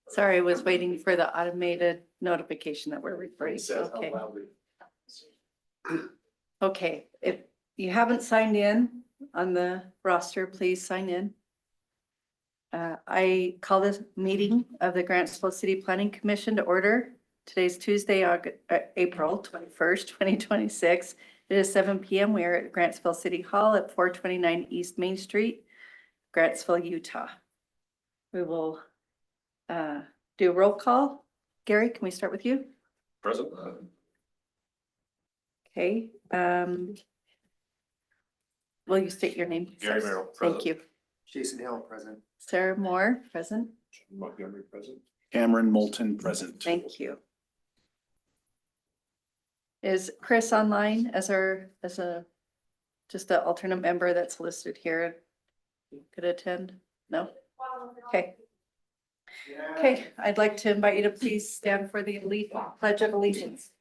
Sorry, I was waiting for the automated notification that we're recording. Okay. Okay, if you haven't signed in on the roster, please sign in. I call this meeting of the Grantsville City Planning Commission to order. Today's Tuesday, April 21st, 2026. It is 7 p.m. We are at Grantsville City Hall at 429 East Main Street, Grantsville, Utah. We will do a roll call. Gary, can we start with you? Present. Okay. Will you state your name? Gary Merrill, Thank you. Jason Hill, present. Sarah Moore, present. Montgomery, present. Cameron Moulton, present. Thank you. Is Chris online as just an alternate member that's listed here? Could attend? No? Okay. Okay, I'd like to invite you to please stand for the Pledge of Allegiance.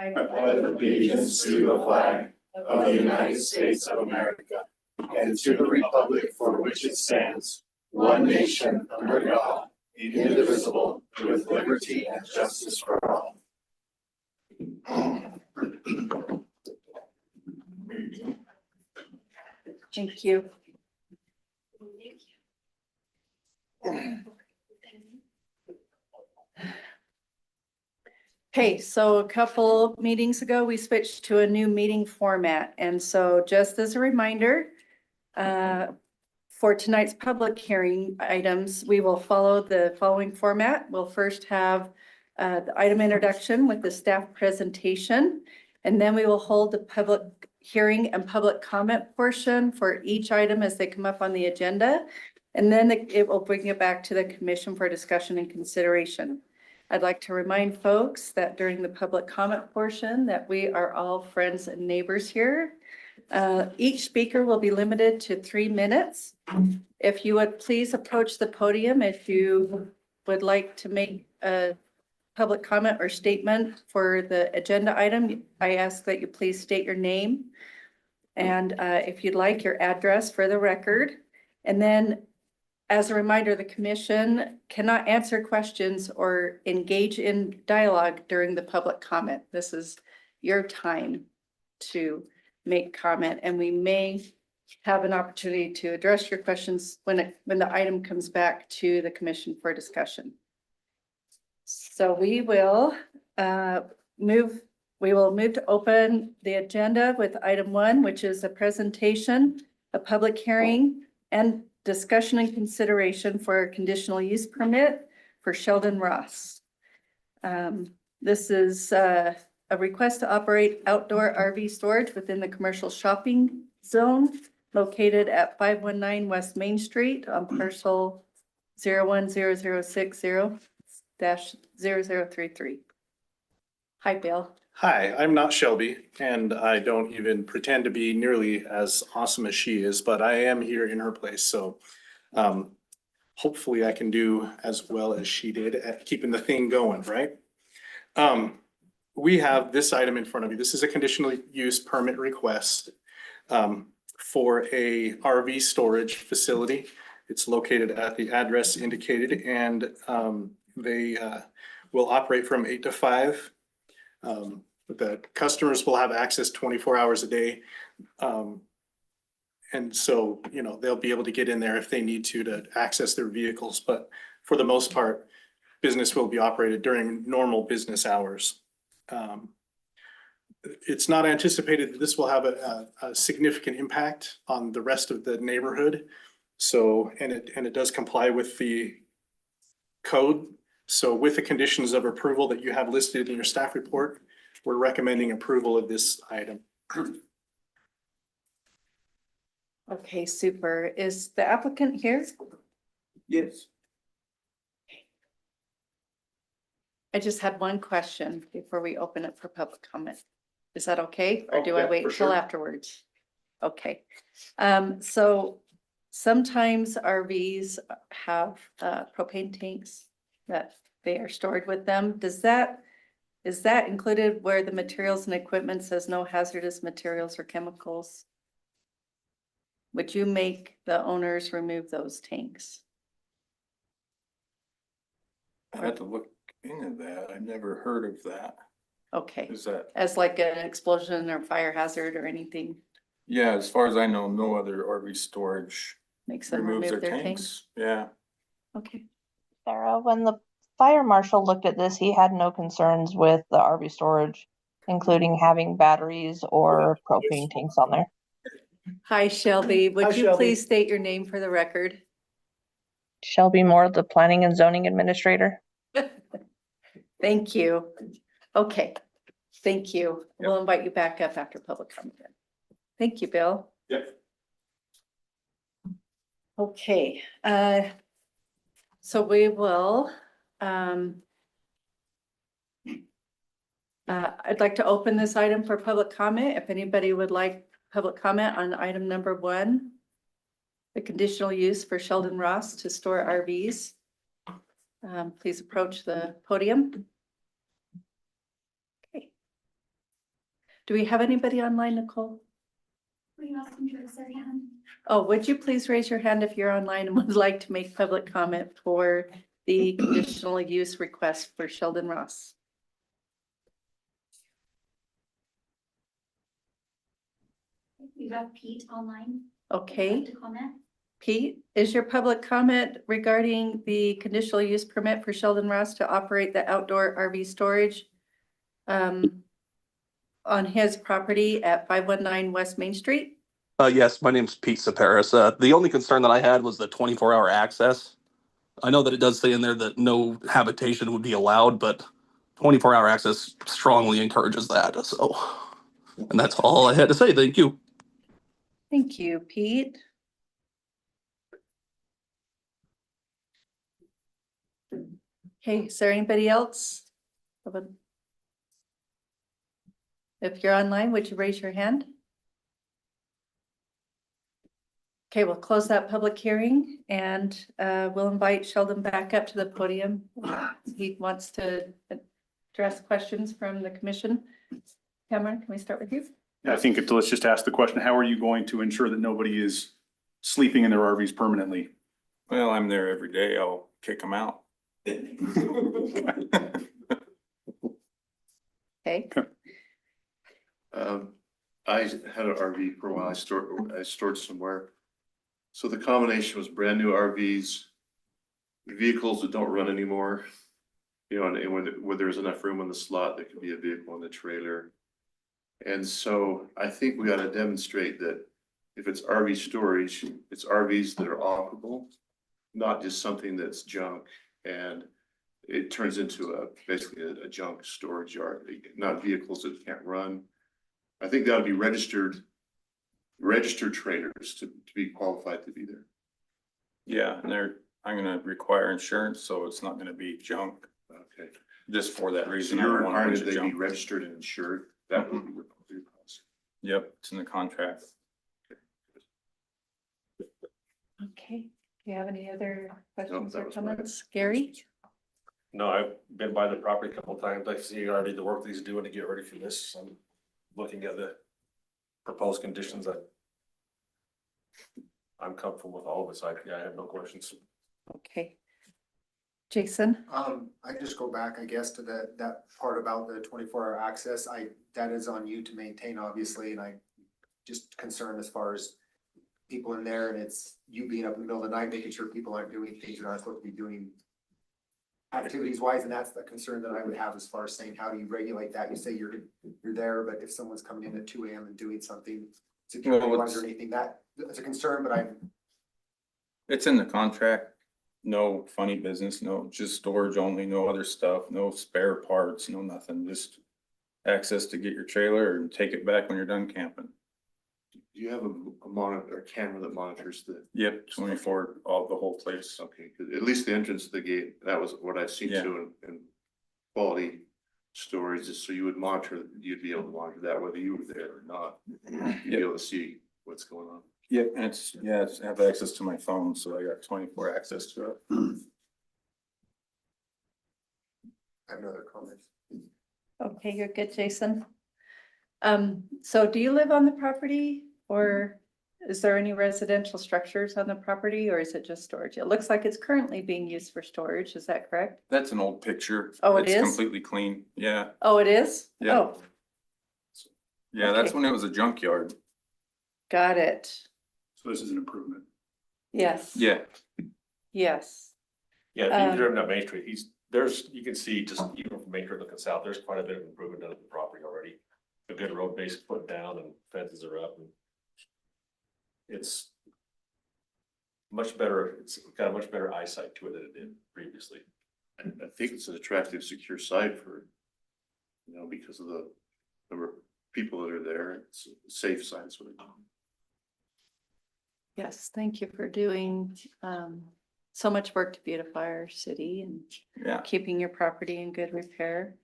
I pledge allegiance to the flag of the United States of America and to the republic for which it stands, one nation under God, indivisible, with liberty and justice for all. Thank you. Okay, so a couple meetings ago, we switched to a new meeting format. And so just as a reminder, for tonight's public hearing items, we will follow the following format. We'll first have the item introduction with the staff presentation, and then we will hold the public hearing and public comment portion for each item as they come up on the agenda. And then it will bring it back to the commission for discussion and consideration. I'd like to remind folks that during the public comment portion that we are all friends and neighbors here. Each speaker will be limited to 3 minutes. If you would please approach the podium if you would like to make a public comment or statement for the agenda item, I ask that you please state your name and if you'd like your address for the record. And then as a reminder, the commission cannot answer questions or engage in dialogue during the public comment. This is your time to make comment, and we may have an opportunity to address your questions when the item comes back to the commission for discussion. So we will move to open the agenda with item 1, which is a presentation, a public hearing, and discussion and consideration for a conditional use permit for Sheldon Ross. This is a request to operate outdoor RV storage within the commercial shopping zone located at 519 West Main Street on parcel 010060-0033. Hi, Bill. Hi, I'm not Shelby, and I don't even pretend to be nearly as awesome as she is, but I am here in her place. So hopefully I can do as well as she did at keeping the thing going, right? We have this item in front of you. This is a conditional use permit request for a RV storage facility. It's located at the address indicated, and they will operate from 8 to 5. The customers will have access 24 hours a day. And so, you know, they'll be able to get in there if they need to access their vehicles. But for the most part, business will be operated during normal business hours. It's not anticipated that this will have a significant impact on the rest of the neighborhood. So, and it does comply with the code. So with the conditions of approval that you have listed in your staff report, we're recommending approval of this item. Okay, super. Is the applicant here? Yes. I just had one question before we open it for public comment. Is that okay? Or Oh, do I yeah, wait for until sure. afterwards? Okay. So sometimes RVs have propane tanks that they are stored with them. Does that Is that included where the materials and equipment says no hazardous materials or chemicals? Would you make the owners remove those tanks? I had to look into that. I've never heard of that. Okay, Is that, as like an explosion or fire hazard or anything yeah, as far as I know, no other RV storage makes them removes remove their their tanks? tanks. Yeah. Okay, Sarah, when the fire marshal looked at this, he had no concerns with the RV storage, including having batteries or propane tanks on there. hi Shelby, Hi, would you Shelby. please state your name for the record? Shelby Moore, the planning and zoning administrator. Thank you. Okay, thank you. We'll invite you back up after public comment. Thank you, Bill. Yep. Okay, so we will, I'd like to open this item for public comment. If anybody would like public comment on item number 1, the conditional use for Sheldon Ross to store RVs. Please approach the podium. Okay. Do we have anybody online, Nicole? We also can raise their hand. Oh, would you please raise your hand if you're online and would like to make public comment for the conditional use request for Sheldon Ross? We have Pete online. Okay, To comment. Pete, is your public comment regarding the conditional use permit for Sheldon Ross to operate the outdoor RV storage on his property at 519 West Main Street? Yes, my name's Pete Saparis. The only concern that I had was the 24-hour access. I know that it does say in there that no habitation would be allowed, but 24-hour access strongly encourages that. So, and that's all I had to say. Thank you. Thank you, Pete. Okay, is there anybody else? If you're online, would you raise your hand? Okay, we'll close that public hearing and we'll invite Sheldon back up to the podium. He wants to address questions from the commission. Cameron, can we start with you? I think let's just ask the question, how are you going to ensure that nobody is sleeping in their RVs permanently? Well, I'm there every day. I'll kick them out. Okay, I had an RV for a while. I stored somewhere. So the combination was brand new RVs, vehicles that don't run anymore. You know, and where there's enough room on the slot, there could be a vehicle in the trailer. And so I think we gotta demonstrate that if it's RV storage, it's RVs that are operable, not just something that's junk. And it turns into basically a junk storage yard, not vehicles that can't run. I think that'll be registered trailers to be qualified to be there. Yeah, and I'm gonna require insurance, so it's not gonna be junk, Okay. just for that So reason. I you're don't want a requiring bunch that of they be junk. registered and insured? That would be your policy. Yep, it's in the contract. okay. Do you have any other questions that or was my- comments? Gary? No, I've been by the property a couple of times. I see already the work that he's doing to get ready for this. I'm looking at the proposed conditions that I'm comfortable with all of it. I have no questions. Okay. Jason? I just go back, I guess, to that part about the 24-hour access. That is on you to maintain, obviously, and I just concerned as far as people in there, and it's you being up in the middle of the night, making sure people aren't doing things they're not supposed to be doing activities wise, and that's the concern that I would have as far as saying, how do you regulate that? You say you're there, but if someone's coming in at 2 a.m. and doing something security wise or anything, that's a concern, but It's in the contract. No funny business, no, just storage only, no other stuff, no spare parts, no nothing, just access to get your trailer and take it back when you're done camping. Do you have a monitor, a camera that monitors the? Yep, 24, the whole place. Okay, 'cause at least the entrance to the gate, that was what I've seen Yeah. too in quality storage, is so you would monitor, you'd be able to monitor that whether you were there or not. You'd be able to see what's going on. Yep, and I have access to my phone, so I got 24 access to it. I have another comment. Okay, you're good, Jason. So do you live on the property or is there any residential structures on the property or is it just storage? It looks like it's currently being used for storage. Is that correct? That's an old picture. Oh, it It's is? completely clean. Yeah, Oh, it is? Yeah. Oh, yeah, that's Okay. when it was a junkyard. got it. So this is an improvement. Yes. Yeah, Yes. Yeah, if Um, you've driven up Main Street, you can see just even from Main Street looking south, there's quite a bit of improvement done to the property already. A good road base put down and fences are up and it's much better, it's got a much better eyesight to it than it did previously. I think it's an attractive, secure site for, because of the number of people that are there. It's a safe site. That's what I call Yes, thank you for doing so much work to beautify our city and yeah. keeping your property in good repair.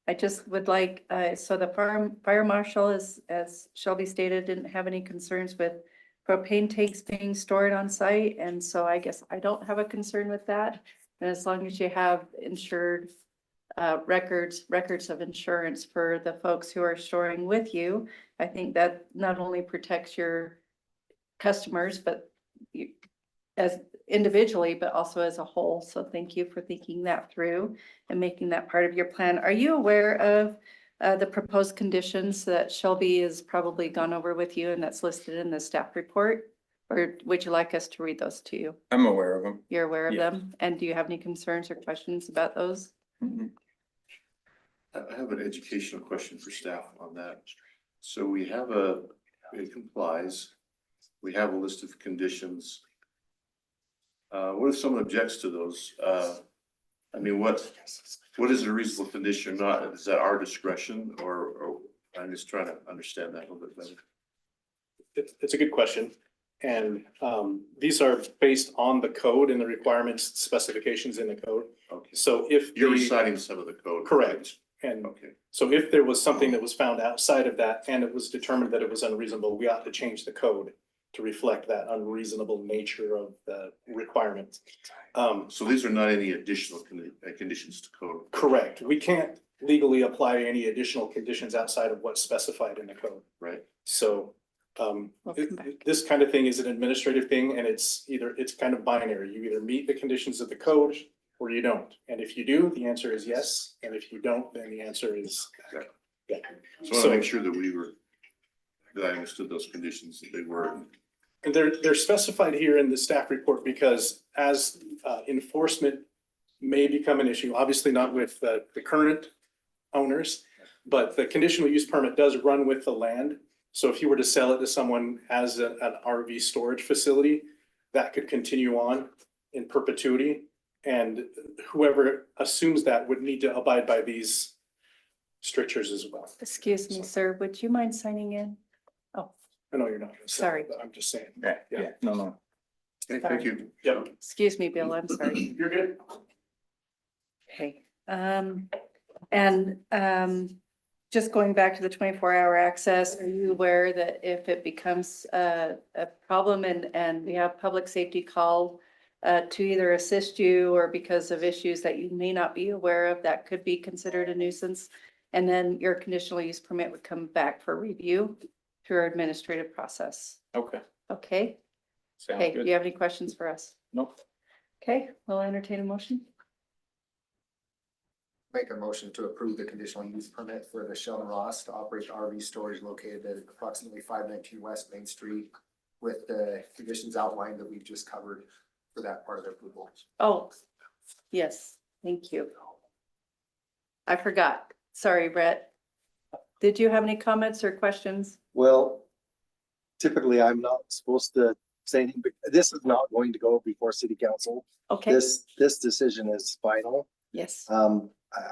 I just would like, so the fire marshal is, as Shelby stated, didn't have any concerns with propane tanks being stored on site. And so I guess I don't have a concern with that. And as long as you have insured records of insurance for the folks who are storing with you, I think that not only protects your customers, but you as individually, but also as a whole. So thank you for thinking that through and making that part of your plan. Are you aware of the proposed conditions that Shelby has probably gone over with you and that's listed in the staff report? Or would you like us to read those to you? I'm aware of them. You're aware of Yeah. them? And do you have any concerns or questions about those? Mhm. I have an educational question for staff on that. So we have it complies. We have a list of conditions. What if someone objects to those? What is a reasonable condition or not? Is that our discretion or I'm just trying to understand that a little bit better. It's a good question. And these are based on the code and the requirements, specifications in the code. Okay, So if you're the- reciting some of the code. Correct. And Okay, so if there was something that was found outside of that and it was determined that it was unreasonable, we ought to change the code to reflect that unreasonable nature of the requirements. so these are not any additional conditions to code. Correct. We can't legally apply any additional conditions outside of what's specified in the code. Right. So We'll come back. this kind of thing is an administrative thing and it's kind of binary. You either meet the conditions of the code or you don't. And if you do, the answer is yes. And if you don't, then the answer is yeah. So I want to make sure that I understood those conditions, that they were. And they're specified here in the staff report because as enforcement may become an issue, obviously not with the current owners, but the conditional use permit does run with the land. So if you were to sell it to someone as an RV storage facility, that could continue on in perpetuity. And whoever assumes that would need to abide by these strictures as well. Excuse me, sir, would you mind signing in? Oh, I know you're not. gonna sell it, Sorry. but I'm just saying. Yeah, no. Okay, thank you. Yep. excuse me, Bill, I'm sorry. You're good. Okay, just going back to the 24-hour access, are you aware that if it becomes a problem and we have public safety call to either assist you or because of issues that you may not be aware of, that could be considered a nuisance? And then your conditional use permit would come back for review through our administrative process. Okay, Okay, sounds okay, do good. you have any questions for us? Nope. Okay, we'll entertain a motion. Make a motion to approve the conditional use permit for the Sheldon Ross to operate the RV storage located at approximately 519 West Main Street with the conditions outlined that we've just covered for that part of the approval. Oh, yes, thank you. I forgot. Sorry, Brett. Did you have any comments or questions? Well, typically I'm not supposed to say anything, but this is not going to go before city council. Okay, This decision is final. yes.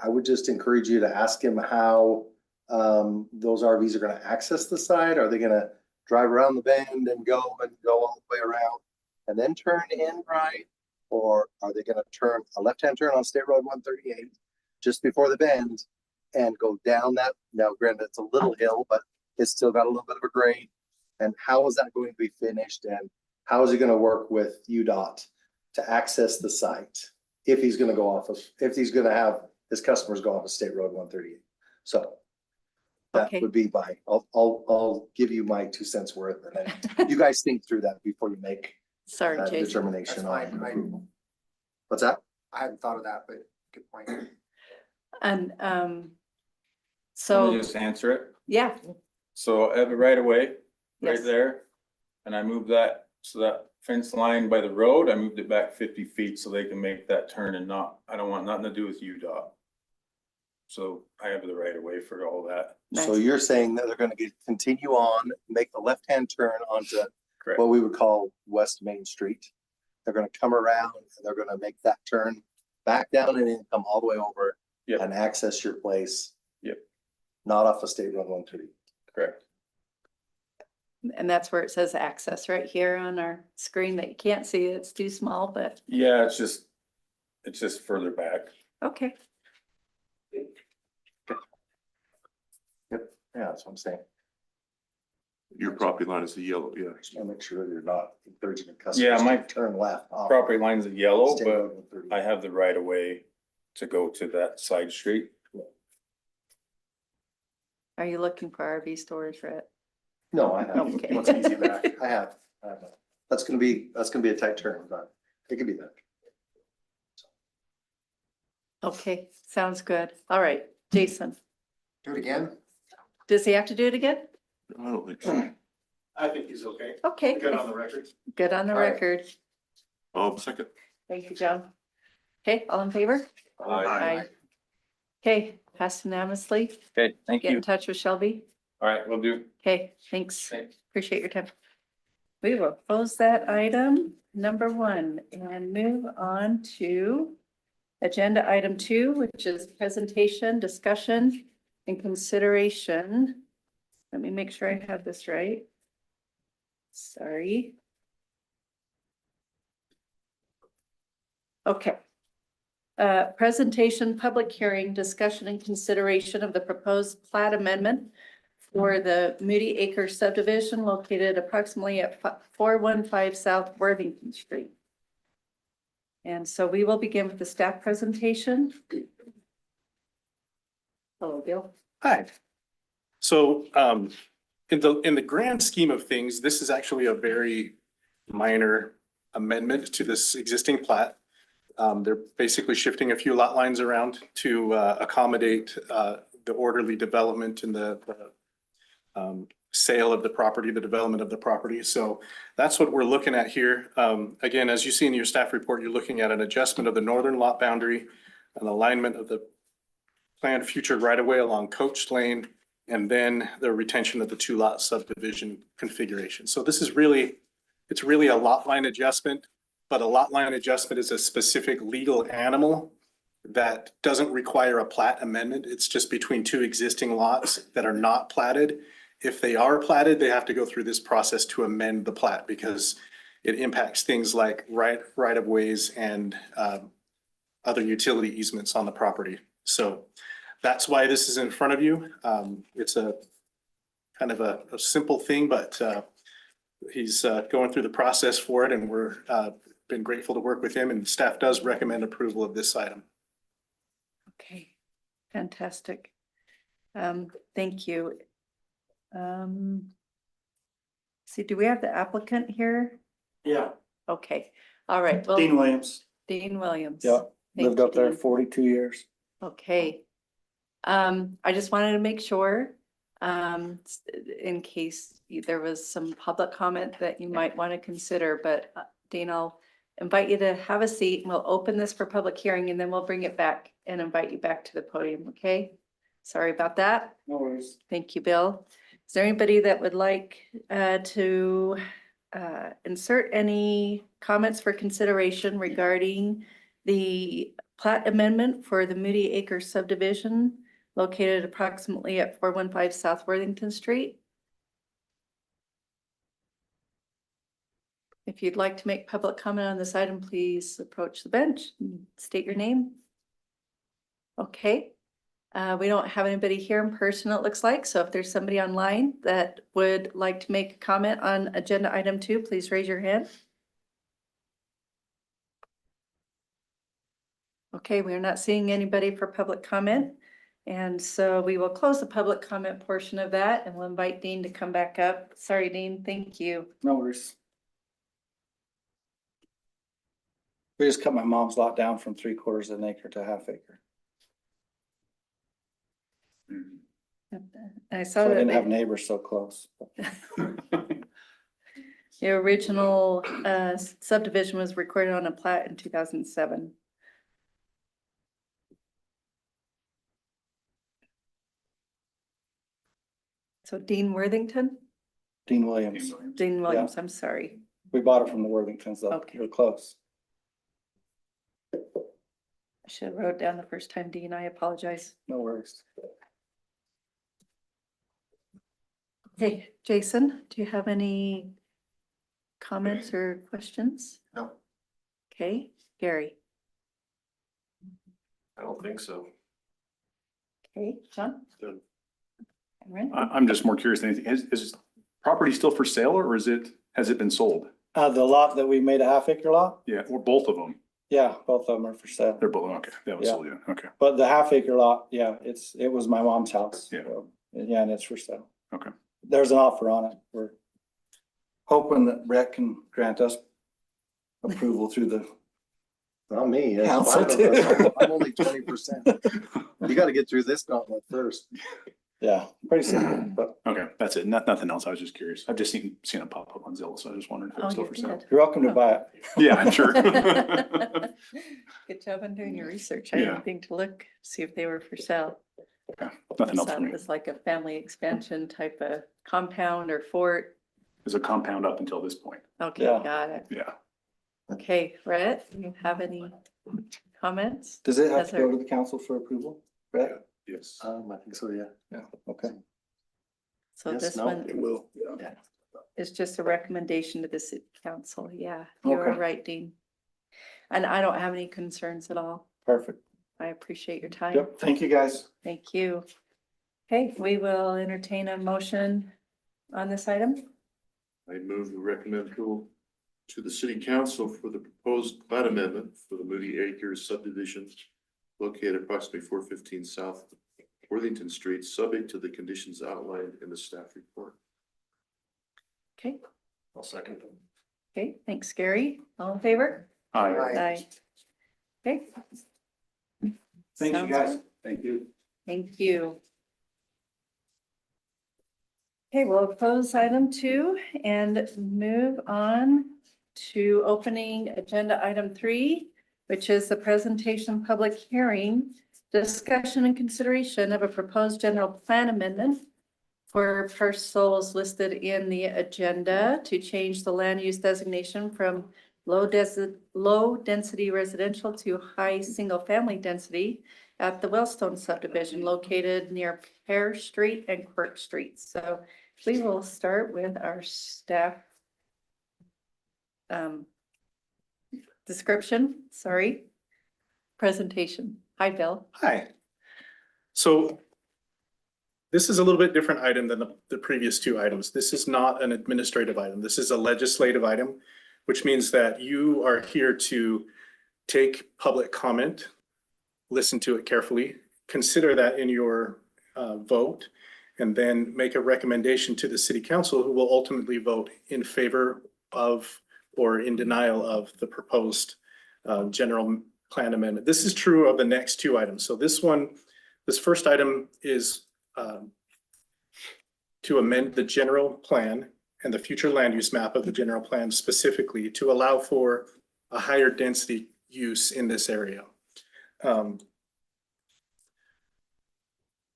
I would just encourage you to ask him how those RVs are gonna access the site. Are they gonna drive around the bend and go all the way around and then turn in right? Or are they gonna turn a left-hand turn on State Road 138 just before the bend and go down that? Now granted, it's a little hill, but it's still got a little bit of a grade. And how is that going to be finished? And how is it gonna work with UDOT to access the site? if he's gonna go off of, if he's gonna have his customers go off of State Road 138. So that Okay. would be I'll give you my 2 cents worth, and then you guys think through that before you make Sorry, a Jason. determination That's on fine. approval. What's that? I hadn't thought of that, but good point. And, Let me so, just answer it. yeah, So I have it right away, right Yes. there. And I moved that, so that fence line by the road, I moved it back 50 feet so they can make that turn and not, I don't want nothing to do with UDOT. So I have the right of way for all that. So nice. you're saying that they're gonna continue on, make the left-hand turn onto Correct. what we would call West Main Street. They're gonna come around and they're gonna make that turn back down and then come all the way over Yep. and access your place. Yep. Not off of State Road 130. Correct. And that's where it says access right here on our screen that you can't see. It's too small, but Yeah, it's just further back. okay. Yeah, that's what I'm saying. Your property line is the yellow, yeah. Just wanna make sure you're not encouraging the Yeah, customers my to turn left off. Property line's yellow, State but Road 130. I have the right of way to go to that side street. Are you looking for RV storage, Rhett? No, I have. Okay. What's easy back? I have. That's gonna be a tight turn, but it could be that. Okay, sounds good. All right, Jason, Do it again? does he have to do it again? I don't think so. I think he's okay. Okay, Good on the record. good on the All right. record. Second. Thank you, John. Okay, all in favor? Aye. Okay, passed unanimously. Okay, thank Get in touch with Shelby. All right, we'll do. Okay, thanks. Thanks. Appreciate your time. We will close that item, number 1, and move on to agenda item 2, which is presentation, discussion, and consideration. Let me make sure I have this right. Sorry. Okay. Presentation, public hearing, discussion and consideration of the proposed plat amendment for the Moody Acres subdivision located approximately at 415 South Worthington Street. And so we will begin with the staff presentation. Hello, Bill. Hi. So, in the grand scheme of things, this is actually a very minor amendment to this existing plat. They're basically shifting a few lot lines around to accommodate the orderly development and the sale of the property, the development of the property. So that's what we're looking at here. Again, as you see in your staff report, you're looking at an adjustment of the northern lot boundary, an alignment of the planned future right-of-way along Coach Lane, and then the retention of the 2-lot subdivision configuration. So this is really, it's really a lot line adjustment, but a lot line adjustment is a specific legal animal that doesn't require a plat amendment. It's just between 2 existing lots that are not platted. If they are platted, they have to go through this process to amend the plat because it impacts things like right-of-ways and other utility easements on the property. So that's why this is in front of you. It's a kind of a simple thing, but he's going through the process for it, and we're been grateful to work with him, and staff does recommend approval of this item. Okay, fantastic. Thank you. See, do we have the applicant here? Yeah, Okay, all right. Well, Dean Williams. Dean Williams. Yeah, Thank lived you, up there Dean. 42 years. Okay. I just wanted to make sure, in case there was some public comment that you might want to consider, but Dean, I'll invite you to have a seat and we'll open this for public hearing and then we'll bring it back and invite you back to the podium, okay? Sorry about that. No worries. Thank you, Bill. Is there anybody that would like to insert any comments for consideration regarding the plat amendment for the Moody Acres subdivision located approximately at 415 South Worthington Street? If you'd like to make public comment on this item, please approach the bench and state your name. Okay. We don't have anybody here in person, it looks like. So if there's somebody online that would like to make a comment on agenda item 2, please raise your hand. Okay, we are not seeing anybody for public comment. And so we will close the public comment portion of that and we'll invite Dean to come back up. Sorry, Dean, thank you. No worries. We just cut my mom's lot down from 3/4 of an acre to 1/2 acre. I So saw I didn't have that neighbors so close. the original subdivision was recorded on a plat in 2007. So Dean Worthington? Dean Williams. Dean Williams, I'm sorry. We bought it from the Worthingtons though. Okay. We're close. I should have wrote down the first time, Dean. I apologize. No worries. Hey, Jason, do you have any comments or questions? No. Okay, Gary. I don't think so. Okay, John? Done. Cameron? I'm just more curious than anything. Is property still for sale or has it been sold? The lot that we made a 1/2 acre lot? Yeah, or both of them? Yeah, both of them are for sale. They're both, okay, that was Yeah. sold, yeah, okay, But the 1/2 acre lot, yeah, it was my mom's house. Yeah. So, yeah, and it's for sale. okay. There's an offer on it. We're hoping that Brett can grant us approval through the, Not me. that's Council five of too. us. I'm only 20%. You gotta get through this gauntlet first. yeah, pretty simple, but Okay, that's it. Nothing else. I was just curious. I've just seen it pop up on Zillow, so I just wondered if it Oh, was still you for sale. did. you're welcome to buy it. Yeah, I'm sure. Good job on doing your research. I Yeah. didn't think to look, see if they were for sale. Nothing else So for it me. was like a family expansion type of compound or fort. There's a compound up until this point. Okay, Yeah. got it. Yeah. Okay, Brett, do you have any comments? Does it have Yes, to go sir. to the council for approval? Brett? Yes. I think so, yeah. Yeah, okay. So Yes, this no, one it will. is just a recommendation to the city council. Yeah, you're Okay. right, Dean. And I don't have any concerns at all. Perfect. I appreciate your time. Yep, thank you guys. Thank you. Okay, we will entertain a motion on this item. I move to recommend approval to the city council for the proposed plat amendment for the Moody Acres subdivision located approximately 415 South Worthington Street, subject to the conditions outlined in the staff report. Okay, I'll second them. okay, thanks, Gary. All in favor? Hi. Aye. Okay. Thank you Sounds guys. good. Thank you. Thank you. Okay, we'll close item 2 and move on to opening agenda item 3, which is the presentation public hearing, discussion and consideration of a proposed general plan amendment for parcels listed in the agenda to change the land use designation from low density residential to high single family density at the Wellstone subdivision located near Pear Street and Quirk Street. So we will start with our staff presentation. Hi, Bill. Hi. So this is a little bit different item than the previous 2 items. This is not an administrative item. This is a legislative item, which means that you are here to take public comment, listen to it carefully, consider that in your vote, and then make a recommendation to the city council, who will ultimately vote in favor of or in denial of the proposed general plan amendment. This is true of the next 2 items. So this first item is to amend the general plan and the future land use map of the general plan specifically to allow for a higher density use in this area.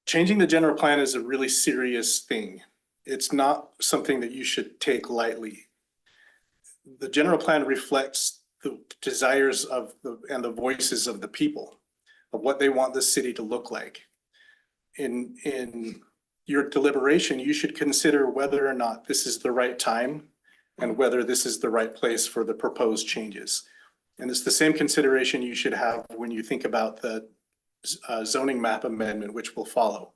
Changing the general plan is a really serious thing. It's not something that you should take lightly. The general plan reflects the desires of and the voices of the people, of what they want the city to look like. In your deliberation, you should consider whether or not this is the right time and whether this is the right place for the proposed changes. And it's the same consideration you should have when you think about the zoning map amendment, which will follow.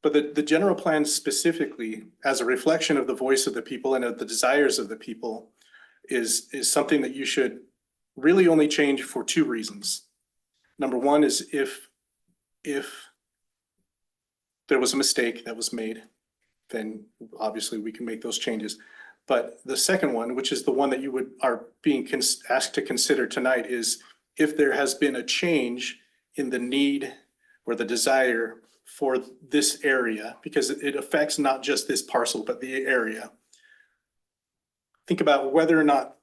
But the general plan specifically, as a reflection of the voice of the people and of the desires of the people, is something that you should really only change for two reasons. Number one is if there was a mistake that was made, then obviously we can make those changes. But the second one, which is the one that you are being asked to consider tonight, is if there has been a change in the need or the desire for this area, because it affects not just this parcel, but the area. Think about whether or not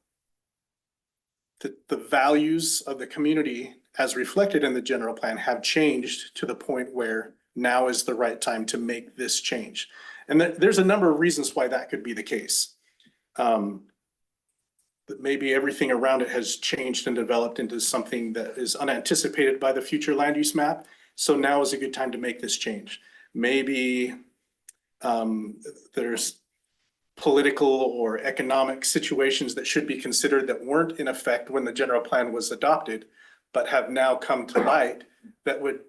the values of the community as reflected in the general plan have changed to the point where now is the right time to make this change. And there's a number of reasons why that could be the case. That maybe everything around it has changed and developed into something that is unanticipated by the future land use map. So now is a good time to make this change. Maybe there's political or economic situations that should be considered that weren't in effect when the general plan was adopted, but have now come to light that would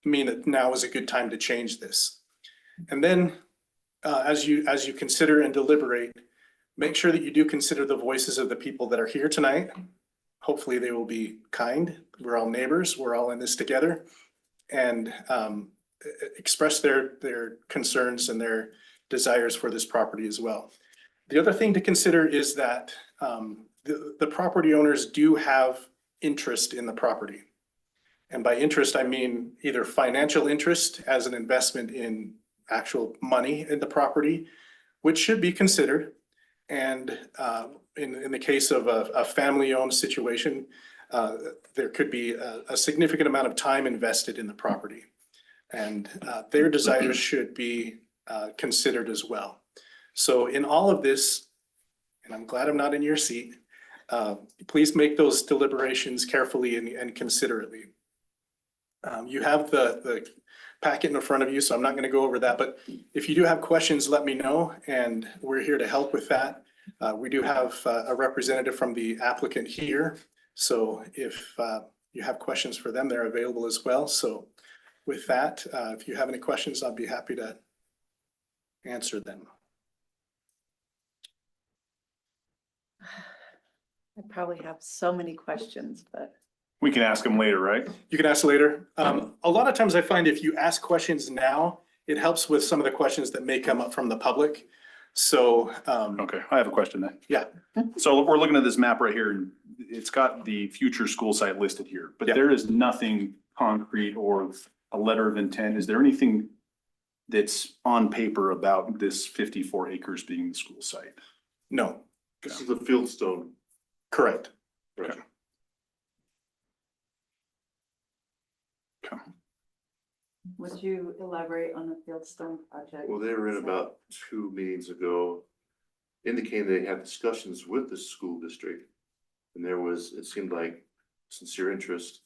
mean that now is a good time to change this. And then as you consider and deliberate, make sure that you do consider the voices of the people that are here tonight. Hopefully they will be kind. We're all neighbors. We're all in this together, and express their concerns and their desires for this property as well. The other thing to consider is that the property owners do have interest in the property. And by interest, I mean either financial interest as an investment in actual money in the property, which should be considered. And in the case of a family-owned situation, there could be a significant amount of time invested in the property. And their desires should be considered as well. So in all of this, and I'm glad I'm not in your seat, please make those deliberations carefully and considerately. You have the packet in front of you, so I'm not going to go over that, but if you do have questions, let me know, and we're here to help with that. We do have a representative from the applicant here, so if you have questions for them, they're available as well. So with that, if you have any questions, I'll be happy to answer them. I probably have so many questions, but. We can ask them later, right? You can ask later. A lot of times I find if you ask questions now, it helps with some of the questions that may come up from the public. So, Okay, I have a question then. yeah. So we're looking at this map right here, and it's got the future school site listed here, but Yeah. there is nothing concrete or a letter of intent. Is there anything that's on paper about this 54 acres being the school site? No, This is the Fieldstone. correct. Okay. Would you elaborate on the Fieldstone project? Well, they were in about 2 meetings ago, indicating they had discussions with the school district. And there was, it seemed like sincere interest.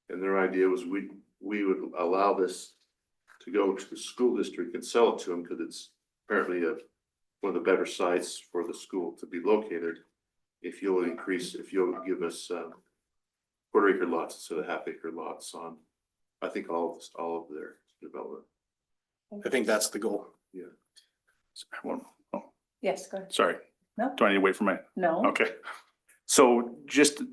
And their idea was we would allow this to go to the school district and sell it to them because it's apparently one of the better sites for the school to be located. If you'll give us 1/4 acre lots instead of 1/2 acre lots on, I think all of their development. I think that's the goal. Yeah. Yes, go ahead. Sorry. No. Do I need to wait for my, No. okay. So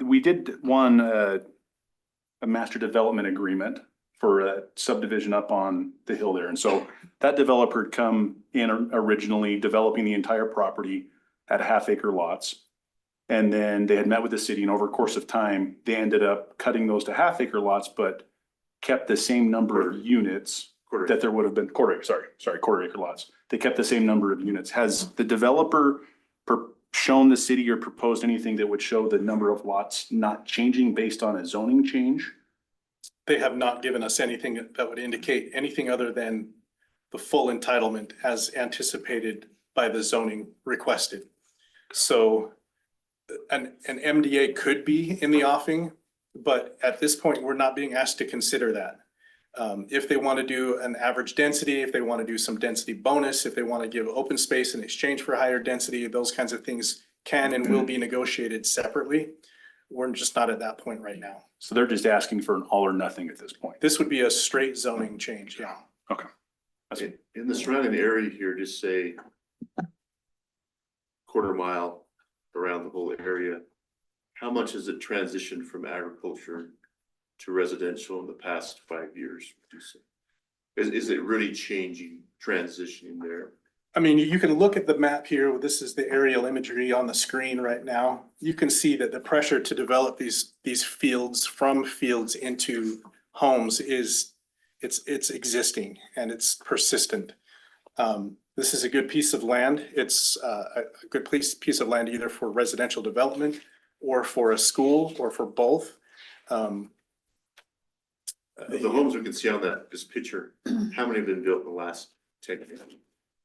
we did a master development agreement for a subdivision up on the hill there. And so that developer had come in originally developing the entire property at 1/2 acre lots. And then they had met with the city, and over a course of time, they ended up cutting those to 1/2 acre lots, but kept the same number of units that there would have been 1/4 acre lots. They kept the same number of units. Has the developer shown the city or proposed anything that would show the number of lots not changing based on a zoning change? They have not given us anything that would indicate anything other than the full entitlement as anticipated by the zoning requested. So an MDA could be in the offing, but at this point, we're not being asked to consider that. If they want to do an average density, if they want to do some density bonus, if they want to give open space in exchange for higher density, those kinds of things can and will be negotiated separately. We're just not at that point right now. So they're just asking for an all or nothing at this point. This would be a straight zoning change, yeah. Okay. In the surrounding area here, just say 1/4 mile around the whole area how much has it transitioned from agriculture to residential in the past 5 years, would you say? Is it really changing, transitioning there? I mean, you can look at the map here. This is the aerial imagery on the screen right now. You can see that the pressure to develop these fields from fields into homes it's existing and it's persistent. This is a good piece of land. It's a good piece of land either for residential development or for a school or for both. The homes we can see on this picture, how many have been built in the last 10 years?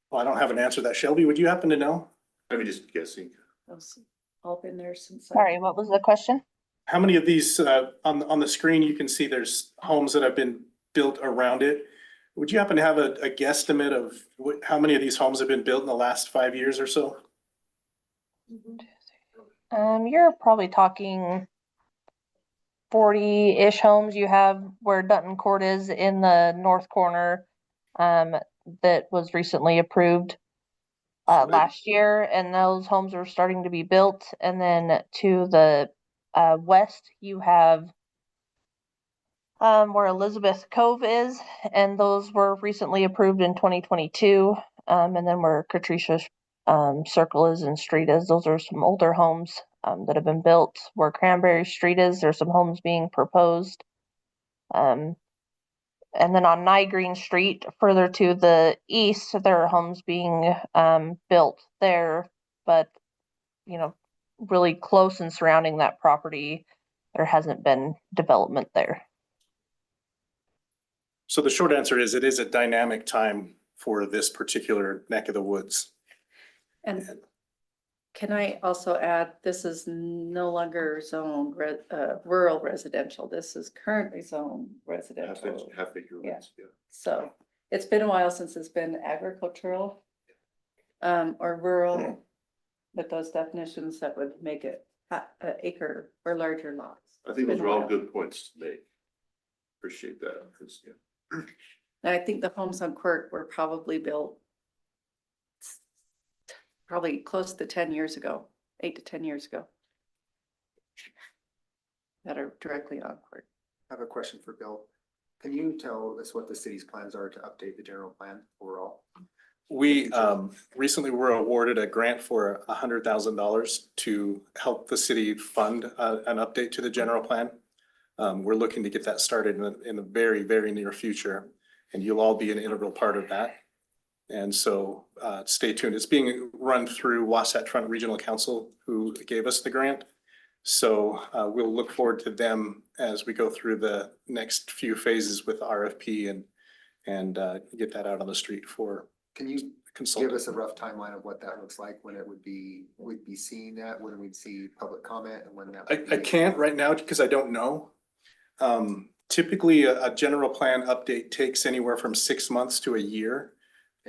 Well, I don't have an answer to that. Shelby, would you happen to know? I mean, just guessing. Those all been there since. Sorry, what was the question? How many of these, on the screen, you can see there's homes that have been built around it. Would you happen to have a guesstimate of how many of these homes have been built in the last 5 years or so? You're probably talking 40-ish homes. You have where Dutton Court is in the north corner, that was recently approved last year, and those homes are starting to be built. And then to the west, you have where Elizabeth Cove is, and those were recently approved in 2022. And then where Catricia Circle is and Street is, those are some older homes that have been built. Where Cranberry Street is, there's some homes being proposed. And then on Nye Green Street, further to the east, there are homes being built there, but really close and surrounding that property, there hasn't been development there. So the short answer is it is a dynamic time for this particular neck of the woods. And can I also add, this is no longer zoned rural residential. This is currently zoned residential. Half acre lots, yeah. So it's been a while since it's been agricultural or rural, with those definitions that would make it acre or larger lots. I think those are all good points to make. Appreciate that, because, yeah. And I think the homes on Quirk were probably built probably close to 10 years ago, 8 to 10 years ago. That are directly on Quirk. I have a question for Bill. Can you tell us what the city's plans are to update the general plan overall? We recently were awarded a grant for $100,000 to help the city fund an update to the general plan. We're looking to get that started in the very, very near future, and you'll all be an integral part of that. And so stay tuned. It's being run through Wasatch Front Regional Council, who gave us the grant. So we'll look forward to them as we go through the next few phases with RFP and get that out on the street for. Can you consultant. give us a rough timeline of what that looks like, when it would be, we'd be seeing that, when we'd see public comment, and when that would I be? can't right now because I don't know. Typically, a general plan update takes anywhere from 6 months to a year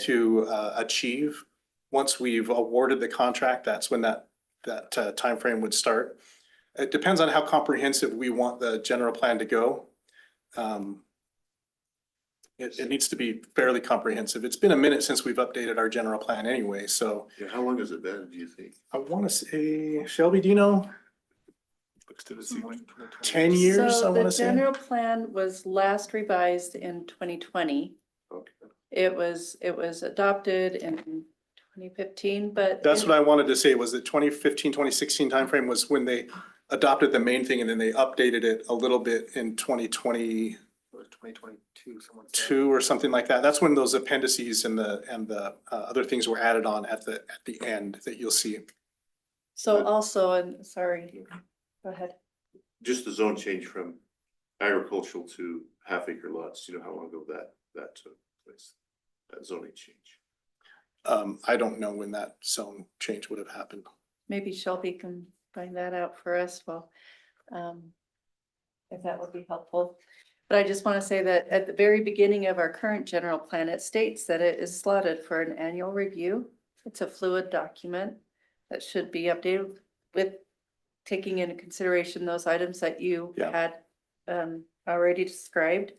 to achieve. Once we've awarded the contract, that's when that timeframe would start. It depends on how comprehensive we want the general plan to go. It needs to be fairly comprehensive. It's been a minute since we've updated our general plan anyway, so. Yeah, how long has it been, do you think? I want to say, Shelby, do you know? Looks to the ceiling. 10 years, I So want the to say. general plan was last revised in 2020. Okay. It was adopted in 2015, but. That's what I wanted to say, was that 2015, 2016 timeframe was when they adopted the main thing, and then they updated it a little bit in 2022 2022, someone said. or something like that. That's when those appendices and the other things were added on at the end that you'll see. So also, and sorry, go ahead. Just the zone change from agricultural to half acre lots, you know how long ago that took place, that zoning change? I don't know when that zone change would have happened. Maybe Shelby can find that out for us. Well, if that would be helpful. But I just want to say that at the very beginning of our current general plan, it states that it is slotted for an annual review. It's a fluid document that should be updated with taking into consideration those items that you had already described.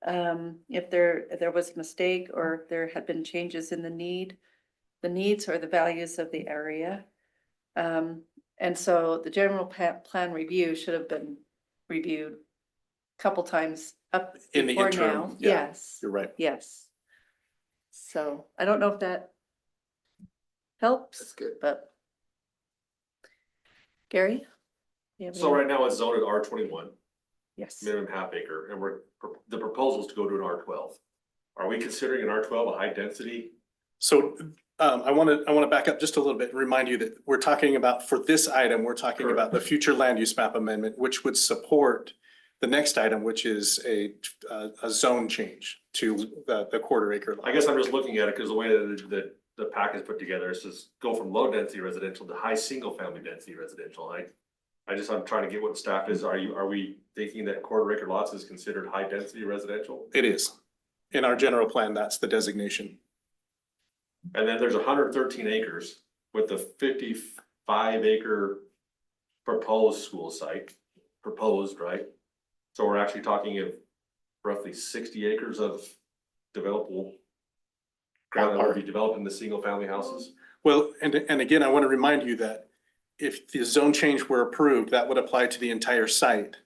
If there was a mistake, or if there had been changes in the needs or the values of the area. And so the general plan review should have been reviewed a couple times up In the before interim, now. yeah. Yes, You're right. yes. So I don't know if that helps. That's good. But Gary? You have So any- right now it's zoned at R21, Yes. minimum half acre, and the proposal is to go to an R12. Are we considering an R12 a high density? So I want to back up just a little bit and remind you that we're talking about, for this item, we're talking about the future land use map amendment, which would support the next item, which is a zone change to the quarter acre lot. I guess I'm just looking at it because the way that the pack is put together is just go from low density residential to high single family density residential. I'm trying to get what the staff is. Are we thinking that quarter acre lots is considered high density residential? It is. In our general plan, that's the designation. And then there's 113 acres with the 55 acre proposed school site, proposed, right? So we're actually talking of roughly 60 acres of developable ground that will be developed into single family houses. Well, and again, I want to remind you that if the zone change were approved, that would apply to the entire site.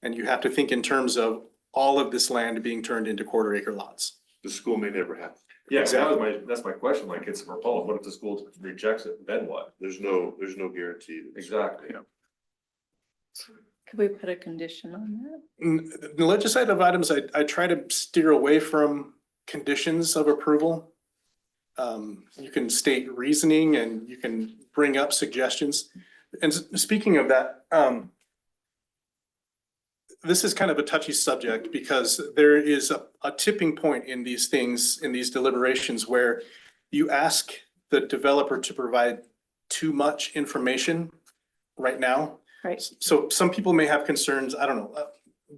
And you have to think in terms of all of this land being turned into quarter acre lots. The school may never happen. Yeah, Exactly. that's my question, like it's proposed, what if the school rejects it, then what? There's no guarantee. Exactly. Could we put a condition on that? The legislative items, I try to steer away from conditions of approval. You can state reasoning and you can bring up suggestions. And speaking of that, this is kind of a touchy subject because there is a tipping point in these things, in these deliberations, where you ask the developer to provide too much information right now. Right. So some people may have concerns, I don't know,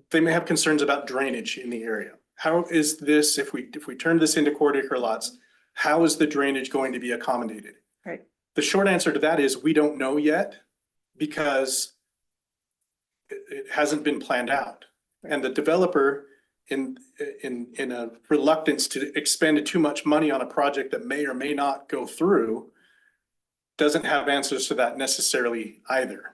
they may have concerns about drainage in the area. How is this, if we turn this into quarter acre lots, how is the drainage going to be accommodated? Right. The short answer to that is we don't know yet because it hasn't been planned out. And the developer in a reluctance to expend too much money on a project that may or may not go through doesn't have answers to that necessarily either.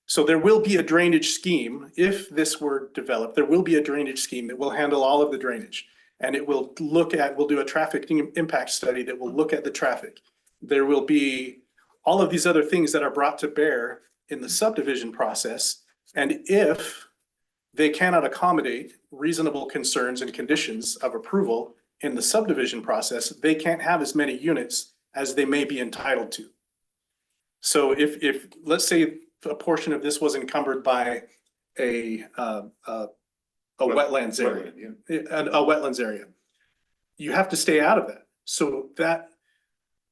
So there will be a drainage scheme. If this were developed, there will be a drainage scheme that will handle all of the drainage. And it will we'll do a traffic impact study that will look at the traffic. There will be all of these other things that are brought to bear in the subdivision process. And if they cannot accommodate reasonable concerns and conditions of approval in the subdivision process, they can't have as many units as they may be entitled to. So if let's say a portion of this was encumbered by a wetlands area, a wetlands area, you have to stay out of that. So that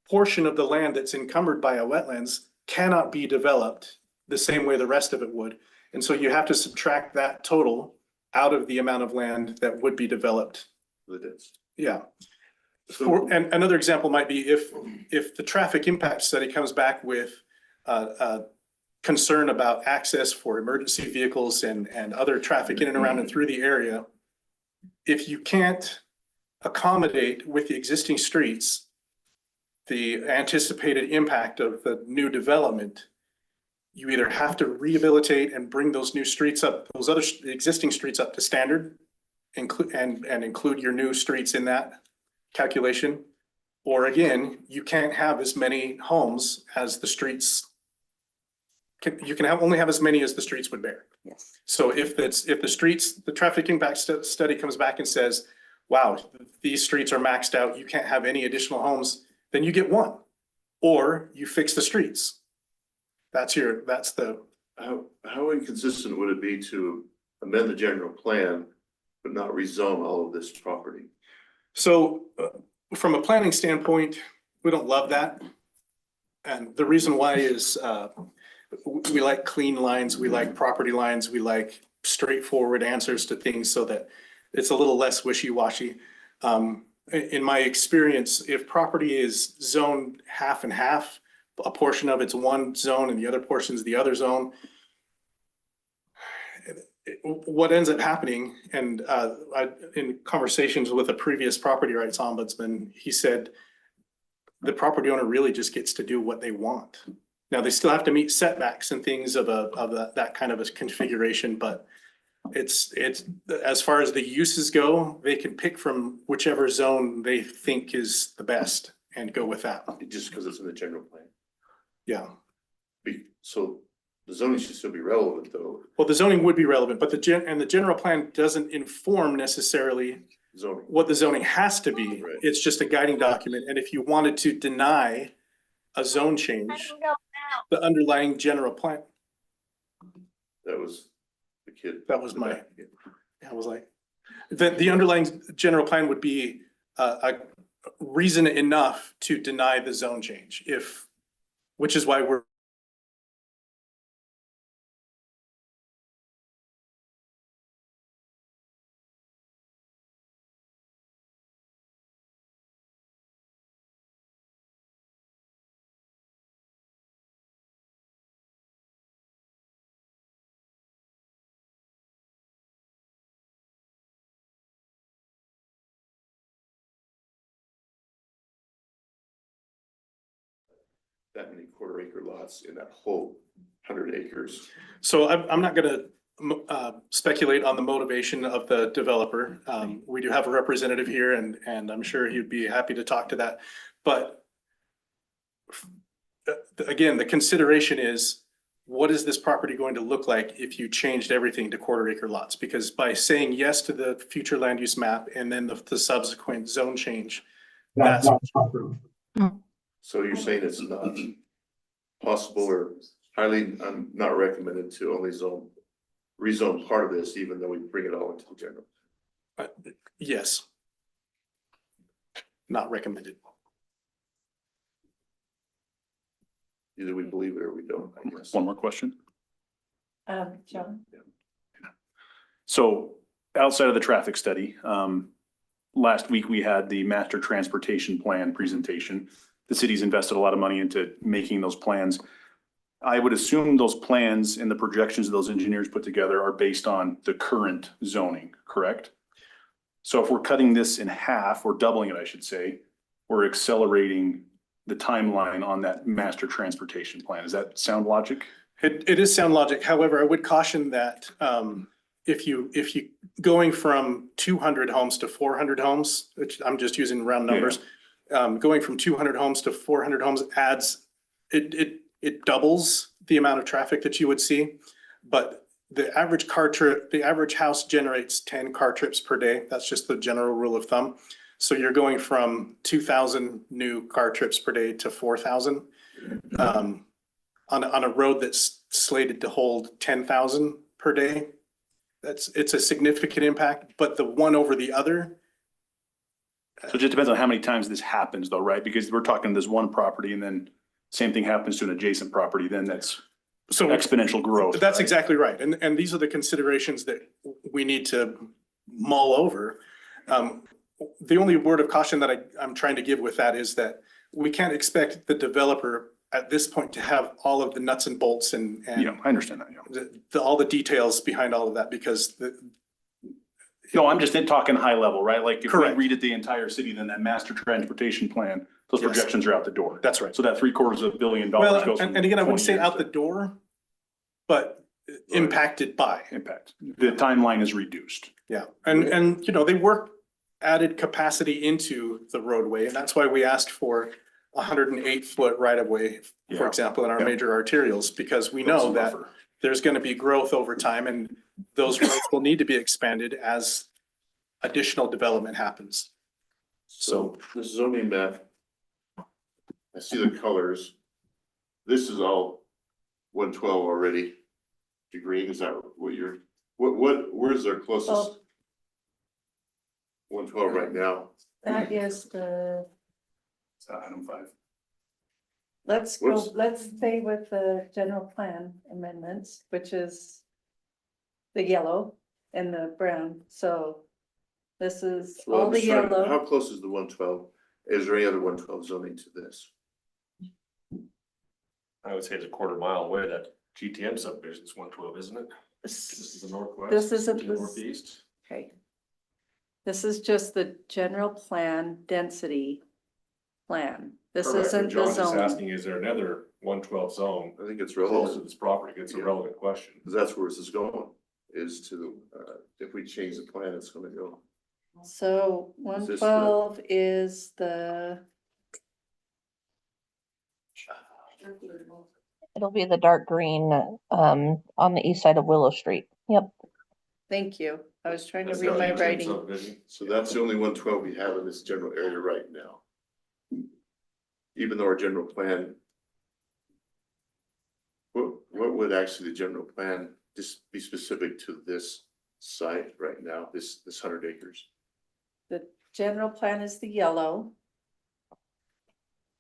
portion of the land that's encumbered by a wetlands cannot be developed the same way the rest of it would. And so you have to subtract that total out of the amount of land that would be developed. Yeah. And another example might be if the traffic impact study comes back with concern about access for emergency vehicles and other traffic in and around and through the area. If you can't accommodate with the existing streets the anticipated impact of the new development, you either have to rehabilitate and bring those new streets up, those other existing streets up to standard, include your new streets in that calculation. Or again, you can't have as many homes as the streets. You can only have as many as the streets would bear. Yes. So if the traffic impact study comes back and says, wow, these streets are maxed out, you can't have any additional homes, then you get one. Or you fix the streets. How inconsistent would it be to amend the general plan, but not rezone all of this property? So from a planning standpoint, we don't love that. And the reason why is we like clean lines, we like property lines, we like straightforward answers to things so that it's a little less wishy-washy. In my experience, if property is zoned half and half, a portion of it's one zone and the other portion is the other zone, what ends up happening, and in conversations with a previous property rights ombudsman, he said the property owner really just gets to do what they want. Now, they still have to meet setbacks and things of that kind of a configuration, but it's, as far as the uses go, they can pick from whichever zone they think is the best and go with that. Just because it's in the general plan. Yeah. So the zoning should still be relevant though, Well, the zoning would be relevant, but the general plan doesn't inform necessarily zoning. what the zoning has to be. Right. It's just a guiding document. And if you wanted to deny a zone change, the underlying general plan, That was the kid. that was my, I was like, the underlying general plan would be a reason enough to deny the zone change which is why we're That many quarter acre lots in that whole 100 acres. So I'm not gonna speculate on the motivation of the developer. We do have a representative here and I'm sure he'd be happy to talk to that. But again, the consideration is, what is this property going to look like if you changed everything to quarter acre lots? Because by saying yes to the future land use map and then the subsequent zone change, that's. So you're saying it's not possible or highly not recommended to only rezone part of this, even though we bring it all into the general? Yes. Not recommended. Either we believe it or we don't, I guess. One more question. John? So outside of the traffic study, last week we had the master transportation plan presentation. The city's invested a lot of money into making those plans. I would assume those plans and the projections that those engineers put together are based on the current zoning, correct? So if we're cutting this in half, or doubling it, I should say, we're accelerating the timeline on that master transportation plan. Does that sound logic? It is sound logic. However, I would caution that if you going from 200 homes to 400 homes, which I'm just using round numbers, going from 200 homes to 400 homes it doubles the amount of traffic that you would see. But the average house generates 10 car trips per day. That's just the general rule of thumb. So you're going from 2,000 new car trips per day to 4,000 on a road that's slated to hold 10,000 per day. It's a significant impact, but the one over the other. So it just depends on how many times this happens though, right? Because we're talking this one property and then same thing happens to an adjacent property, then that's So exponential growth. That's right? exactly right. And these are the considerations that we need to mull over. The only word of caution that I'm trying to give with that is that we can't expect the developer at this point to have all of the nuts and bolts and Yeah, I understand that. Yeah. all the details behind all of that, because No, I'm just talking high level, right? Like if we Correct. read it the entire city, then that master transportation plan, those Yes. projections are out the door. That's right. So that $750 million Well, goes. and again, I wouldn't say out the door, but impacted by. Impact. The timeline is reduced. Yeah, and they added capacity into the roadway, and that's why we asked for 108-foot right of way, for Yeah. example, in our Yeah. major arterials, because we know that there's gonna be growth over time, and those roads will need to be expanded as additional development happens. So the zoning map, I see the colors. This is all 112 already. The green, is that what where's our closest? Well, 112 right now. that is Item 5. let's Whoops. let's stay with the general plan amendments, which is the yellow and the brown. So this is Well, all I'm the just trying- yellow. How close is the 112? Is there any other 112 zoning to this? I would say it's a quarter mile away. That GTM subdivision is 112, isn't it? This is the northwest. This isn't to the this- northeast. Okay. This is just the general plan density plan. This Correct, isn't what the John's just zone. asking, is there another 112 zone I think it's close to relevant, this property? It's a relevant question. because that's where this is going, is to, if we change the plan, it's gonna go. So Is this the- 112 is the, It'll be the dark green, on the east side of Willow Street. Yep. thank you. I was trying to That's read the my Adjourn writing. subdivision. So that's the only 112 we have in this general area right now. Even though our general plan. What would actually the general plan just be specific to this site right now, this 100 acres? The general plan is the yellow.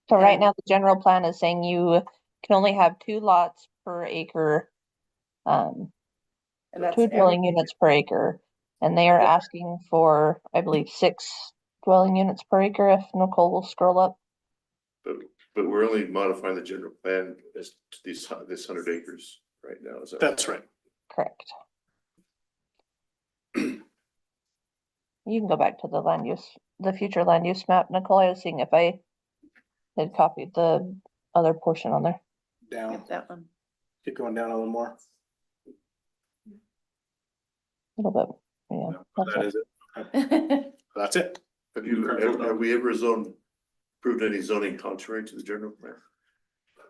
So right And- now, the general plan is saying you can only have 2 lots per acre. And that's 2 dwelling units per acre. And they are asking for, I believe, 6 dwelling units per acre if Nicole will scroll up. But we're only modifying the general plan as to this 100 acres right now, is that? That's right. Correct. You can go back to the land use, the future land use map, Nicole. I was seeing if I had copied the other portion on there. Down, that one. keep going down a little more. A little bit, yeah. that's That it. is it. That's it. Have we ever approved any zoning contrary to the general plan?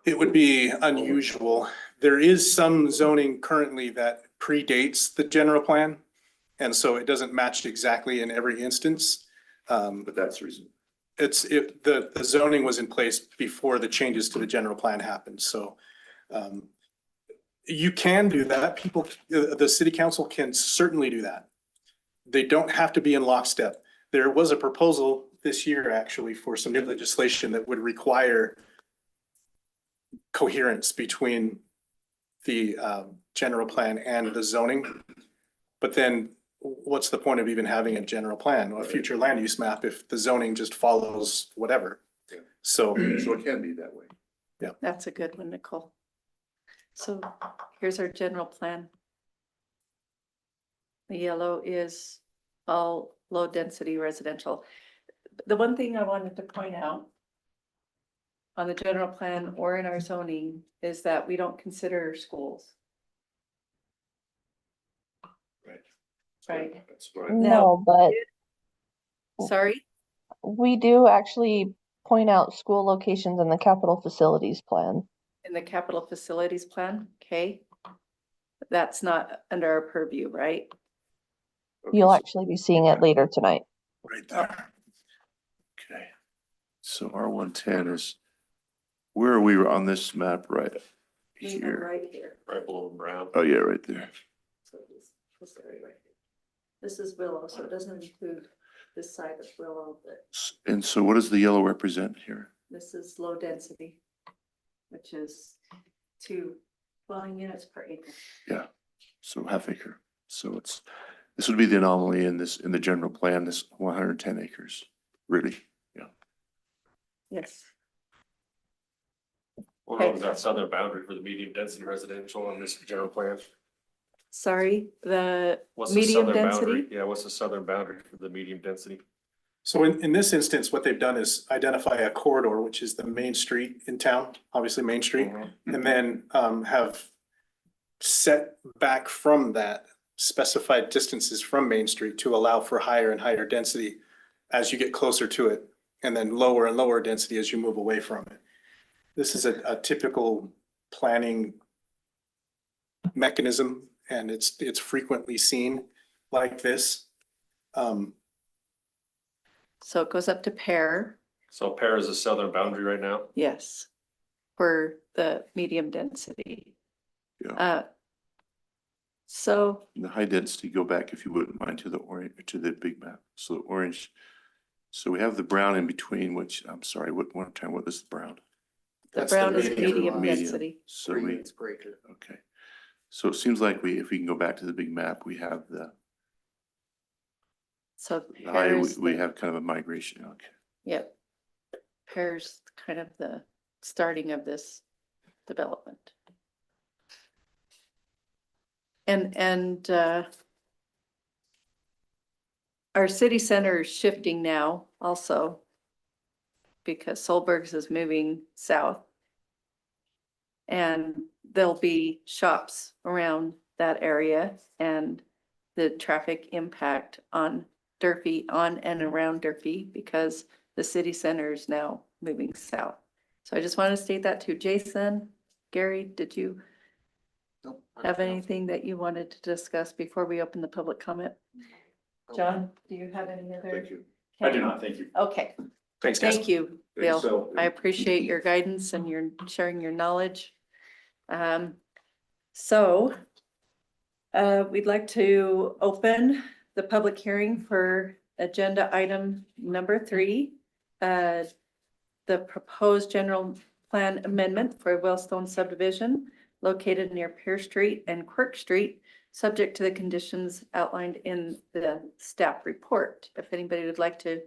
It would be unusual. There is some zoning currently that predates the general plan. And so it doesn't match exactly in every instance. But that's the reason. The zoning was in place before the changes to the general plan happened, so. You can do that. People, the city council can certainly do that. They don't have to be in lockstep. There was a proposal this year actually for some new legislation that would require coherence between the general plan and the zoning. But then what's the point of even having a general plan or a future land use map if the zoning just follows whatever? Yeah. So So it can be that way. That's a good one, Nicole. So here's our general plan. The yellow is all low density residential. The one thing I wanted to point out on the general plan or in our zoning is that we don't consider schools. Right. Right. That's right. No, but Sorry? we do actually point out school locations in the capital facilities plan. In the capital facilities plan, okay? That's not under our purview, right? Okay, You'll so- actually be seeing it later tonight. right there. Okay. So R110 is, where are we on this map right We are here? right here. Right below Brown. Oh, yeah, right there. So this area right here. This is Willow, so it doesn't include this side of Willow, but And so what does the yellow represent here? this is low density, which is 2 dwelling units per acre. So half acre. So this would be the anomaly in the general plan, this 110 acres, really. Yes. What was that southern boundary for the medium density residential on this general plan? Sorry, the What's the medium southern boundary? density? Yeah, what's the southern boundary for the medium density? So in this instance, what they've done is identify a corridor, which is the main street in town, obviously Main Street, and then have set back from that specified distances from Main Street to allow for higher and higher density as you get closer to it, and then lower and lower density as you move away from it. This is a typical planning mechanism, and it's frequently seen like this. So it goes up to pair, So Pear is the southern boundary right now. yes, for the medium density. Yeah. So And the high density, go back if you wouldn't mind to the orange, to the big map. So the orange, so we have the brown in between, which, I'm sorry, what is the brown? the That's the brown is medium medium Medium. density. So Per we, units per acre. okay. So it seems like if we can go back to the big map, we have the So high, pairs, we have kind of a migration, okay. yep. Pairs kind of the starting of this development. And our city center is shifting now also because Solberg's is moving south. And there'll be shops around that area and the traffic impact on Durfee, on and around Durfee, because the city center is now moving south. So I just want to state that too. Jason, Gary, did you have anything that you wanted to discuss before we open the public comment? John, do you have any other? Thank you. I do not, thank you. Okay, Thanks, guys. thank you, Thanks. Bill. I appreciate your guidance and your sharing your knowledge. So we'd like to open the public hearing for agenda item number 3. The proposed general plan amendment for Wellstone subdivision located near Pierce Street and Quirk Street, subject to the conditions outlined in the staff report. If anybody would like to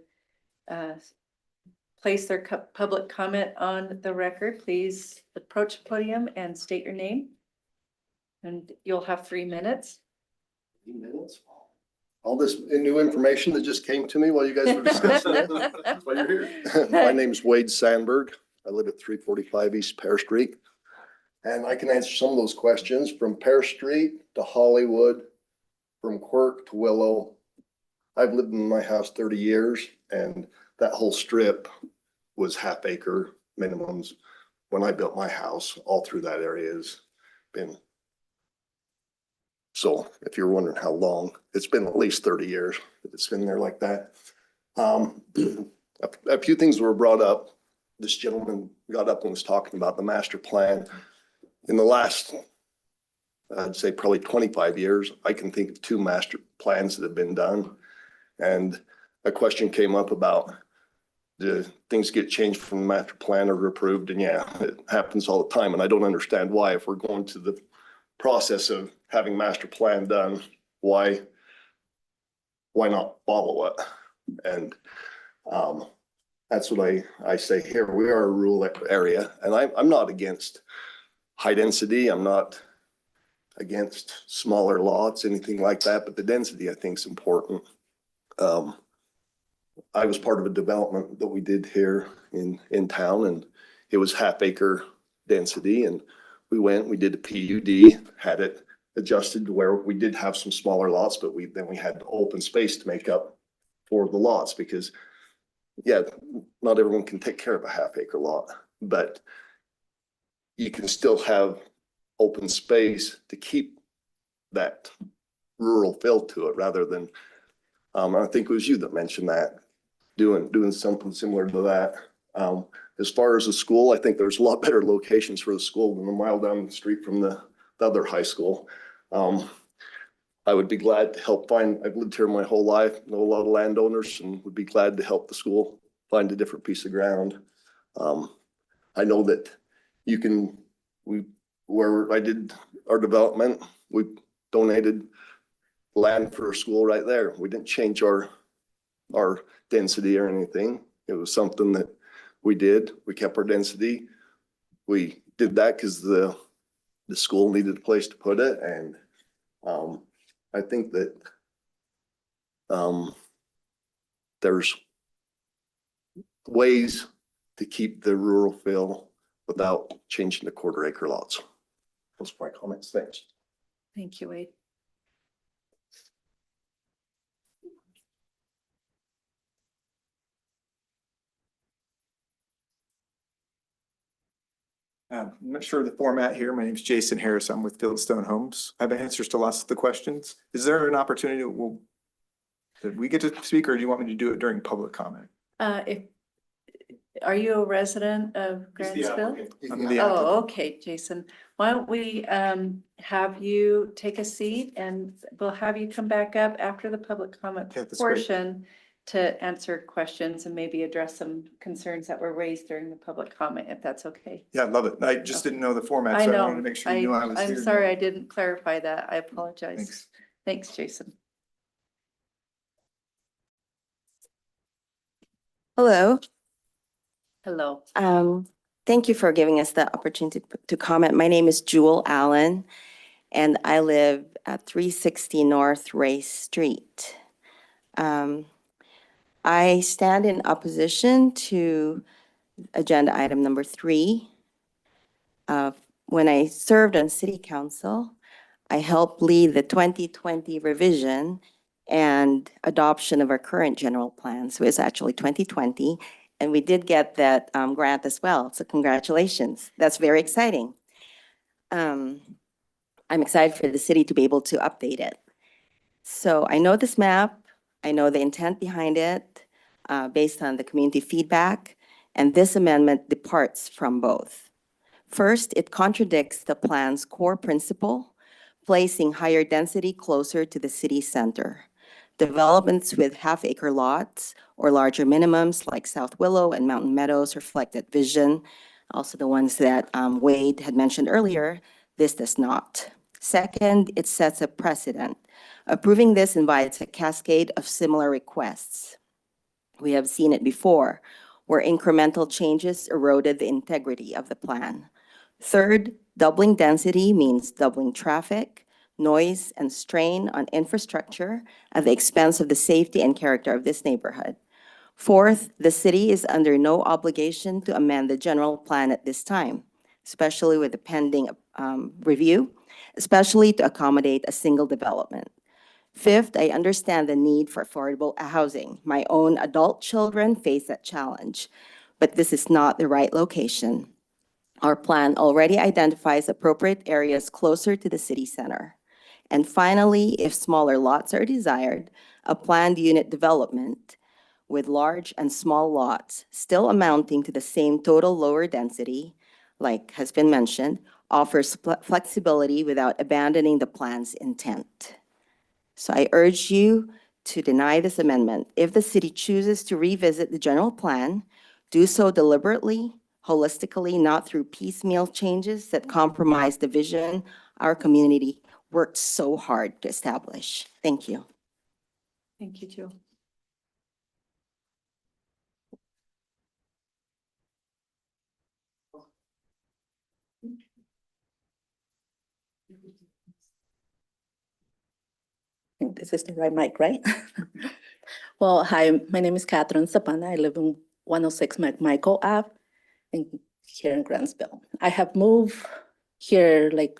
place their public comment on the record, please approach the podium and state your name. And you'll have 3 minutes. 3 minutes? All this new information that just came to me while you guys were discussing it. That's why you're here. My name's Wade Sandberg. I live at 345 East Pear Street. And I can answer some of those questions from Pear Street to Hollywood, from Quirk to Willow. I've lived in my house 30 years, and that whole strip was half-acre minimums. When I built my house, all through that area has been. So if you're wondering how long, it's been at least 30 years that it's been there like that. A few things were brought up. This gentleman got up and was talking about the master plan. In the last, I'd say probably 25 years, I can think of 2 master plans that have been done. And a question came up about, do things get changed from the master plan or approved? And yeah, it happens all the time. And I don't understand why, if we're going to the process of having master plan done, why not follow it? And that's what I say here. We are a rural area, and I'm not against high density. I'm not against smaller lots, anything like that, but the density I think is important. I was part of a development that we did here in town, and it was half-acre density, and we did a PUD, had it adjusted to where we did have some smaller lots, but then we had open space to make up for the lots, because yeah, not everyone can take care of a half-acre lot, but you can still have open space to keep that rural feel to it, rather than, I think it was you that mentioned that, doing something similar to that. As far as the school, I think there's a lot better locations for the school than a mile down the street from the other high school. I would be glad to help I've lived here my whole life, know a lot of landowners, and would be glad to help the school find a different piece of ground. I know that where I did our development, we donated land for a school right there. We didn't change our density or anything. It was something that we did. We kept our density. We did that because the school needed a place to put it. And I think that there's ways to keep the rural feel without changing the quarter-acre lots. Those are my comments. Thanks. Thank you, Wade. I'm not sure of the format here. My name is Jason Harris. I'm with Wellstone Homes. I have answers to lots of the questions. Is there an opportunity that we get to speak, or do you want me to do it during public comment? Are you a resident of Grantsville? I'm the applicant. Oh, okay, Jason. Why don't we have you take a seat, and we'll have you come back up after the public comment Yeah, that's great. portion to answer questions and maybe address some concerns that were raised during the public comment, if that's okay. Yeah, I love it. I just didn't know the format, I so I know. wanted to make sure you knew I was here. I'm sorry I didn't clarify that. I apologize. Thanks. Thanks, Jason. Hello. Hello. Thank you for giving us the opportunity to comment. My name is Jewel Allen, and I live at 360 North Race Street. I stand in opposition to agenda item number 3. When I served on city council, I helped lead the 2020 revision and adoption of our current general plan. So it's actually 2020, and we did get that grant as well. So congratulations. That's very exciting. I'm excited for the city to be able to update it. So I know this map, I know the intent behind it, based on the community feedback, and this amendment departs from both. First, it contradicts the plan's core principle, placing higher density closer to the city center. Developments with half-acre lots or larger minimums like South Willow and Mountain Meadows reflect that vision. Also the ones that Wade had mentioned earlier, this does not. Second, it sets a precedent. Approving this invites a cascade of similar requests. We have seen it before, where incremental changes eroded the integrity of the plan. Third, doubling density means doubling traffic, noise, and strain on infrastructure at the expense of the safety and character of this neighborhood. Fourth, the city is under no obligation to amend the general plan at this time, especially with the pending review, especially to accommodate a single development. Fifth, I understand the need for affordable housing. My own adult children face that challenge, but this is not the right location. Our plan already identifies appropriate areas closer to the city center. And finally, if smaller lots are desired, a planned unit development with large and small lots still amounting to the same total lower density, like has been mentioned, offers flexibility without abandoning the plan's intent. So I urge you to deny this amendment. If the city chooses to revisit the general plan, do so deliberately, holistically, not through piecemeal changes that compromise the vision our community worked so hard to establish. Thank you. Thank you, Jill. This is the right mic, right? Well, hi, my name is Catherine Sapana. I live in 106 McMichael Ave here in Grantsville. I have moved here like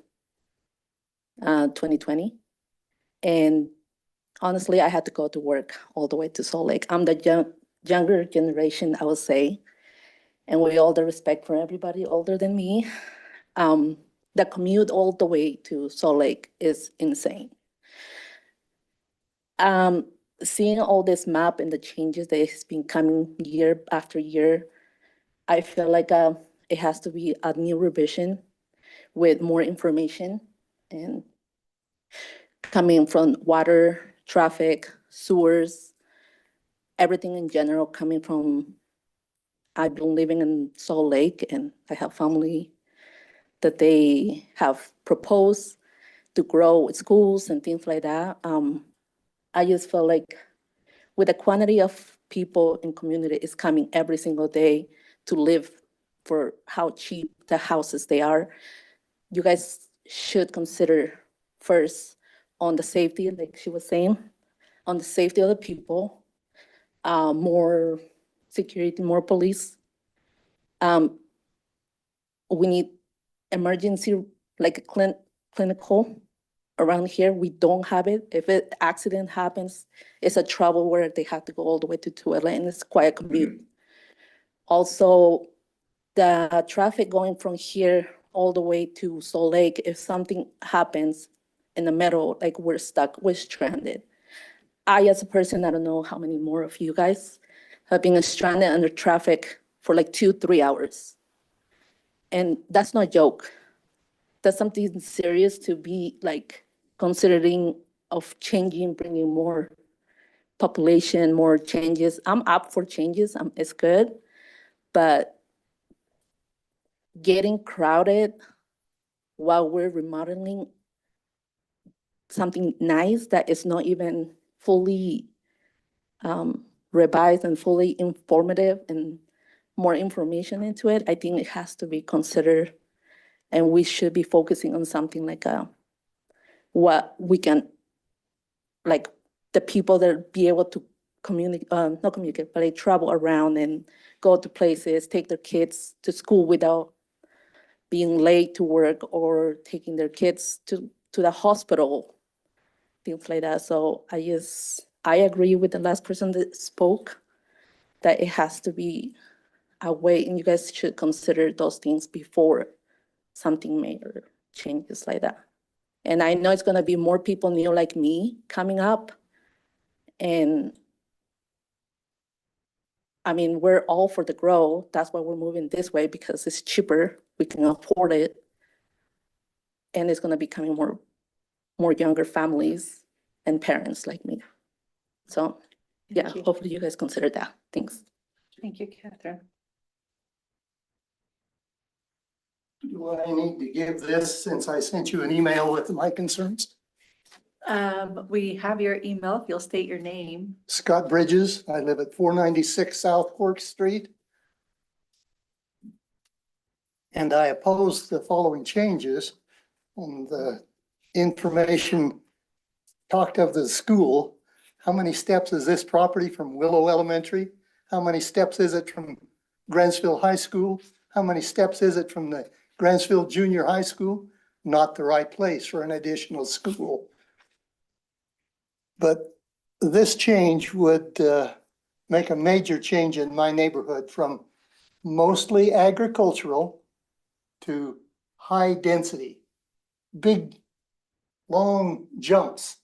2020. And honestly, I had to go to work all the way to Salt Lake. I'm the younger generation, I would say. And with all the respect for everybody older than me, the commute all the way to Salt Lake is insane. Seeing all this map and the changes that has been coming year after year, I feel like it has to be a new revision with more information and coming from water, traffic, sewers, everything in general coming from, I've been living in Salt Lake and I have family that they have proposed to grow schools and things like that. I just feel like with the quantity of people in community is coming every single day to live for how cheap the houses they are, you guys should consider first on the safety, like she was saying, on the safety of the people, more security, more police. We need emergency, like a clinical around here. We don't have it. If an accident happens, it's a trouble where they have to go all the way to Tuela, and it's quite a commute. Also, the traffic going from here all the way to Salt Lake, if something happens in the middle, like we're stuck, we're stranded. I, as a person, I don't know how many more of you guys have been stranded under traffic for like 2-3 hours. And that's not a joke. That's something serious to be like considering of changing, bringing more population, more changes. I'm up for changes, it's good, but getting crowded while we're remodeling something nice that is not even fully revised and fully informative and more information into it, I think it has to be considered, and we should be focusing on something like what we can, like the people that be able to not communicate, but they travel around and go to places, take their kids to school without being late to work or taking their kids to the hospital, things like that. So I agree with the last person that spoke that it has to be a way, and you guys should consider those things before something major changes like that. And I know it's gonna be more people new like me coming up. And I mean, we're all for the growth. That's why we're moving this way, because it's cheaper. We can afford it. And it's gonna be coming more younger families and parents like me. So yeah, Thank you. hopefully you guys consider that. Thanks. Thank you, Catherine. Do I need to give this since I sent you an email with my concerns? We have your email, if you'll state your name. Scott Bridges, I live at 496 South Cork Street. And I oppose the following changes on the information talked of the school. How many steps is this property from Willow Elementary? How many steps is it from Grantsville High School? How many steps is it from the Grantsville Junior High School? Not the right place for an additional school. But this change would make a major change in my neighborhood from mostly agricultural to high density, big, long jumps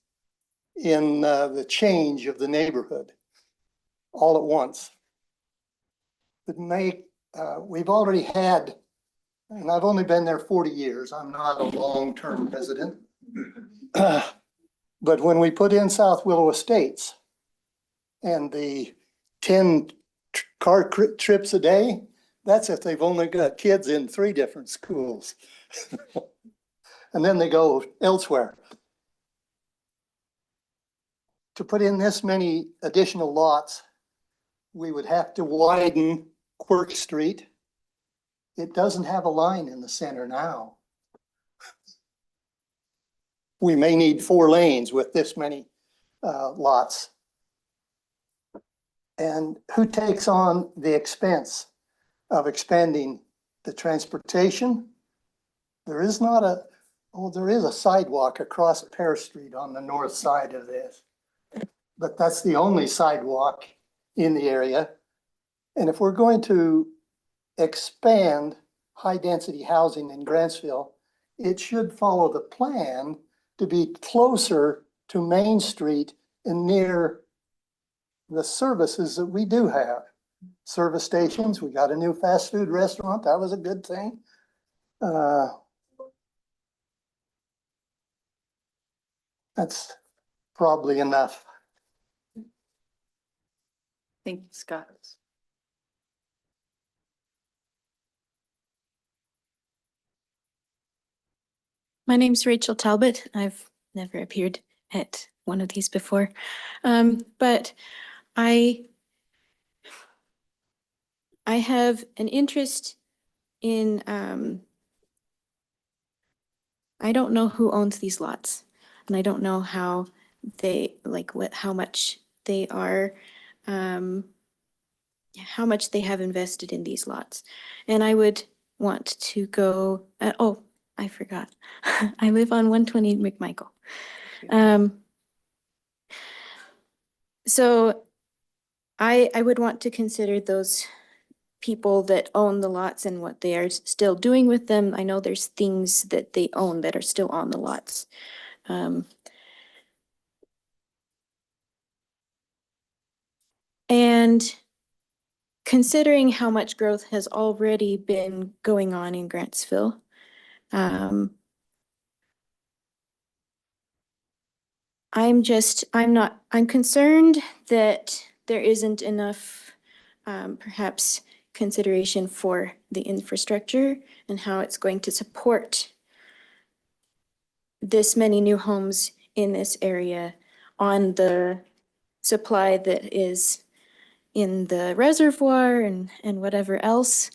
in the change of the neighborhood all at once. But we've already had, and I've only been there 40 years. I'm not a long-term resident. But when we put in South Willow Estates and the 10 car trips a day, that's if they've only got kids in 3 different schools. And then they go elsewhere. To put in this many additional lots, we would have to widen Quirk Street. It doesn't have a line in the center now. We may need 4 lanes with this many lots. And who takes on the expense of expanding the transportation? There is not a, oh, there is a sidewalk across Pear Street on the north side of this. But that's the only sidewalk in the area. And if we're going to expand high-density housing in Grantsville, it should follow the plan to be closer to Main Street and near the services that we do have. Service stations, we got a new fast food restaurant, that was a good thing. That's probably enough. Thank you, Scott. My name's Rachel Talbot. I've never appeared at one of these before. But I have an interest in, I don't know who owns these lots, and I don't know how they, like how much they are, how much they have invested in these lots. And I would want to go, oh, I forgot. I live on 120 McMichael. So I would want to consider those people that own the lots and what they are still doing with them. I know there's things that they own that are still on the lots. And considering how much growth has already been going on in Grantsville, I'm concerned that there isn't enough, perhaps, consideration for the infrastructure and how it's going to support this many new homes in this area on the supply that is in the reservoir and whatever else.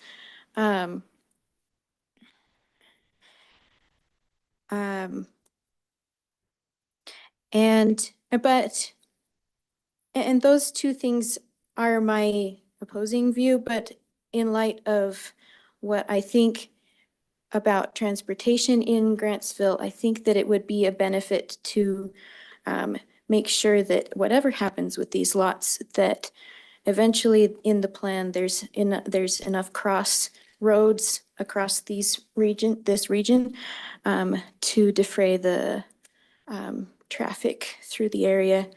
But And those two things are my opposing view, but in light of what I think about transportation in Grantsville, I think that it would be a benefit to make sure that whatever happens with these lots, that eventually in the plan, there's enough cross roads across this region to defray the traffic through the area.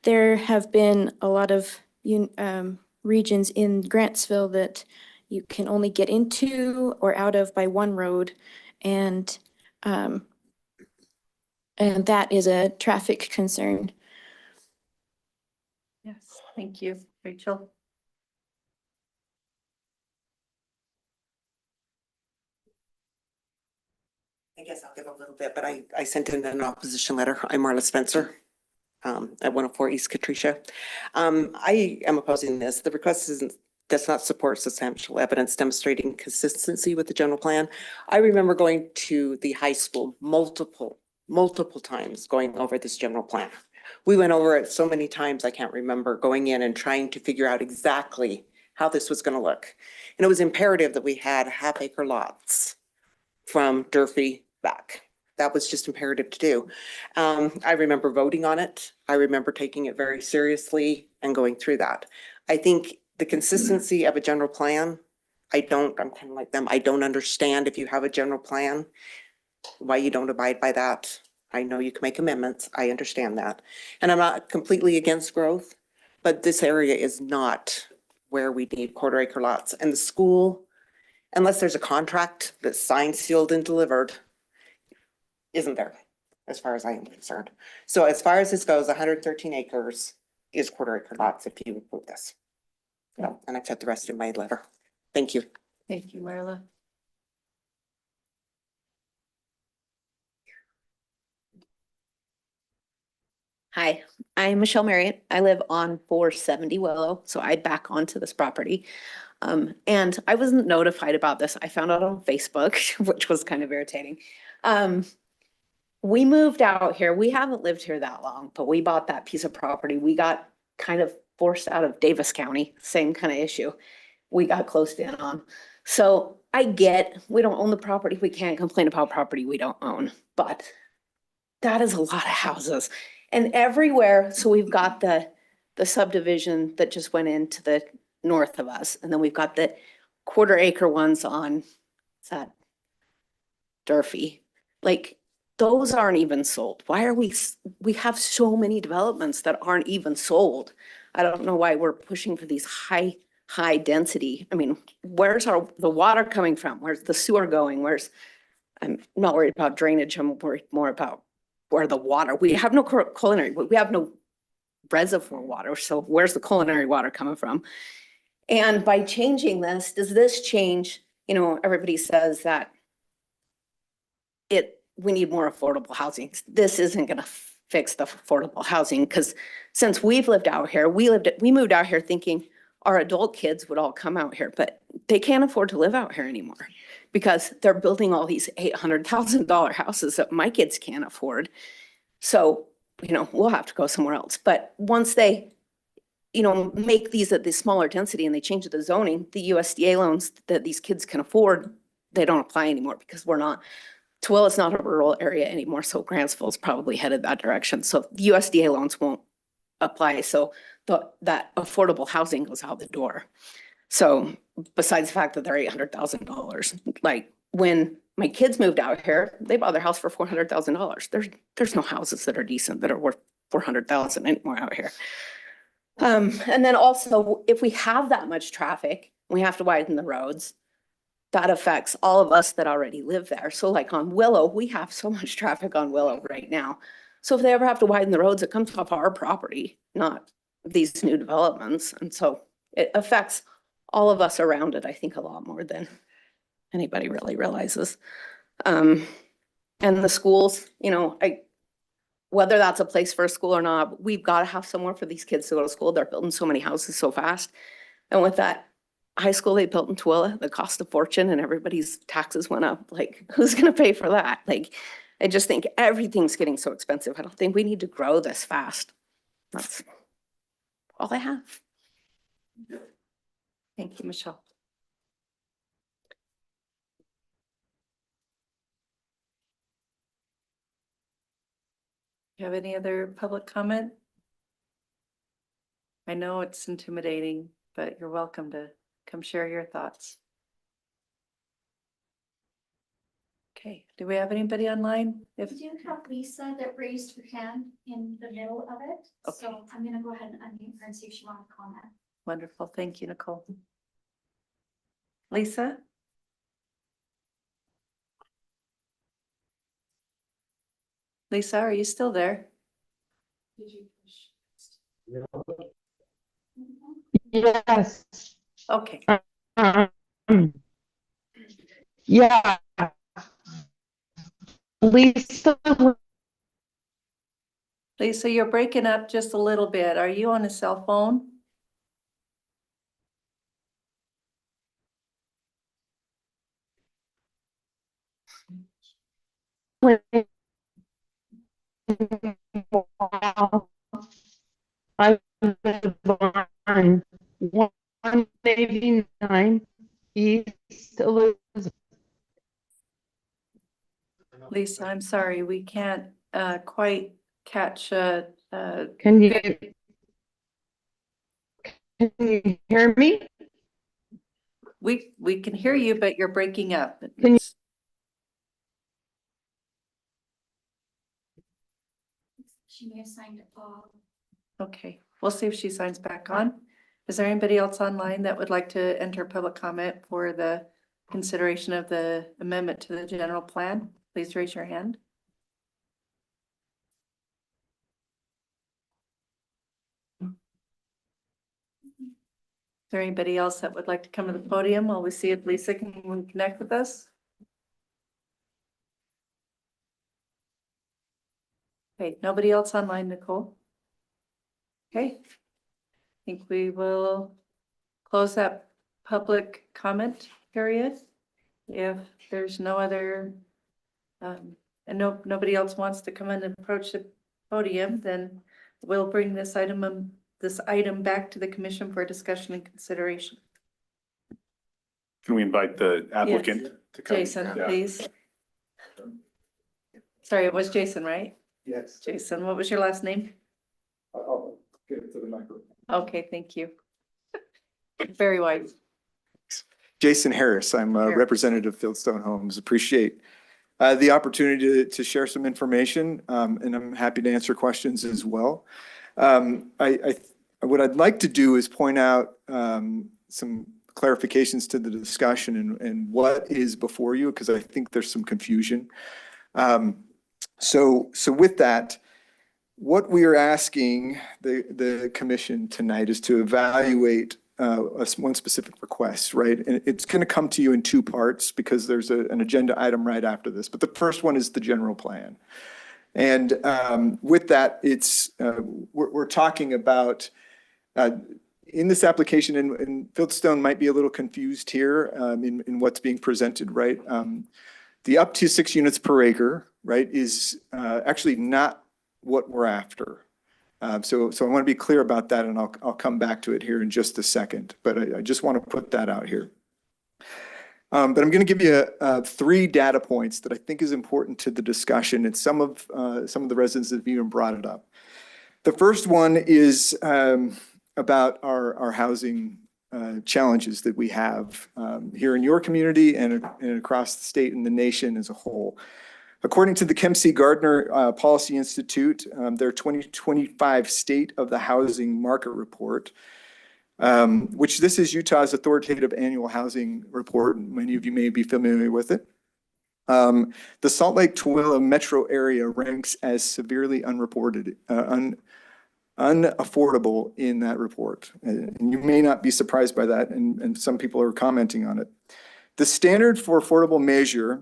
There have been a lot of regions in Grantsville that you can only get into or out of by one road, and that is a traffic concern. Yes, thank you, Rachel. I guess I'll give a little bit, but I sent in an opposition letter. I'm Marla Spencer at 104 East Katricia. I am opposing this. The request does not support substantial evidence demonstrating consistency with the general plan. I remember going to the high school multiple times going over this general plan. We went over it so many times, I can't remember, going in and trying to figure out exactly how this was going to look. And it was imperative that we had half-acre lots from Durfee back. That was just imperative to do. I remember voting on it. I remember taking it very seriously and going through that. I think the consistency of a general plan, I'm kind of like them. I don't understand if you have a general plan, why you don't abide by that. I know you can make amendments. I understand that. And I'm not completely against growth, but this area is not where we need quarter-acre lots. And the school, unless there's a contract that's signed, sealed, and delivered, isn't there, as far as I am concerned. So as far as this goes, 113 acres is quarter-acre lots if you approve this. So, and I've said the rest in my letter. Thank you. Thank you, Marla. Hi, I'm Michelle Marriott. I live on 470 Willow, so I back onto this property. And I wasn't notified about this. I found out on Facebook, which was kind of irritating. We moved out here. We haven't lived here that long, but we bought that piece of property. We got kind of forced out of Davis County, same kind of issue. We got closed in on. So I get, we don't own the property. We can't complain about property we don't own, but that is a lot of houses. And everywhere, so we've got the subdivision that just went into the north of us. And then we've got the quarter-acre ones on, what's that? Durfee. Like, those aren't even sold. Why are we have so many developments that aren't even sold. I don't know why we're pushing for these high density. I mean, where's the water coming from? Where's the sewer going? I'm not worried about drainage. I'm worried more about where the water, we have no culinary, we have no reservoir water. So where's the culinary water coming from? And by changing this, does this change, everybody says that we need more affordable housing. This isn't going to fix the affordable housing because since we've lived out here, we moved out here thinking our adult kids would all come out here, but they can't afford to live out here anymore because they're building all these $800,000 houses that my kids can't afford. So, we'll have to go somewhere else. But once they, make these at this smaller density and they change the zoning, the USDA loans that these kids can afford, they don't apply anymore because Tooele is not a rural area anymore. So Grantsville's probably headed that direction. So the USDA loans won't apply. So that affordable housing goes out the door. So besides the fact that they're $800,000, like when my kids moved out here, they bought their house for $400,000. There's no houses that are decent that are worth $400,000 anymore out here. And then also, if we have that much traffic, we have to widen the roads. That affects all of us that already live there. So like on Willow, we have so much traffic on Willow right now. So if they ever have to widen the roads, it comes off our property, not these new developments. And so it affects all of us around it, I think, a lot more than anybody really realizes. And the schools, whether that's a place for a school or not, we've got to have somewhere for these kids to go to school. They're building so many houses so fast. And with that high school they built in Tooele, the cost of fortune and everybody's taxes went up. Like, who's going to pay for that? Like, I just think everything's getting so expensive. I don't think we need to grow this fast. That's all I have. Thank you, Michelle. You have any other public comment? I know it's intimidating, but you're welcome to come share your thoughts. Okay, do we have anybody online? If We do have Lisa that raised her hand in the middle of it, so Okay. I'm gonna go ahead and unmute her and see if she wants to comment. Wonderful, thank you, Nicole. Lisa? Lisa, are you still there? Did you push? Yes. Okay, Yeah. Lisa. Lisa, you're breaking up just a little bit. Are you on a cell phone? I live on 189 East Elizabeth. Lisa, I'm sorry, we can't quite catch Can you hear me? we can hear you, but you're breaking up. Can you- She may have signed it off. Okay, we'll see if she signs back on. Is there anybody else online that would like to enter public comment for the consideration of the amendment to the general plan? Please raise your hand. Is there anybody else that would like to come to the podium while we see if Lisa can connect with us? Okay, nobody else online, Nicole? Okay. I think we will close that public comment period. If there's no other, and nobody else wants to come in and approach the podium, then we'll bring this item back to the commission for discussion and consideration. Can we invite the applicant Yes. to come? Jason, Yeah. please. Sorry, it was Jason, right? Yes. Jason, what was your last name? I'll get it to the microphone. Okay, thank you. Very wise. Jason Harris, I'm a Harris. representative of Fieldstone Homes. Appreciate the opportunity to share some information, and I'm happy to answer questions as well. What I'd like to do is point out some clarifications to the discussion and what is before you, because I think there's some confusion. So with that, what we are asking the commission tonight is to evaluate one specific request, right? And it's going to come to you in two parts because there's an agenda item right after this. But the first one is the general plan. And with that, we're talking about in this application, and Fieldstone might be a little confused here in what's being presented, right? The up to 6 units per acre, right, is actually not what we're after. So I want to be clear about that, and I'll come back to it here in just a second. But I just want to put that out here. But I'm going to give you 3 data points that I think is important to the discussion, and some of the residents have even brought it up. The first one is about our housing challenges that we have here in your community and across the state and the nation as a whole. According to the Kempsey Gardner Policy Institute, their 2025 State of the Housing Market Report, which this is Utah's authoritative annual housing report. Many of you may be familiar with it. The Salt Lake Tooele metro area ranks as severely unaffordable in that report. And you may not be surprised by that, and some people are commenting on it. The standard for affordable measure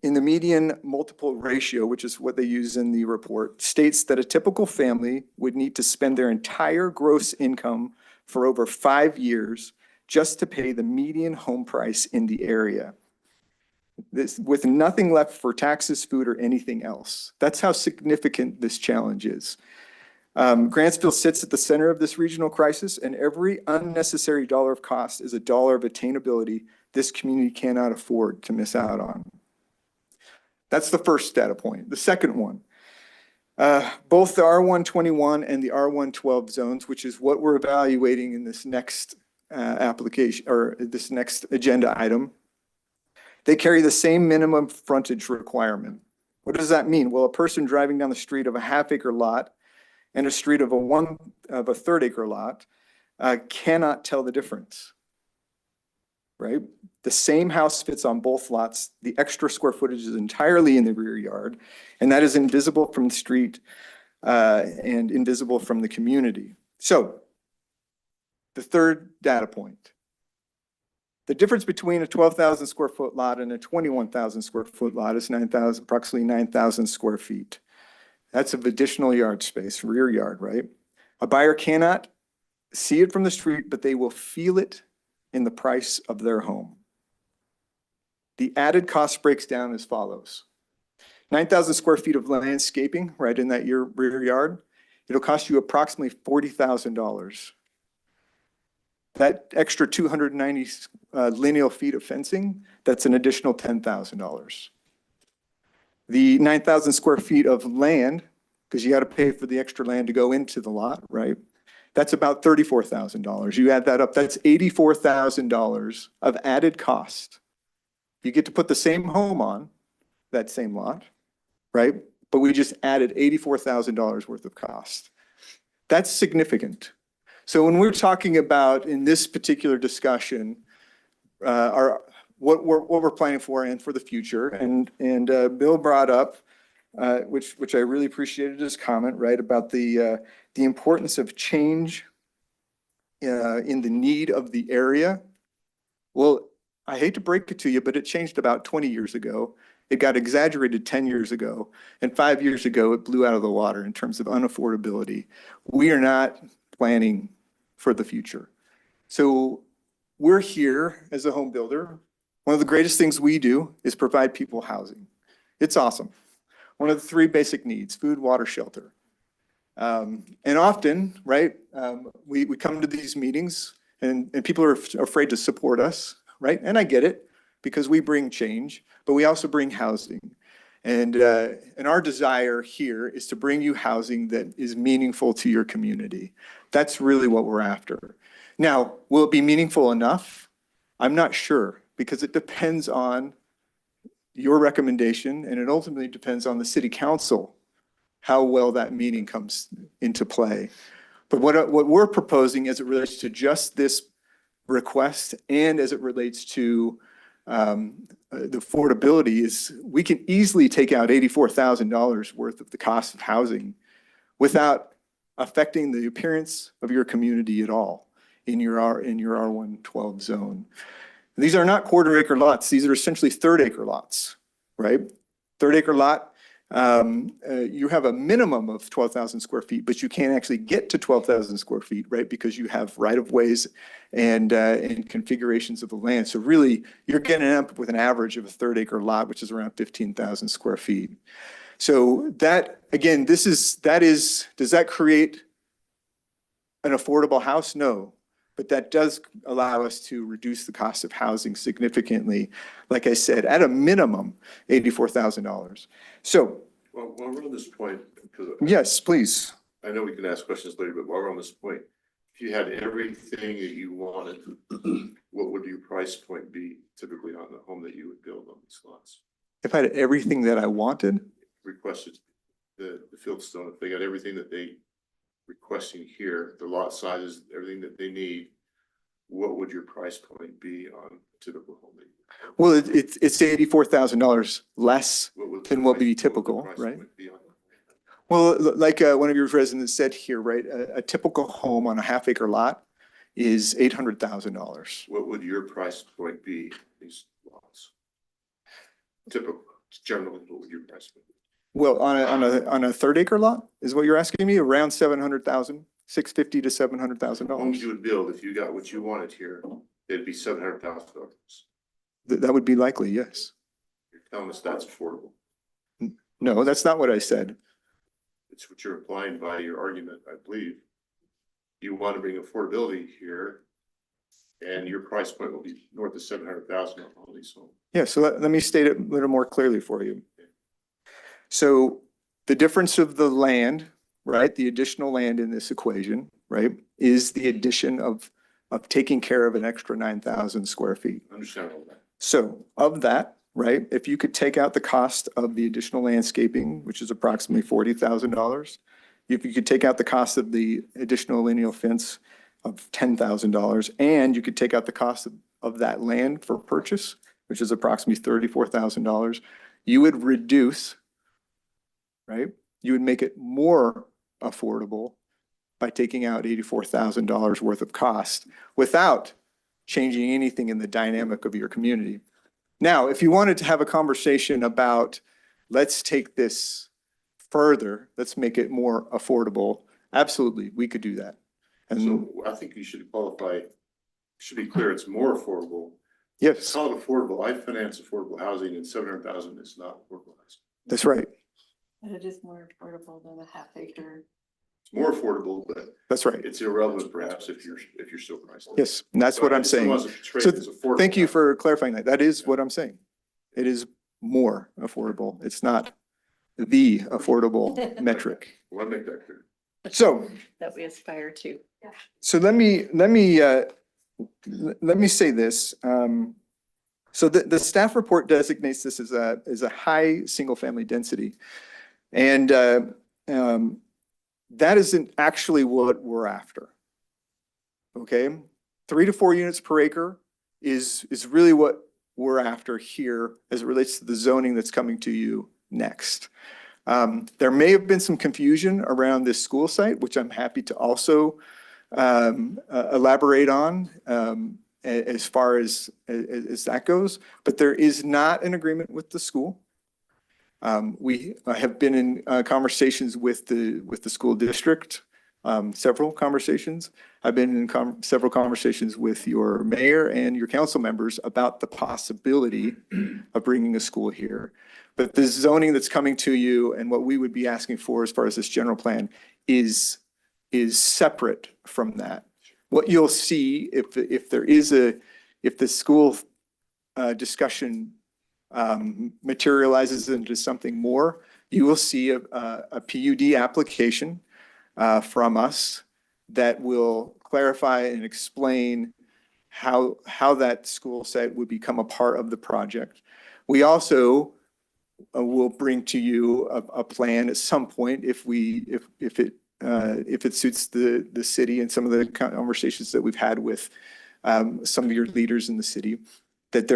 in the median multiple ratio, which is what they use in the report, states that a typical family would need to spend their entire gross income for over 5 years just to pay the median home price in the area, this with nothing left for taxes, food, or anything else. That's how significant this challenge is. Grantsville sits at the center of this regional crisis, and every unnecessary dollar of cost is a dollar of attainability this community cannot afford to miss out on. That's the first data point. The second one, both the R121 and the R112 zones, which is what we're evaluating in this next application or this next agenda item, they carry the same minimum frontage requirement. What does that mean? Well, a person driving down the street of a half-acre lot and a street of a third-acre lot cannot tell the difference, right? The same house fits on both lots. The extra square footage is entirely in the rear yard, and that is invisible from the street and invisible from the community. So the third data point. The difference between a 12,000 square foot lot and a 21,000 square foot lot is approximately 9,000 square feet. That's of additional yard space, rear yard, right? A buyer cannot see it from the street, but they will feel it in the price of their home. The added cost breaks down as follows. 9,000 square feet of landscaping right in that your rear yard, it'll cost you approximately $40,000. That extra 290 lineal feet of fencing, that's an additional $10,000. The 9,000 square feet of land, because you got to pay for the extra land to go into the lot, right? That's about $34,000. You add that up, that's $84,000 of added cost. You get to put the same home on that same lot, right? But we just added $84,000 worth of cost. That's significant. So when we're talking about in this particular discussion, what we're planning for and for the future, and Bill brought up, which I really appreciated his comment, right, about the importance of change in the need of the area. Well, I hate to break it to you, but it changed about 20 years ago. It got exaggerated 10 years ago, and 5 years ago, it blew out of the water in terms of unaffordability. We are not planning for the future. So we're here as a home builder. One of the greatest things we do is provide people housing. It's awesome. One of the three basic needs: food, water, shelter. And often, right, we come to these meetings and people are afraid to support us, right? And I get it, because we bring change, but we also bring housing. And our desire here is to bring you housing that is meaningful to your community. That's really what we're after. Now, will it be meaningful enough? I'm not sure, because it depends on your recommendation, and it ultimately depends on the city council, how well that meeting comes into play. But what we're proposing as it relates to just this request and as it relates to the affordability is we can easily take out $84,000 worth of the cost of housing without affecting the appearance of your community at all in your R112 zone. These are not quarter-acre lots. These are essentially third-acre lots, right? Third-acre lot, you have a minimum of 12,000 square feet, but you can't actually get to 12,000 square feet, right? Because you have right-of-ways and configurations of the land. So really, you're getting up with an average of a third-acre lot, which is around 15,000 square feet. So that, again, does that create an affordable house? No. But that does allow us to reduce the cost of housing significantly. Like I said, at a minimum, $84,000. So. Well, while we're on this point, because yes, please. I know we can ask questions later, but while we're on this point, if you had everything that you wanted, what would your price point be typically on the home that you would build on these lots? If I had everything that I wanted? Requested the Fieldstone, if they got everything that they requesting here, the lot sizes, everything that they need, what would your price point be on a typical home? Well, it's $84,000 less than what would be typical, right? Well, like one of your residents said here, right? A typical home on a half-acre lot is $800,000. What would your price point be these lots? Typical, generally, what would your price point be? Well, on a third-acre lot is what you're asking me? Around $700,000, $650,000 to $700,000. Homes you would build if you got what you wanted here, it'd be $700,000. That would be likely, yes. You're telling us that's affordable? No, that's not what I said. it's what you're implying by your argument, I believe. You want to bring affordability here, and your price point will be north of 700,000 on all these homes. Yeah, so let me state it a little more clearly for you. So the difference of the land, right, the additional land in this equation, right, is the addition of taking care of an extra 9,000 square feet. Understand all that. So of that, right, if you could take out the cost of the additional landscaping, which is approximately $40,000, if you could take out the cost of the additional lineal fence of $10,000, and you could take out the cost of that land for purchase, which is approximately $34,000, you would reduce, right? You would make it more affordable by taking out $84,000 worth of cost without changing anything in the dynamic of your community. Now, if you wanted to have a conversation about, let's take this further, let's make it more affordable, absolutely, we could do that. And so I think you should qualify, should be clear, it's more affordable. yes, It's called affordable. I finance affordable housing, and 700,000 is not affordable housing. that's right. And it is more affordable than a half acre. It's more affordable, but That's right. it's irrelevant perhaps if you're still priced. Yes, and that's So what I I'm just don't saying. want us to portray So it as affordable. thank you for clarifying that. That is what I'm saying. It is more affordable. It's not the affordable metric. I want to make that clear. So, That we aspire to. so let me say this. So the staff report designates this as a high single family density. And that isn't actually what we're after. Okay, 3 to 4 units per acre is really what we're after here as it relates to the zoning that's coming to you next. There may have been some confusion around this school site, which I'm happy to also elaborate on as far as that goes, but there is not an agreement with the school. We have been in conversations with the school district, several conversations. I've been in several conversations with your mayor and your council members about the possibility of bringing a school here. But the zoning that's coming to you and what we would be asking for as far as this general plan is separate from that. What you'll see if the school discussion materializes into something more, you will see a PUD application from us that will clarify and explain how that school site would become a part of the project. We also will bring to you a plan at some point if it suits the city and some of the conversations that we've had with some of your leaders in the city, that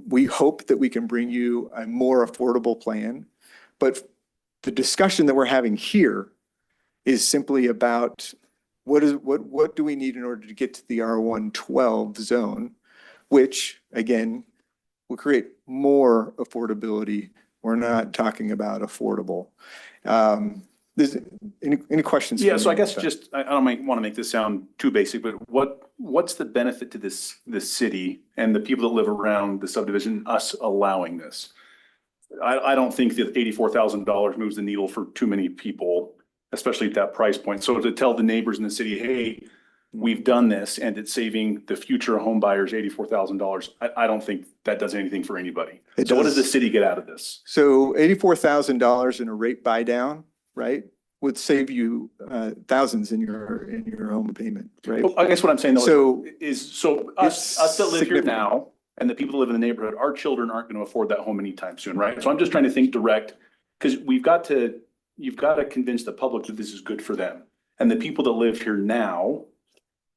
we hope that we can bring you a more affordable plan. But the discussion that we're having here is simply about what do we need in order to get to the R112 zone, which again, will create more affordability. We're not talking about affordable. Any questions? Yeah, so I guess just, I don't want to make this sound too basic, but what's the benefit to this city and the people that live around the subdivision, us allowing this? I don't think that $84,000 moves the needle for too many people, especially at that price point. So to tell the neighbors in the city, hey, we've done this and it's saving the future home buyers $84,000. I don't think that does anything for anybody. So what does the city get out of this? So $84,000 in a rate buy down, right, would save you thousands in your home payment, right? Well, I guess what I'm saying though So is us that live here now and the people that live in the neighborhood, our children aren't going to afford that home anytime soon, right? So I'm just trying to think direct, because you've got to convince the public that this is good for them. And the people that live here now,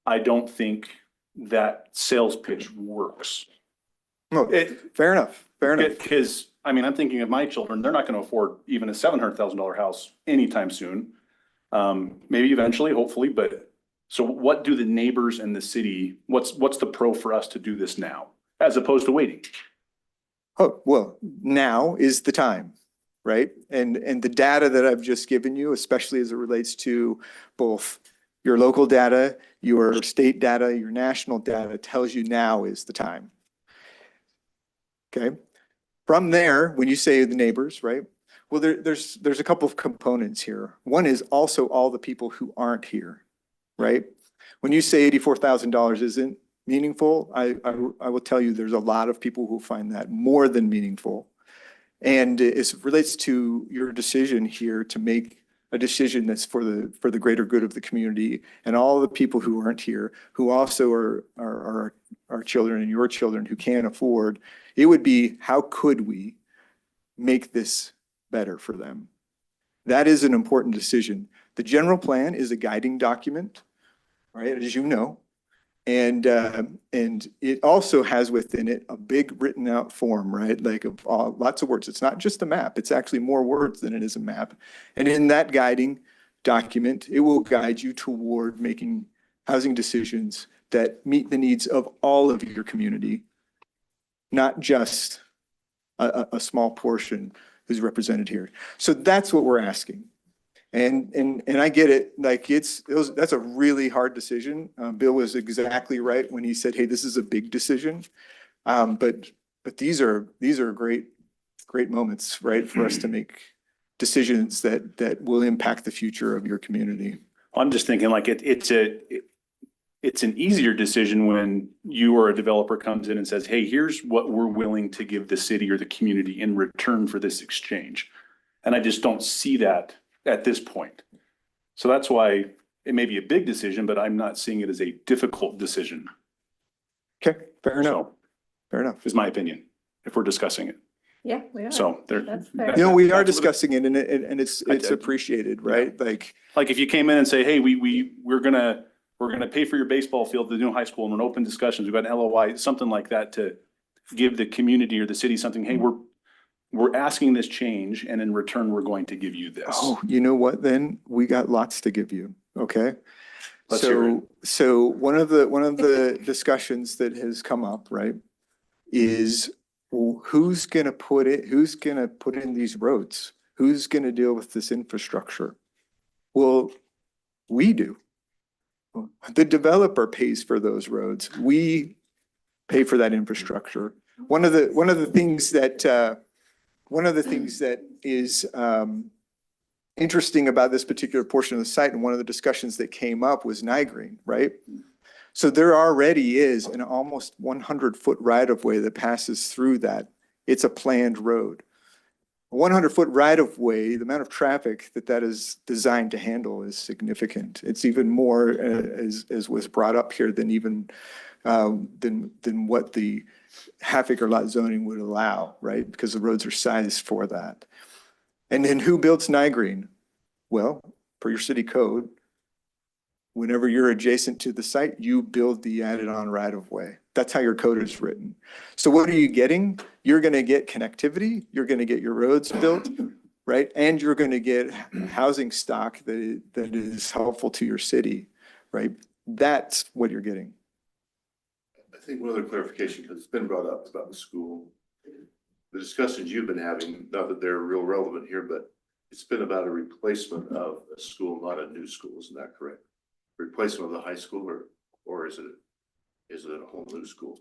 I don't think that sales pitch works. No, fair enough. Because, I mean, I'm thinking of my children, they're not going to afford even a $700,000 house anytime soon. Maybe eventually, hopefully, but so what do the neighbors and the city, what's the pro for us to do this now, as opposed to waiting? Oh, well, now is the time, right? And the data that I've just given you, especially as it relates to both your local data, your state data, your national data, tells you now is the time. Okay. From there, when you say the neighbors, right? Well, there's a couple of components here. One is also all the people who aren't here, right? When you say $84,000 isn't meaningful, I will tell you there's a lot of people who find that more than meaningful. And it relates to your decision here to make a decision that's for the greater good of the community and all the people who aren't here, who also are our children and your children who can't afford. It would be, how could we make this better for them? That is an important decision. The general plan is a guiding document, right, as you know. And it also has within it a big written out form, right? Like lots of words. It's not just a map. It's actually more words than it is a map. And in that guiding document, it will guide you toward making housing decisions that meet the needs of all of your community, not just a small portion who's represented here. So that's what we're asking. And I get it, like that's a really hard decision. Bill was exactly right when he said, hey, this is a big decision. But these are great moments, right, for us to make decisions that will impact the future of your community. I'm just thinking like it's an easier decision when you or a developer comes in and says, hey, here's what we're willing to give the city or the community in return for this exchange. And I just don't see that at this point. So that's why it may be a big decision, but I'm not seeing it as a difficult decision. Okay, fair enough. Fair enough. Is my opinion, if we're discussing it. Yeah, we are. So there. That's fair. You know, we are discussing it and it's appreciated, right? Like if you came in and say, hey, we're gonna pay for your baseball field, the new high school, and we're in open discussions, we've got an LOI, something like that to give the community or the city something, hey, we're asking this change and in return, we're going to give you this. Oh, you know what, then? We got lots to give you, okay? Let's hear it. So one of the discussions that has come up, right, is who's gonna put in these roads? Who's gonna deal with this infrastructure? Well, we do. The developer pays for those roads. We pay for that infrastructure. One of the things that is interesting about this particular portion of the site, and one of the discussions that came up was Nigreen, right? So there already is an almost 100-foot right-of-way that passes through that. It's a planned road. A 100-foot right-of-way, the amount of traffic that is designed to handle is significant. It's even more, as was brought up here, than even than what the half-acre lot zoning would allow, right? Because the roads are sized for that. And then who builds Nigreen? Well, per your city code, whenever you're adjacent to the site, you build the added-on right-of-way. That's how your code is written. So what are you getting? You're going to get connectivity. You're going to get your roads built, right? And you're going to get housing stock that is helpful to your city, right? That's what you're getting. I think one other clarification, because it's been brought up about the school. The discussions you've been having, not that they're real relevant here, but it's been about a replacement of a school, not a new school. Isn't that correct? Replacement of the high school, or is it a whole new school?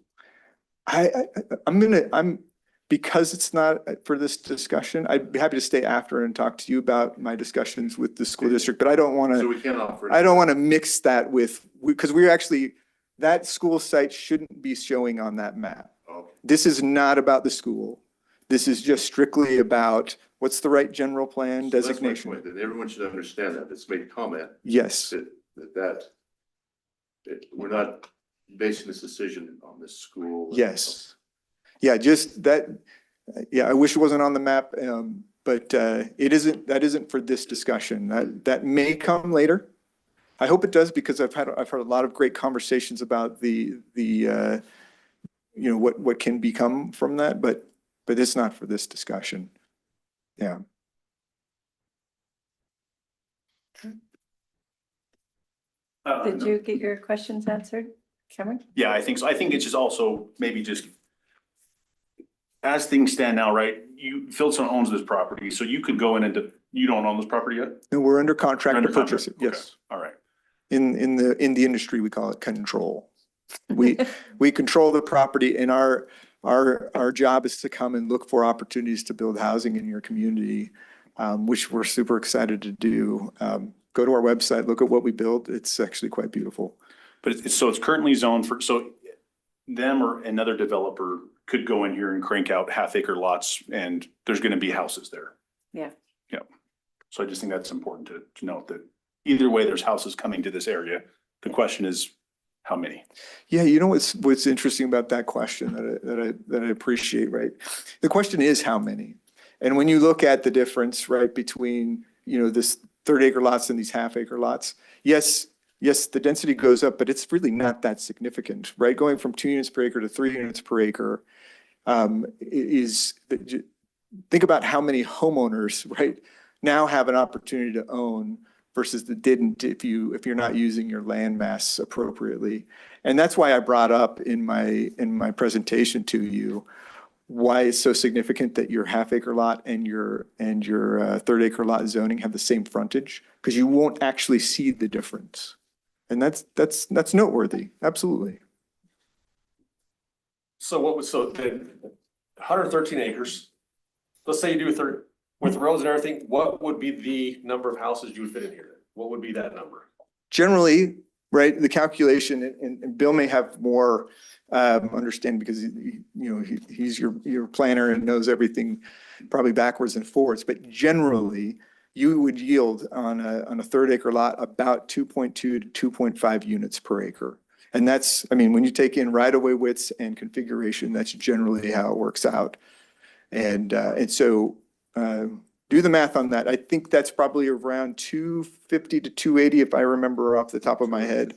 Because it's not for this discussion, I'd be happy to stay after and talk to you about my discussions with the school district, but I don't want So we can't offer. I don't want to mix that because we're actually, that school site shouldn't be showing on that map. Okay. This is not about the school. This is just strictly about what's the right general plan So that's my designation. point, that everyone should understand that. It's made comment. Yes. That we're not basing this decision on this school. Yes. Yeah, just that, yeah, I wish it wasn't on the map, but that isn't for this discussion. That may come later. I hope it does, because I've heard a lot of great conversations about the what can become from that, but it's not for this discussion. Yeah. Did you get your questions answered, Cameron? Yeah, I think so. I think it's just also maybe just as things stand now, right? Philson owns this property, so you could go in and you don't own this property yet? No, we're under contract You're to under purchase it. contract? Yes. Okay. All right. In the industry, we call it control. We control the property, and our job is to come and look for opportunities to build housing in your community. which we're super excited to do. Go to our website, look at what we built. It's actually quite beautiful. But so it's currently zoned for, so them or another developer could go in here and crank out half-acre lots, and there's gonna be houses there. Yeah. Yeah. So I just think that's important to note that either way, there's houses coming to this area. The question is, how many? Yeah, you know what's interesting about that question that I appreciate, right? The question is how many? And when you look at the difference, right, between, this 30-acre lots and these half-acre lots, yes, the density goes up, but it's really not that significant, right? Going from 2 units per acre to 3 units per acre think about how many homeowners, right, now have an opportunity to own versus that didn't if you're not using your land mass appropriately. And that's why I brought up in my presentation to you why it's so significant that your half-acre lot and your 30-acre lot zoning have the same frontage, because you won't actually see the difference. And that's noteworthy, absolutely. So then 113 acres, let's say you do with roads and everything, what would be the number of houses you would fit in here? What would be that number? Generally, right, the calculation, and Bill may have more understanding because he's your planner and knows everything probably backwards and forwards, but generally you would yield on a 30-acre lot about 2.2 to 2.5 units per acre. And that's, when you take in right-of-way widths and configuration, that's generally how it works out. And so do the math on that. I think that's probably around 250 to 280 if I remember off the top of my head.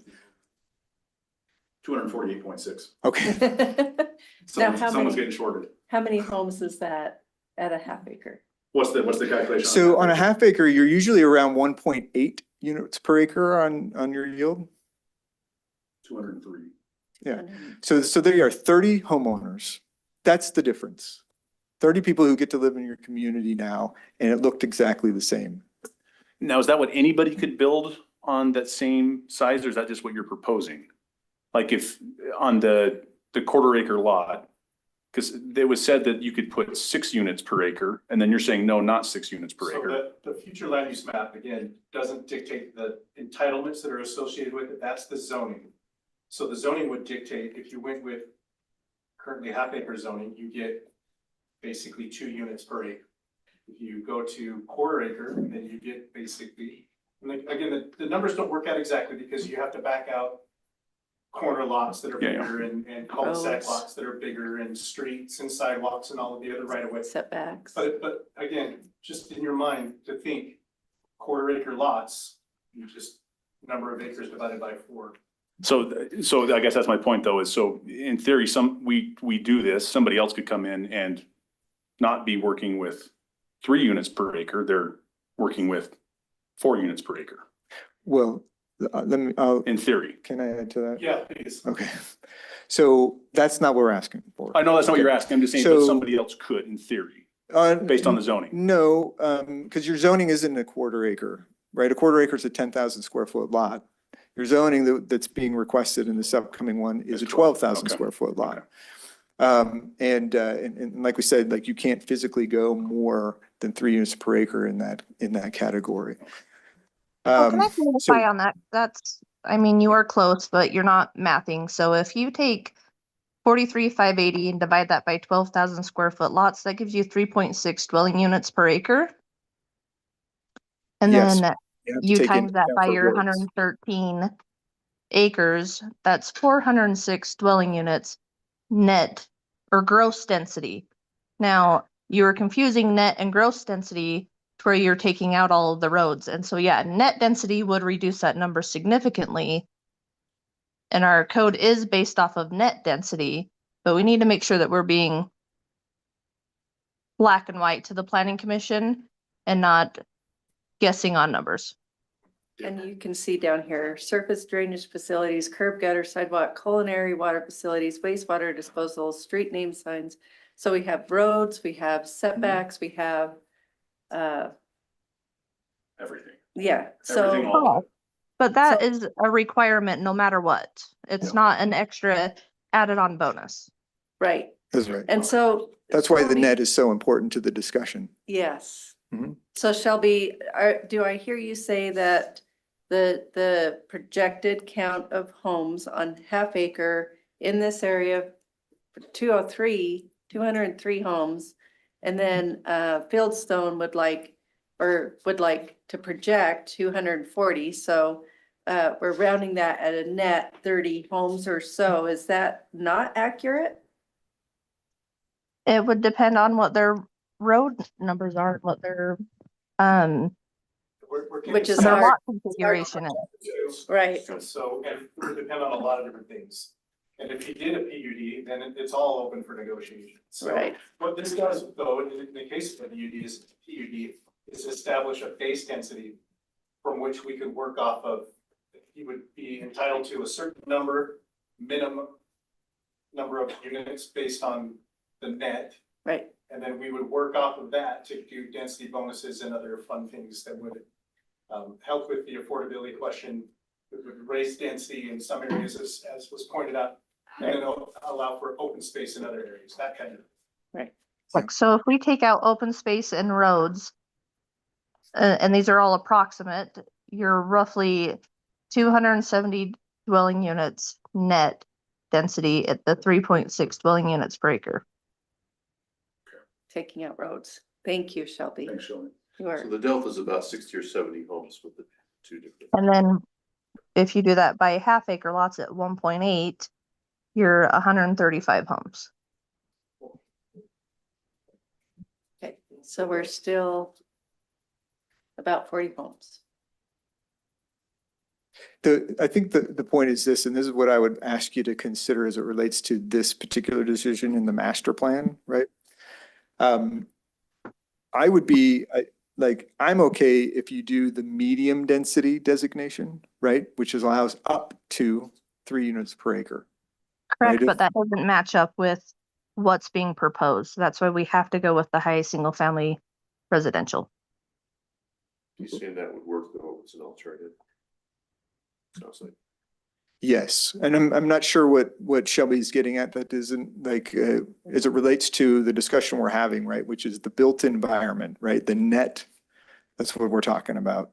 248.6. Okay. Someone's getting shorted. How many homes is that at a half acre? What's the calculation? So on a half acre, you're usually around 1.8 units per acre on your yield. 203. Yeah. So there are 30 homeowners. That's the difference. 30 people who get to live in your community now, and it looked exactly the same. Now, is that what anybody could build on that same size, or is that just what you're proposing? Like if on the 1/4-acre lot, because it was said that you could put 6 units per acre, and then you're saying, no, not 6 units per acre. So the future land use map, again, doesn't dictate the entitlements that are associated with it. That's the zoning. So the zoning would dictate, if you went with currently half-acre zoning, you get basically 2 units per acre. If you go to 1/4 acre, then you get basically, and again, the numbers don't work out exactly because you have to back out corner lots that are bigger and cul-de-sac Roads. lots that are bigger and streets and sidewalks and all of the other right of way. Setbacks. But again, just in your mind to think 1/4 acre lots, you just number of acres divided by 4. So I guess that's my point though, is so in theory, we do this, somebody else could come in and not be working with 3 units per acre, they're working with 4 units per acre. Well, in theory. Can I add to that? Yeah, please. Okay. So that's not what we're asking for. I know that's not what you're asking. I'm just saying, but So- somebody else could in theory, based on the zoning. No, because your zoning isn't a 1/4 acre, right? A 1/4 acre is a 10,000 square foot lot. Your zoning that's being requested in this upcoming one is a 12,000 square foot lot. And like we said, like you can't physically go more than 3 units per acre in that category. Well, can I so- clarify on that? You are close, but you're not mathing. So if you take 43,580 and divide that by 12,000 square foot lots, that gives you 3.6 dwelling units per acre. And Yes. then have to you take times into that account by for your roads. 113 acres, that's 406 dwelling units net or gross density. Now, you're confusing net and gross density to where you're taking out all of the roads. And so, yeah, net density would reduce that number significantly. And our code is based off of net density, but we need to make sure that we're being black and white to the planning commission and not guessing on numbers. And you can see down here, surface drainage facilities, curb gutter, sidewalk, culinary water facilities, wastewater disposal, street name signs. So we have roads, we have setbacks, we have, Everything. yeah, Everything so. all. But that is a requirement no matter what. It's not an extra added on bonus. Right, That's right. and so. That's why the Tony- net is so important to the discussion. Yes, So Shelby, do I hear you say that the projected count of homes on half acre in this area, 203 homes, and then Fieldstone would like to project 240, so we're rounding that at a net 30 homes or so. Is that not accurate? It would depend on what their road numbers are, what their Which is their hard. lot configuration is. Right. So, and it would depend on a lot of different things. And if you did a PUD, then it's all open for negotiation. So Right. what this does, though, in the case of the PUD is establish a base density from which we could work off of. You would be entitled to a certain minimum number of units based on the net. Right. And then we would work off of that to do density bonuses and other fun things that would help with the affordability question. It would raise density in some areas as was pointed out, and then allow for open space in other areas, that kind of. Right. Like, so if we take out open space and roads, and these are all approximate, you're roughly 270 dwelling units net density at the 3.6 dwelling units per acre. Taking out roads. Thank you, Shelby. Thanks, Shelley. You are. So the delta is about 60 or 70 homes with the two different. And then if you do that by half acre lots at 1.8, you're 135 homes. Okay, so we're still about 40 homes. I think the point is this, and this is what I would ask you to consider as it relates to this particular decision in the master plan, right? I would be I'm okay if you do the medium density designation, right? Which allows up to 3 units per acre. Correct, Right. but that doesn't match up with what's being proposed. That's why we have to go with the high single family residential. You saying that would work though, it's an alternative? Sounds like. Yes, and I'm not sure what Shelby's getting at. That isn't as it relates to the discussion we're having, right? Which is the built environment, right? The net, that's what we're talking about.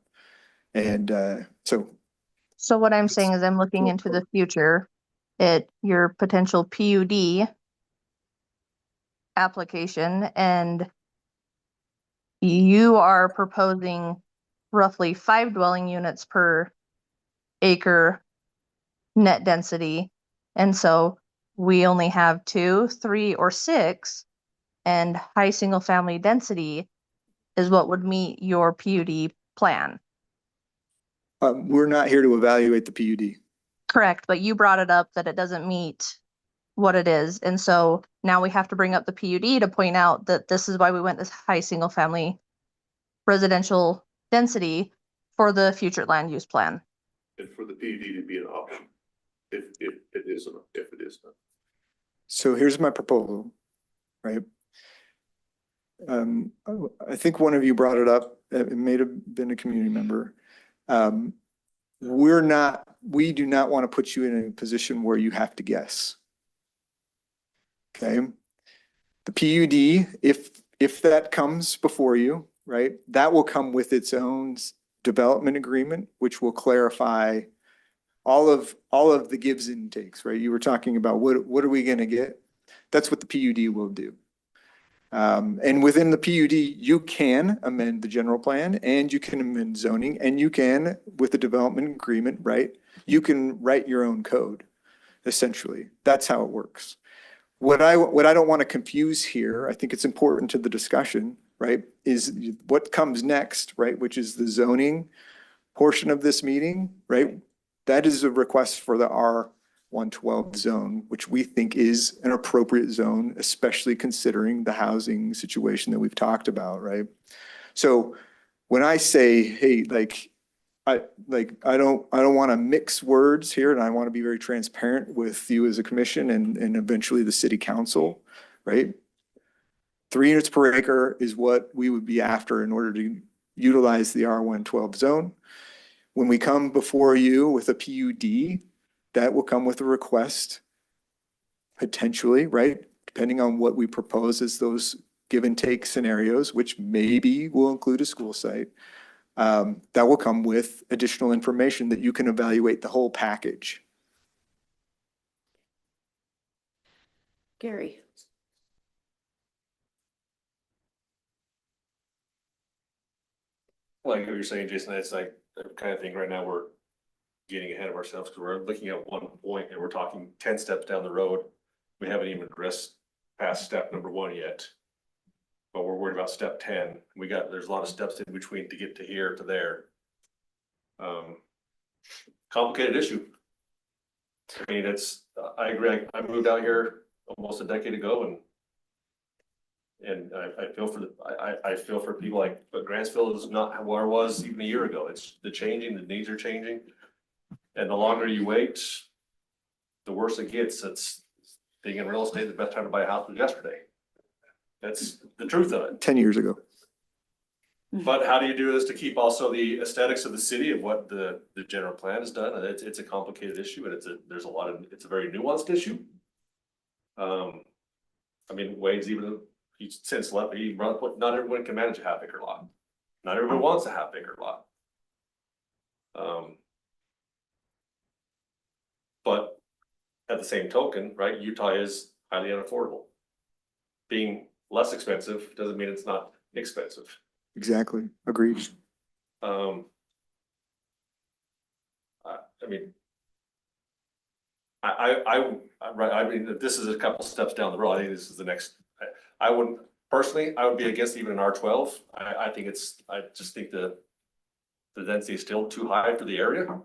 And So what I'm saying is I'm looking into the future at your potential PUD application, and you are proposing roughly 5 dwelling units per acre net density. And so we only have 2, 3, or 6, and high single family density is what would meet your PUD plan. we're not here to evaluate the PUD. Correct, but you brought it up that it doesn't meet what it is. And so now we have to bring up the PUD to point out that this is why we went this high single family residential density for the future land use plan. And for the PUD to be an option, if it isn't, if it is not. So here's my proposal, right? I think one of you brought it up. It may have been a community member. We do not want to put you in a position where you have to guess. Okay. The PUD, if that comes before you, right, that will come with its own development agreement, which will clarify all of the gives and takes, right? You were talking about what are we going to get? That's what the PUD will do. And within the PUD, you can amend the general plan and you can amend zoning, and you can, with the development agreement, right? You can write your own code, essentially. That's how it works. What I don't want to confuse here, I think it's important to the discussion, right, is what comes next, right, which is the zoning portion of this meeting, right? That is a request for the R112 zone, which we think is an appropriate zone, especially considering the housing situation that we've talked about, right? So when I say, hey, I don't want to mix words here, and I want to be very transparent with you as a commission and eventually the city council, right? 3 units per acre is what we would be after in order to utilize the R112 zone. When we come before you with a PUD, that will come with a request, potentially, right? Depending on what we propose as those give and take scenarios, which maybe will include a school site, that will come with additional information that you can evaluate the whole package. Gary. Like what you're saying, Jason, it's like the kind of thing right now we're getting ahead of ourselves because we're looking at one point and we're talking 10 steps down the road. We haven't even addressed past step number 1 yet. But we're worried about step 10. There's a lot of steps in between to get to here to there. Complicated issue. I mean, I agree. I moved out here almost a decade ago and I feel for I feel for people but Grantsville is not where it was even a year ago. It's the needs are changing. And the longer you wait, the worse it gets. It's being in real estate, the best time to buy a house was yesterday. That's the truth of it. 10 years ago. But how do you do this to keep also the aesthetics of the city of what the general plan has done? And it's a complicated issue and it's a very nuanced issue. I mean, Wade's he's since left, not everyone can manage a half-acre lot. Not everyone wants a half-acre lot. But at the same token, right, Utah is highly unaffordable. Being less expensive doesn't mean it's not expensive. Exactly. Agreed. I mean, I mean, this is a couple steps down the road. I think this is the next. I wouldn't personally. I would be against even an R12. I think I just think the density is still too high for the area.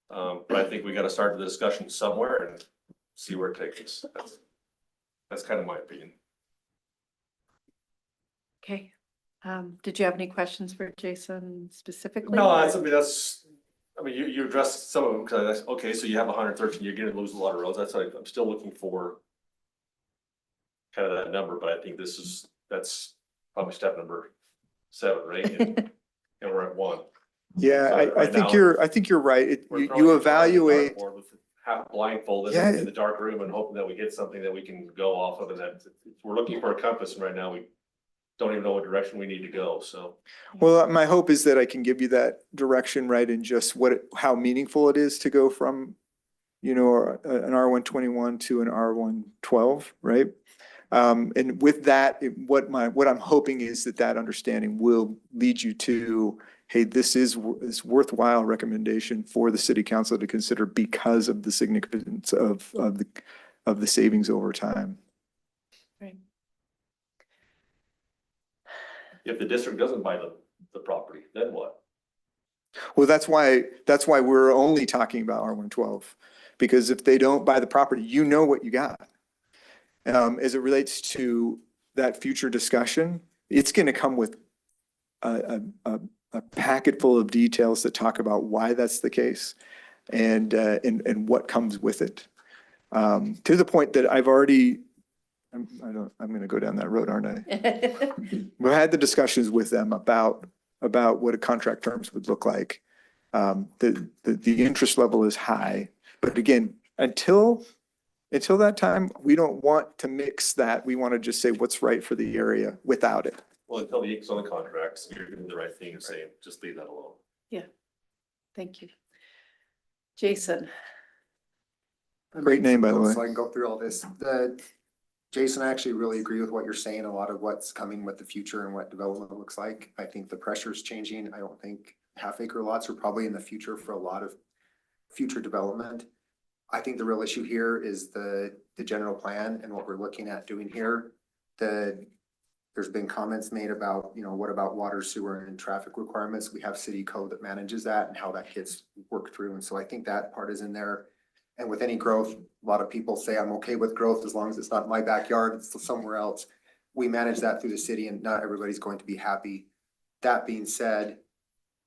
But I think we got to start the discussion somewhere and see where it takes us. That's kind of my opinion. Okay. Did you have any questions for Jason specifically? No, I mean, you addressed some of them because okay, so you have 113, you're going to lose a lot of roads. That's like, I'm still looking for kind of that number, but I think that's probably step number 7 or 8, and we're at 1. Yeah, So I think you're right. You evaluate. Half blindfolded in the dark room and hoping that we get something that we can go off of, and that we're looking for a compass, and right now we don't even know what direction we need to go. So, well, my hope is that I can give you that direction, right, and just how meaningful it is to go from, an R121 to an R112, right? And with that, what I'm hoping is that understanding will lead you to, hey, this is worthwhile recommendation for the city council to consider because of the significance of the savings over time. Right. if the district doesn't buy the property, then what? Well, that's why we're only talking about R112, because if they don't buy the property, you know what you got. As it relates to that future discussion, it's going to come with a packet full of details that talk about why that's the case and what comes with it. To the point that I've already, I'm going to go down that road, aren't I? We've had the discussions with them about what a contract terms would look like. The interest level is high, but again, until that time, we don't want to mix that. We want to just say what's right for the area without it. Well, until the ink's on the contracts, you're doing the right thing and saying, just leave that alone. Yeah, thank you. Jason. Great name, by the way. So I can go through all this. Jason, I actually really agree with what you're saying, a lot of what's coming with the future and what development looks like. I think the pressure is changing. I don't think half-acre lots are probably in the future for a lot of future development. I think the real issue here is the general plan and what we're looking at doing here. There's been comments made about, what about water, sewer, and traffic requirements? We have city code that manages that and how that gets worked through. And so I think that part is in there. And with any growth, a lot of people say, I'm okay with growth as long as it's not in my backyard, it's somewhere else. We manage that through the city and not everybody's going to be happy. That being said,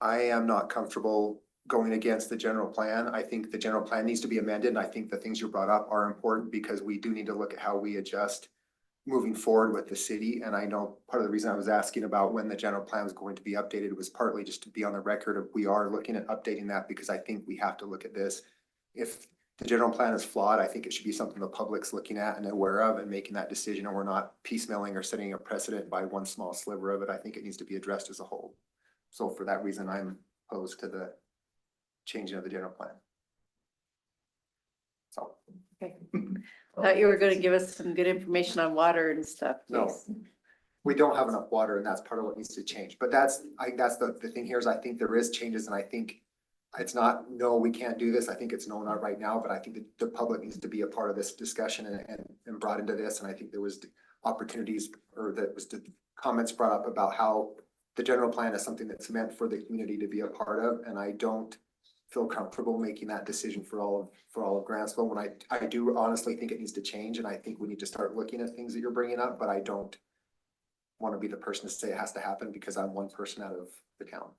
I am not comfortable going against the general plan. I think the general plan needs to be amended. And I think the things you brought up are important because we do need to look at how we adjust moving forward with the city. And I know part of the reason I was asking about when the general plan was going to be updated was partly just to be on the record of we are looking at updating that because I think we have to look at this. If the general plan is flawed. I think it should be something the public's looking at and aware of and making that decision, and we're not piecemealing or setting a precedent by one small sliver of it. I think it needs to be addressed as a whole. So for that reason, I'm opposed to the changing of the general plan. So. Okay. Thought you were gonna give us some good information on water and stuff. No, please. we don't have enough water, and that's part of what needs to change. But that's, that's the thing here is I think there is changes, and I think it's not, no, we can't do this. I think it's no, not right now, but I think the public needs to be a part of this discussion and brought into this. And I think there was opportunities, or that was the comments brought up about how the general plan is something that's meant for the community to be a part of. And I don't feel comfortable making that decision for all of Grantsville, when I do honestly think it needs to change. And I think we need to start looking at things that you're bringing up, but I don't want to be the person to say it has to happen because I'm one person out of the town.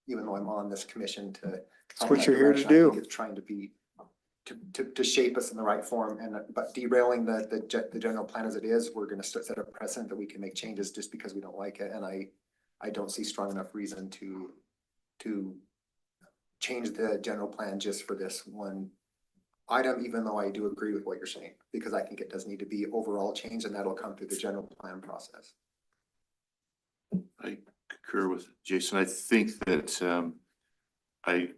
Even though I'm on this commission to. That's what you're here to I do. think it's trying to be, to shape us in the right form, and, but derailing the general plan as it is, we're gonna set a precedent that we can make changes just because we don't like it, and I don't see strong enough reason to change the general plan just for this one item, even though I do agree with what you're saying, because I think it does need to be overall change, and that'll come through the general plan process. I concur with Jason. I think that I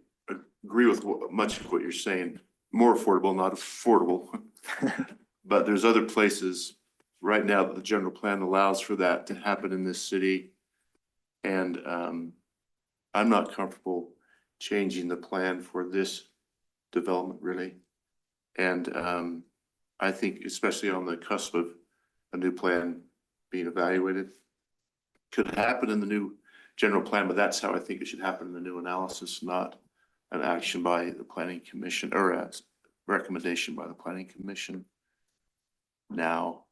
agree with much of what you're saying. More affordable, not affordable. But there's other places right now that the general plan allows for that to happen in this city. And I'm not comfortable changing the plan for this development really. And I think especially on the cusp of a new plan being evaluated, could happen in the new general plan, but that's how I think it should happen in the new analysis, not an action by the planning commission or a recommendation by the planning commission now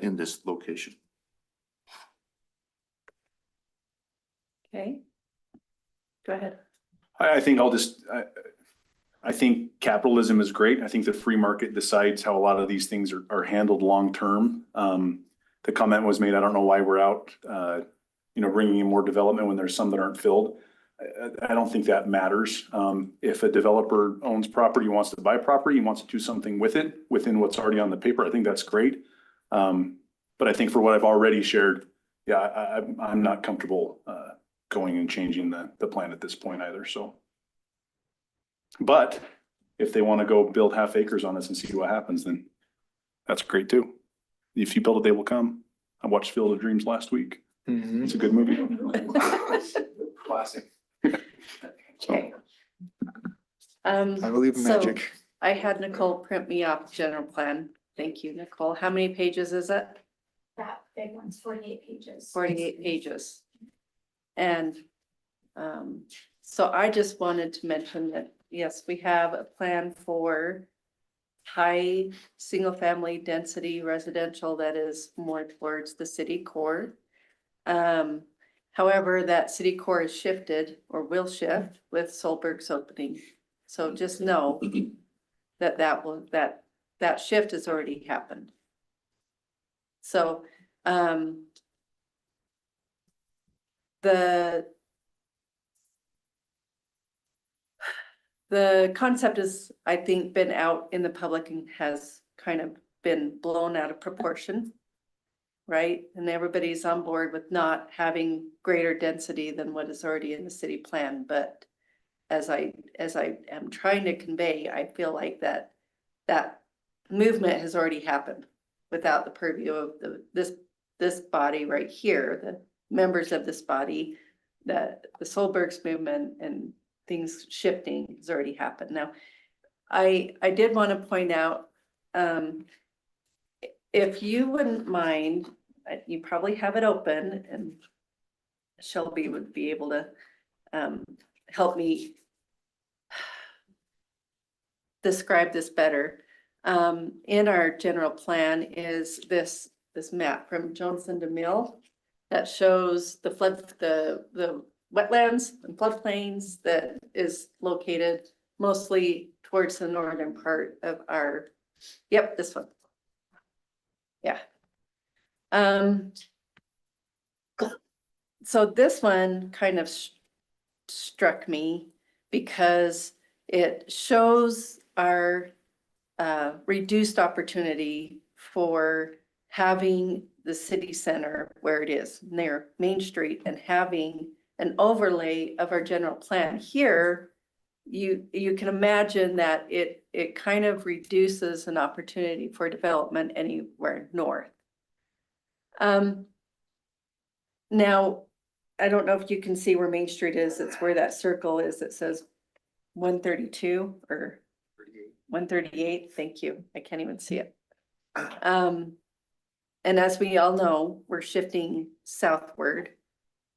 in this location. Okay. Go ahead. I think I think capitalism is great. I think the free market decides how a lot of these things are handled long-term. The comment was made, I don't know why we're out, bringing in more development when there's some that aren't filled. I don't think that matters. If a developer owns property, wants to buy property, wants to do something with it within what's already on the paper, I think that's great. But I think for what I've already shared, yeah, I'm not comfortable going and changing the plan at this point either, so. But if they want to go build half acres on us and see what happens, then that's great too. If you build it, they will come. I watched Field of Dreams last week. Mm-hmm. It's a good movie. Classic. Okay. I believe in so magic. I had Nicole print me off general plan. Thank you, Nicole. How many pages is it? That big one's 48 pages. 48 pages. And so I just wanted to mention that, yes, we have a plan for high single-family density residential that is more towards the city core. However, that city core is shifted or will shift with Solberg's opening. So just know that that shift has already happened. So the concept is, I think, been out in the public and has kind of been blown out of proportion, right? And everybody's on board with not having greater density than what is already in the city plan. But as I am trying to convey, I feel like that movement has already happened without the purview of this body right here, the members of this body, the Solberg's movement and things shifting has already happened. Now, I did want to point out, if you wouldn't mind, you probably have it open and Shelby would be able to help me describe this better. In our general plan is this map from Johnson to Mill that shows the wetlands and floodplains that is located mostly towards the northern part of our, yep, this one. Yeah. So this one kind of struck me because it shows our reduced opportunity for having the city center where it is near Main Street and having an overlay of our general plan here, you can imagine that it kind of reduces an opportunity for development anywhere north. Now, I don't know if you can see where Main Street is. It's where that circle is. It says 132 or 138. Thank you. I can't even see it. And as we all know, we're shifting southward.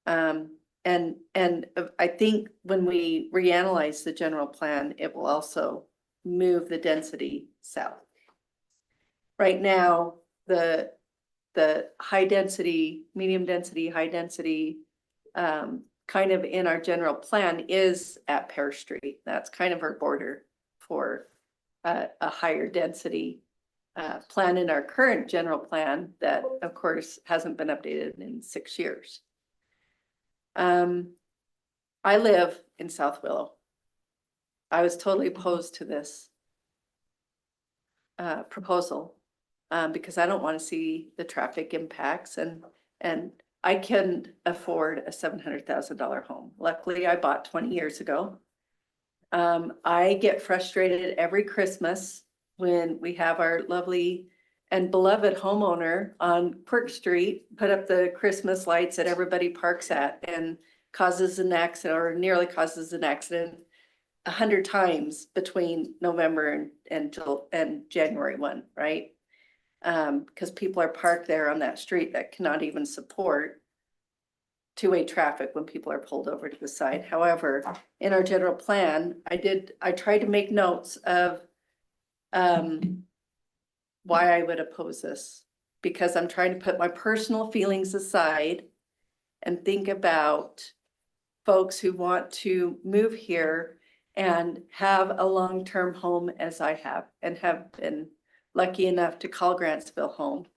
And I think when we reanalyze the general plan, it will also move the density south. Right now, the high density, medium density, high density, kind of in our general plan is at Pear Street. That's kind of our border for a higher density plan in our current general plan that, of course, hasn't been updated in 6 years. I live in South Willow. I was totally opposed to this proposal because I don't want to see the traffic impacts, and I can afford a $700,000 home. Luckily, I bought 20 years ago. I get frustrated every Christmas when we have our lovely and beloved homeowner on Quirk Street put up the Christmas lights that everybody parks at and causes an accident or nearly causes an accident 100 times between November and January 1, right? Because people are parked there on that street that cannot even support two-way traffic when people are pulled over to the side. However, in our general plan, I tried to make notes of why I would oppose this, because I'm trying to put my personal feelings aside and think about folks who want to move here and have a long-term home as I have and have been lucky enough to call Grantsville home.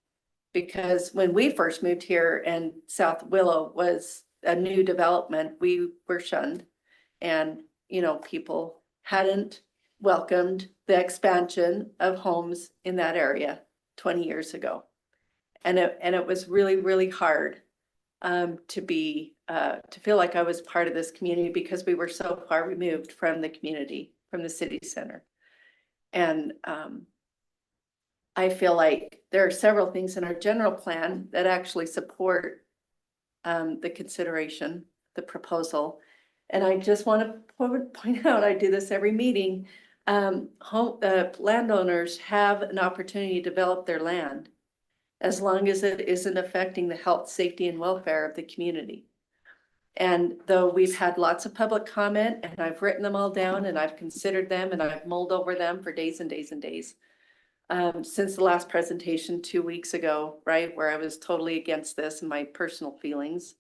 Because when we first moved here and South Willow was a new development, we were shunned, and people hadn't welcomed the expansion of homes in that area 20 years ago. And it was really, really hard to feel like I was part of this community because we were so far removed from the community, from the city center. And I feel like there are several things in our general plan that actually support the consideration, the proposal. And I just want to point out, I do this every meeting, landowners have an opportunity to develop their land as long as it isn't affecting the health, safety, and welfare of the community. And though we've had lots of public comment and I've written them all down and I've considered them and I've mulled over them for days and days and days, since the last presentation 2 weeks ago, right, where I was totally against this and my personal feelings,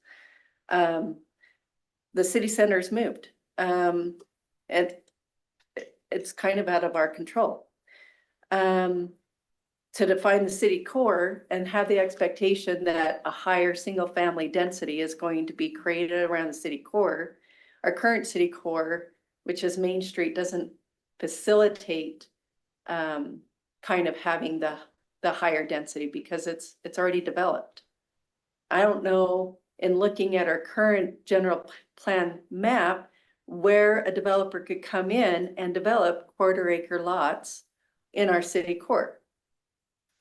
the city center's moved. And it's kind of out of our control. To define the city core and have the expectation that a higher single family density is going to be created around the city core, our current city core, which is Main Street, doesn't facilitate kind of having the higher density because it's already developed. I don't know, in looking at our current general plan map, where a developer could come in and develop 1/4 acre lots in our city core.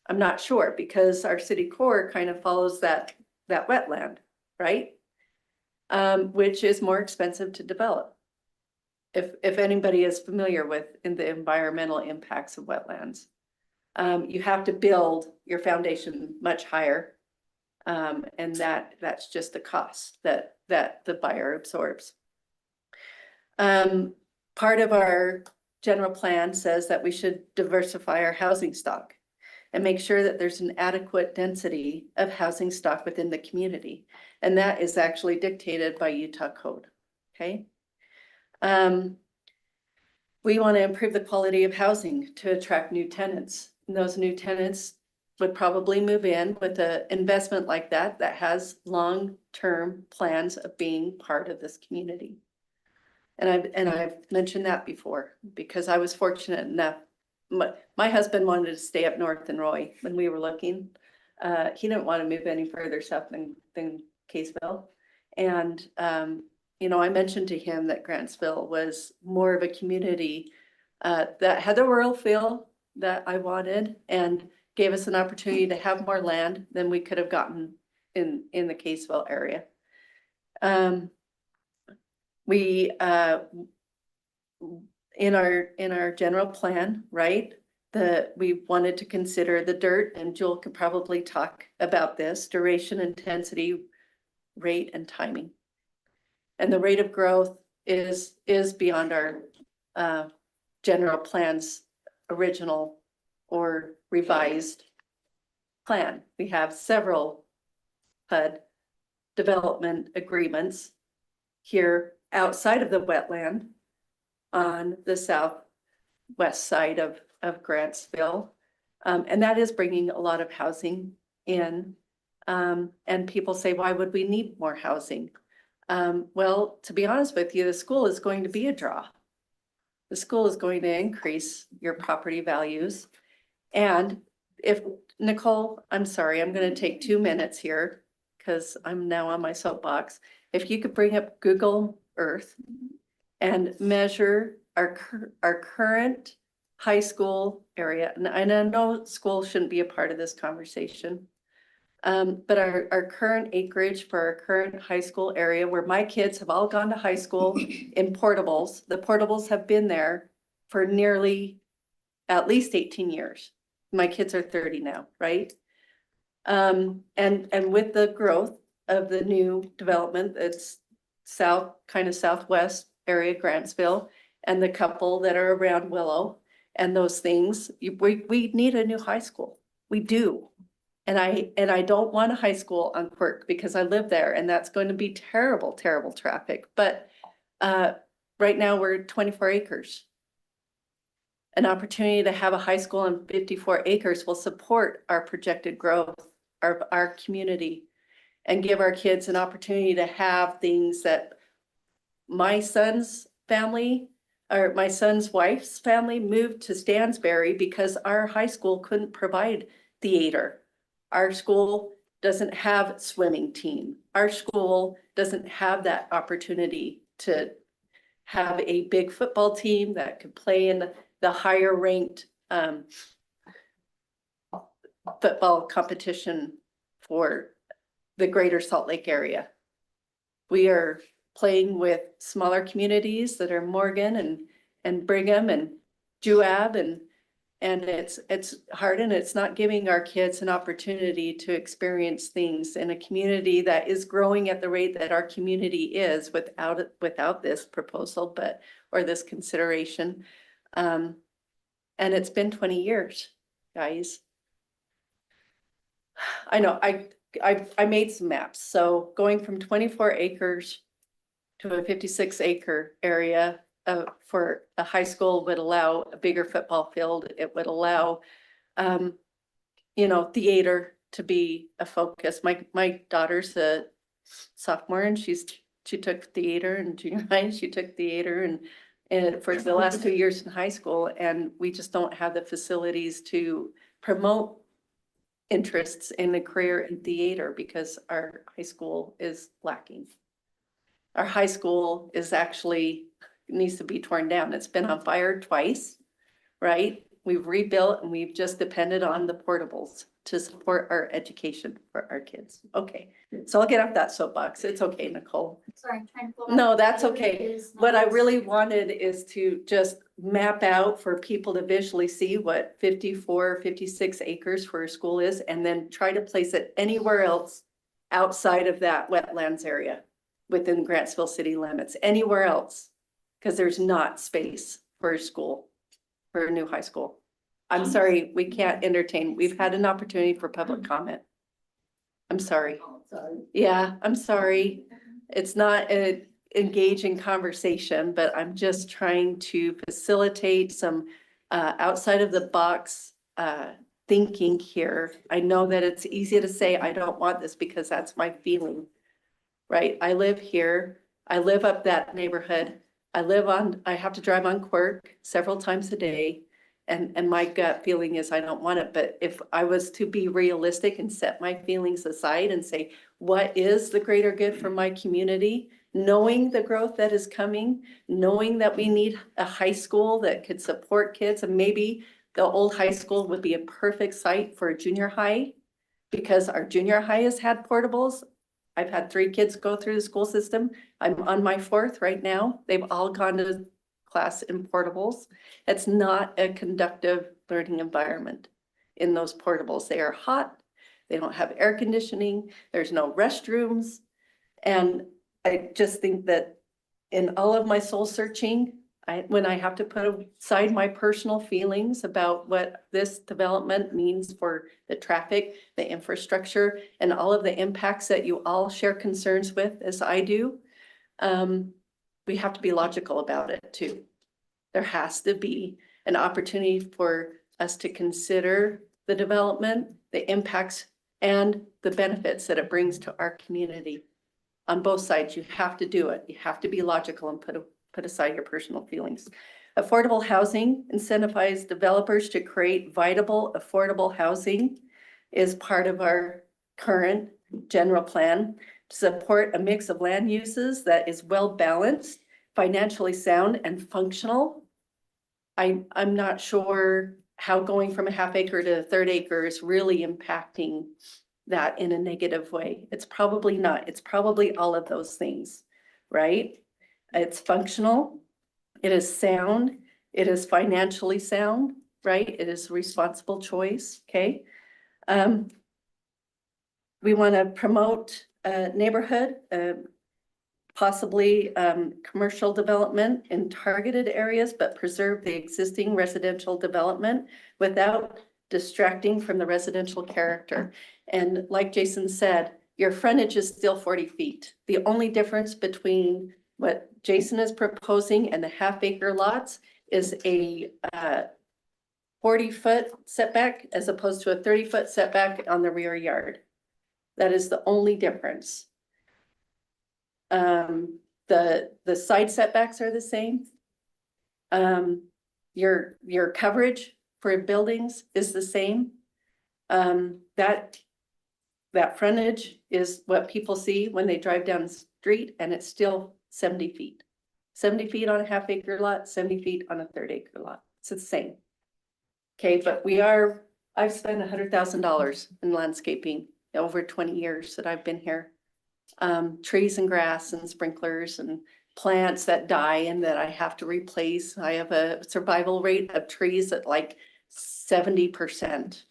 I'm not sure, because our city core kind of follows that wetland, right? Which is more expensive to develop. If anybody is familiar with the environmental impacts of wetlands, you have to build your foundation much higher. And that's just the cost that the buyer absorbs. Part of our general plan says that we should diversify our housing stock and make sure that there's an adequate density of housing stock within the community. And that is actually dictated by Utah code, okay? We want to improve the quality of housing to attract new tenants. And those new tenants would probably move in with an investment like that has long-term plans of being part of this community. And I've mentioned that before, because I was fortunate enough. My husband wanted to stay up north in Roy when we were looking. He didn't want to move any further south than Kaysville. And, you know, I mentioned to him that Grantsville was more of a community that had the rural feel that I wanted, and gave us an opportunity to have more land than we could have gotten in the Kaysville area. We, in our general plan, right, we wanted to consider the dirt, and Joel could probably talk about this: duration, intensity, rate, and timing. And the rate of growth is beyond our general plan's original or revised plan. We have several HUD development agreements here outside of the wetland on the southwest side of Grantsville. And that is bringing a lot of housing in. And people say, why would we need more housing? Well, to be honest with you, the school is going to be a draw. The school is going to increase your property values. And if, Nicole, I'm sorry, I'm going to take 2 minutes here because I'm now on my soapbox. If you could bring up Google Earth and measure our current high school area. And I know school shouldn't be a part of this conversation. But our current acreage for our current high school area, where my kids have all gone to high school in portables. The portables have been there for nearly at least 18 years. My kids are 30 now, right? And with the growth of the new development that's kind of southwest area, Grantsville, and the couple that are around Willow and those things, we need a new high school. We do. And I don't want a high school on Quirk because I live there, and that's going to be terrible, terrible traffic. But right now we're 24 acres. An opportunity to have a high school on 54 acres will support our projected growth, our community, and give our kids an opportunity to have things that my son's family, or my son's wife's family, moved to Stansbury because our high school couldn't provide theater. Our school doesn't have a swimming team. Our school doesn't have that opportunity to have a big football team that could play in the higher ranked football competition for the greater Salt Lake area. We are playing with smaller communities that are Morgan and Brigham and Juab, and it's hard, and it's not giving our kids an opportunity to experience things in a community that is growing at the rate that our community is without this proposal, or this consideration. And it's been 20 years, guys. I know I made some maps. So going from 24 acres to a 56 acre area for a high school would allow a bigger football field. It would allow, you know, theater to be a focus. My daughter's a sophomore, and she took theater in junior high. She took theater and for the last 2 years in high school, and we just don't have the facilities to promote interests in a career in theater because our high school is lacking. Our high school is actually needs to be torn down. It's been on fire twice, right? We've rebuilt, and we've just depended on the portables to support our education for our kids. Okay, so I'll get off that soapbox. It's okay, Nicole. Sorry, I'm trying to pull No, up that's the okay. images. What I really wanted is to just map out for people to visually see what 54, 56 acres for a school is, and then try to place it anywhere else outside of that wetlands area within Grantsville city limits, anywhere else, because there's not space for a school, for a new high school. I'm sorry, we can't entertain. We've had an opportunity for public comment. I'm sorry. Yeah, I'm sorry. It's not an engaging conversation, but I'm just trying to facilitate some outside of the box thinking here. I know that it's easy to say, I don't want this because that's my feeling, right? I live here. I live up that neighborhood. I have to drive on Quirk several times a day. And my gut feeling is I don't want it, but if I was to be realistic and set my feelings aside and say, what is the greater good for my community? Knowing the growth that is coming, knowing that we need a high school that could support kids, and maybe the old high school would be a perfect site for a junior high, because our junior high has had portables. I've had 3 kids go through the school system. I'm on my 4th right now. They've all gone to class in portables. It's not a conductive learning environment in those portables. They are hot. They don't have air conditioning. There's no restrooms. And I just think that in all of my soul searching, when I have to put aside my personal feelings about what this development means for the traffic, the infrastructure, and all of the impacts that you all share concerns with, as I do, we have to be logical about it too. There has to be an opportunity for us to consider the development, the impacts, and the benefits that it brings to our community. On both sides, you have to do it. You have to be logical and put aside your personal feelings. Affordable housing incentivizes developers to create viable, affordable housing is part of our current general plan to support a mix of land uses that is well balanced, financially sound, and functional. I'm not sure how going from a half acre to a 1/3 acre is really impacting that in a negative way. It's probably not. It's probably all of those things, right? It's functional, it is sound, it is financially sound, right? It is a responsible choice, okay? We want to promote neighborhood, possibly commercial development in targeted areas, but preserve the existing residential development without distracting from the residential character. And like Jason said, your frontage is still 40 feet. The only difference between what Jason is proposing and the half acre lots is a 40-foot setback as opposed to a 30-foot setback on the rear yard. That is the only difference. The side setbacks are the same. Your coverage for buildings is the same. That frontage is what people see when they drive down the street, and it's still 70 feet. 70 feet on a half acre lot, 70 feet on a 1/3 acre lot. It's the same. Okay, but I've spent $100,000 in landscaping over 20 years that I've been here. Trees and grass and sprinklers and plants that die and that I have to replace. I have a survival rate of trees at like 70%.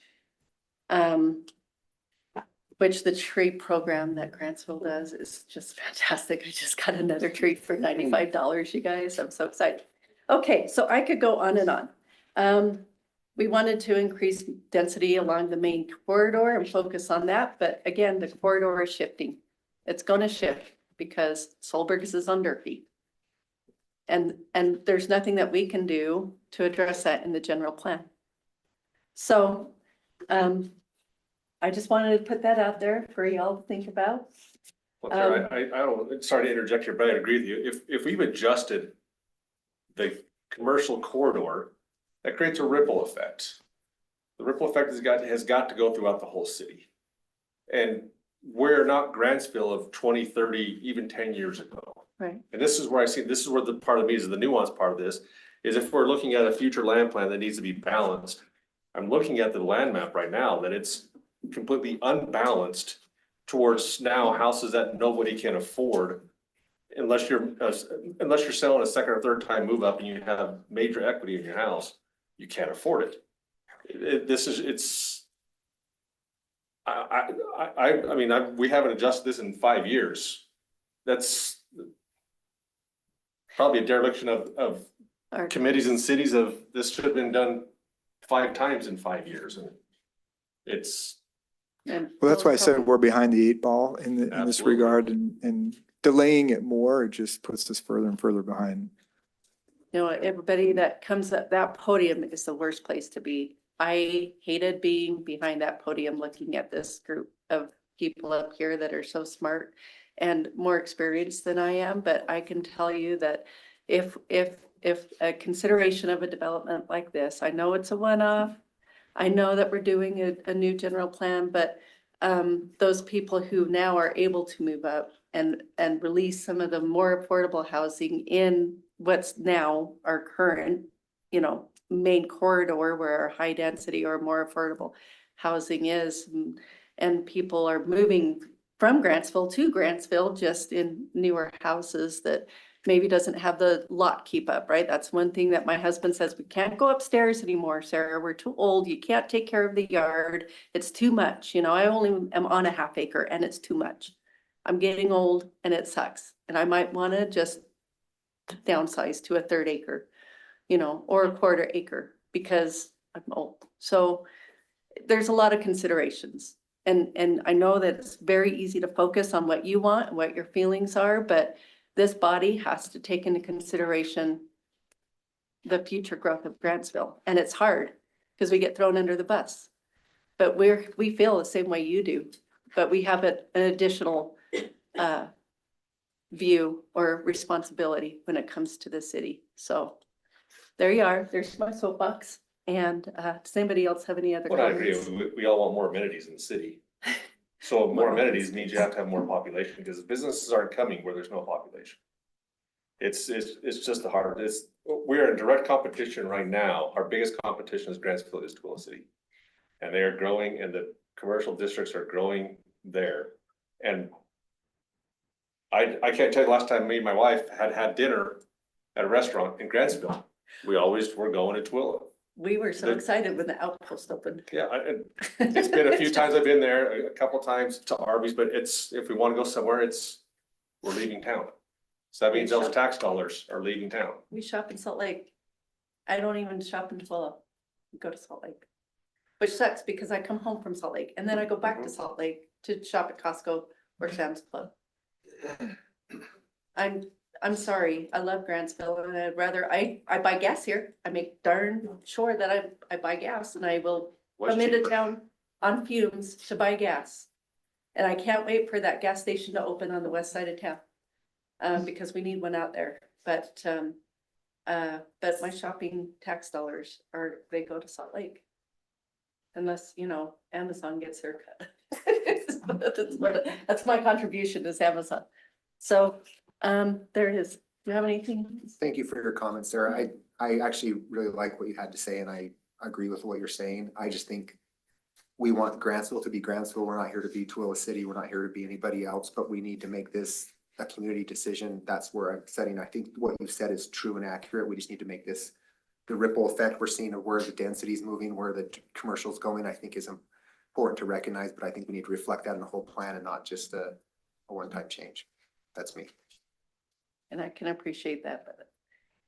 Which the tree program that Grantsville does is just fantastic. I just got another tree for $95, you guys. I'm so excited. Okay, so I could go on and on. We wanted to increase density along the main corridor and focus on that. But again, the corridor is shifting. It's going to shift because Solberg's is under feet. And there's nothing that we can do to address that in the general plan. So, I just wanted to put that out there for y'all to think about. Well, I don't, sorry to interject here, but I agree with you. If we've adjusted the commercial corridor, that creates a ripple effect. The ripple effect has got to go throughout the whole city. And we're not Grantsville of 20, 30, even 10 years ago. Right. And this is where this is where the part of me is the nuanced part of this, is if we're looking at a future land plan that needs to be balanced. I'm looking at the land map right now that it's completely unbalanced towards now houses that nobody can afford unless you're selling a second or third time move up and you have major equity in your house, you can't afford it. We haven't adjusted this in 5 years. That's probably a dereliction of Our committees and cities of this should have been done 5 times in 5 years. And it's, And Well, that's why I said we're behind the 8 ball in this Absolutely. regard, and delaying it more, it just puts us further and further behind. you know, everybody that comes up, that podium is the worst place to be. I hated being behind that podium, looking at this group of people up here that are so smart and more experienced than I am. But I can tell you that if a consideration of a development like this, I know it's a one-off. I know that we're doing a new general plan, but those people who now are able to move up and release some of the more affordable housing in what's now our current, you know, main corridor where our high density or more affordable housing is. And people are moving from Grantsville to Grantsville just in newer houses that maybe doesn't have the lot keep up, right? That's one thing that my husband says, we can't go upstairs anymore, Sarah, we're too old, you can't take care of the yard, it's too much, you know, I only am on a half acre and it's too much. I'm getting old and it sucks, and I might wanna just downsize to a 1/3 acre, you know, or a 1/4 acre because I'm old. So there's a lot of considerations. And I know that it's very easy to focus on what you want and what your feelings are, but this body has to take into consideration the future growth of Grantsville. And it's hard because we get thrown under the bus. But we feel the same way you do, but we have an additional view or responsibility when it comes to the city. So there you are. There's my soapbox. And does anybody else have any other Well, I agree. comments? We all want more amenities in the city. So more amenities means you have to have more population because businesses aren't coming where there's no population. It's just we're in direct competition right now. Our biggest competition is Grantsville is Twila City. And they are growing and the commercial districts are growing there. And I can't tell you the last time me and my wife had dinner at a restaurant in Grantsville. We always were going to Twila. We were so excited when the outpost opened. Yeah, it's been a few times I've been there, a couple times to Arby's, but if we want to go somewhere, we're leaving town. So that means those tax dollars are leaving town. We shop in Salt Lake. I don't even shop in Twila. We go to Salt Lake. Which sucks because I come home from Salt Lake and then I go back to Salt Lake to shop at Costco or Sam's Club. I'm sorry, I love Grantsville and I'd rather, I buy gas here. I make darn sure that I buy gas and I will come into town on fumes to buy gas. And I can't wait for that gas station to open on the west side of town. Because we need one out there, but my shopping tax dollars they go to Salt Lake. Unless, you know, Amazon gets their cut. That's my contribution is Amazon. So, there it is. Do you have anything? Thank you for your comments, Sarah. I actually really like what you had to say and I agree with what you're saying. I just think we want Grantsville to be Grantsville. We're not here to be Twila City. We're not here to be anybody else, but we need to make this a community decision. That's where I'm setting. I think what you said is true and accurate. We just need to make this the ripple effect we're seeing of where the density is moving, where the commercial's going, I think is important to recognize, but I think we need to reflect that in the whole plan and not just a one-time change. That's me. And I can appreciate that, but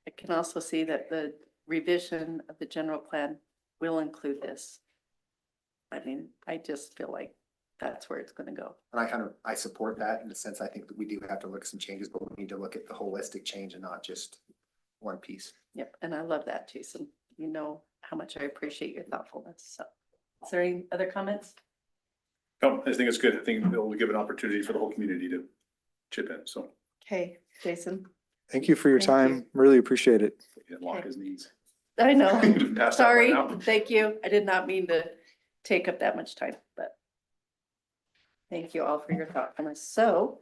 I can also see that the revision of the general plan will include this. I mean, I just feel like that's where it's gonna go. And I support that in the sense, I think that we do have to look at some changes, but we need to look at the holistic change and not just one piece. Yep, and I love that, Jason. You know how much I appreciate your thoughtfulness. So, is there any other comments? No, I think it's good. I think it will give an opportunity for the whole community to chip in, so. Okay, Jason. Thank you for your Thank time. Really appreciate it. Lock his knees. I know. Passed out Sorry. right now. Thank you. I did not mean to take up that much time, but thank you all for your thoughtfulness. So,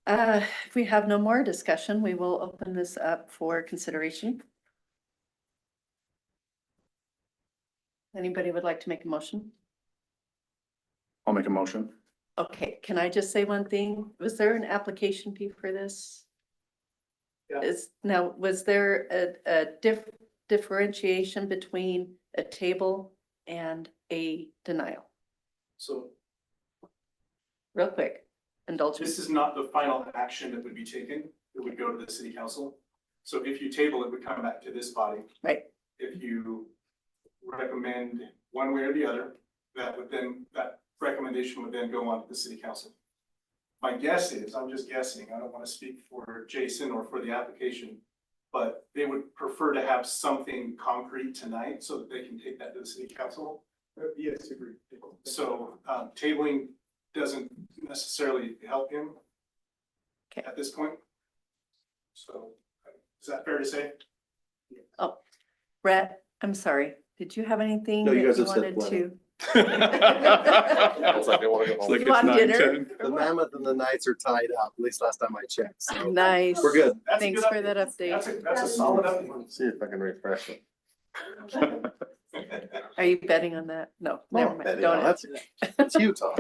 if we have no more discussion, we will open this up for consideration. Anybody would like to make a motion? I'll make a motion. Okay, can I just say one thing? Was there an application fee for this? Yeah. Was there a differentiation between a table and a denial? So Real quick, indulge me. this is not the final action that would be taken. It would go to the city council. So if you table, it would come back to this body. Right. If you recommend one way or the other, that recommendation would then go on to the city council. My guess is, I'm just guessing, I don't want to speak for Jason or for the application, but they would prefer to have something concrete tonight so that they can take that to the city council. Yes, agreed. So tabling doesn't necessarily help him at this point. So Is that fair to say? Oh, Brett, I'm sorry. Did you have anything No, that you guys you have said wanted plenty. to? It's like they wanna go home. You want dinner? The mammoth and the knights are tied up, at least last time I checked. So Nice. we're good. That's a Thanks good for that update. That's a solid update. Let's see if I can refresh it. Are you betting on that? No, never mind. betting Don't on answer that. It's Utah.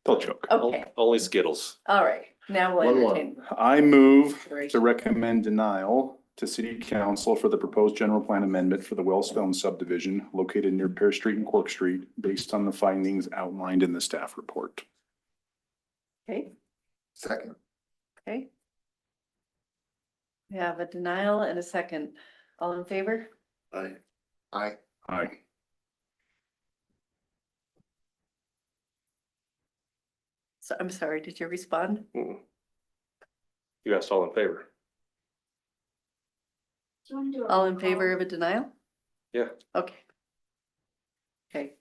Don't joke. Okay, Only Skittles. all right. Now we'll 1-1. entertain. I move to Consideration. recommend denial to city council for the proposed general plan amendment for the Wellstone subdivision located near Pear Street and Cork Street based on the findings outlined in the staff report. Okay, Second. okay. We have a denial and a second. All in favor? Aye. Aye. Aye. So I'm sorry, did you respond? Mm. You asked all in favor. Do you wanna do a All in roll favor call? of a denial? Yeah. Okay. Okay,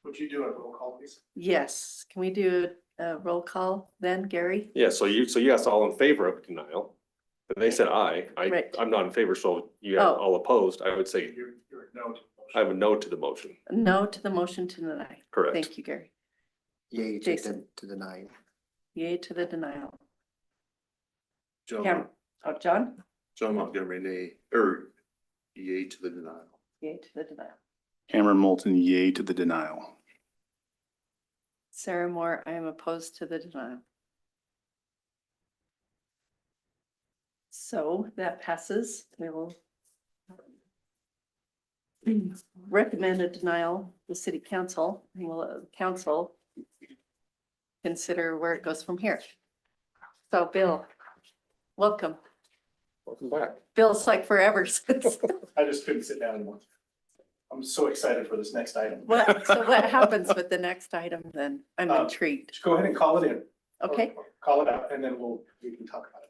Would you do a roll call, please? yes. Can we do a roll call then, Gary? Yeah, so you asked all in favor of denial. And they said aye. Right. I'm not in favor, so you have Oh. all opposed. I would say You're no. I have a no to the motion. No to the motion to deny. Correct. Thank you, Gary. Yay Jason. to deny. Yay to the denial. John, Cam, oh, John? John Montgomery, nay, or yay to the denial. Yay to the denial. Cameron Moulton, yay to the denial. Sarah Moore, I am opposed to the denial. So that passes. We will recommend a denial, the city council, and will council consider where it goes from here. So Bill, welcome. Welcome back. Feels like forever since. I just couldn't sit down anymore. I'm so excited for this next item. So what happens with the next item then? I'm intrigued. Just go ahead and call it in. Okay. Or call it out and then we can talk about it.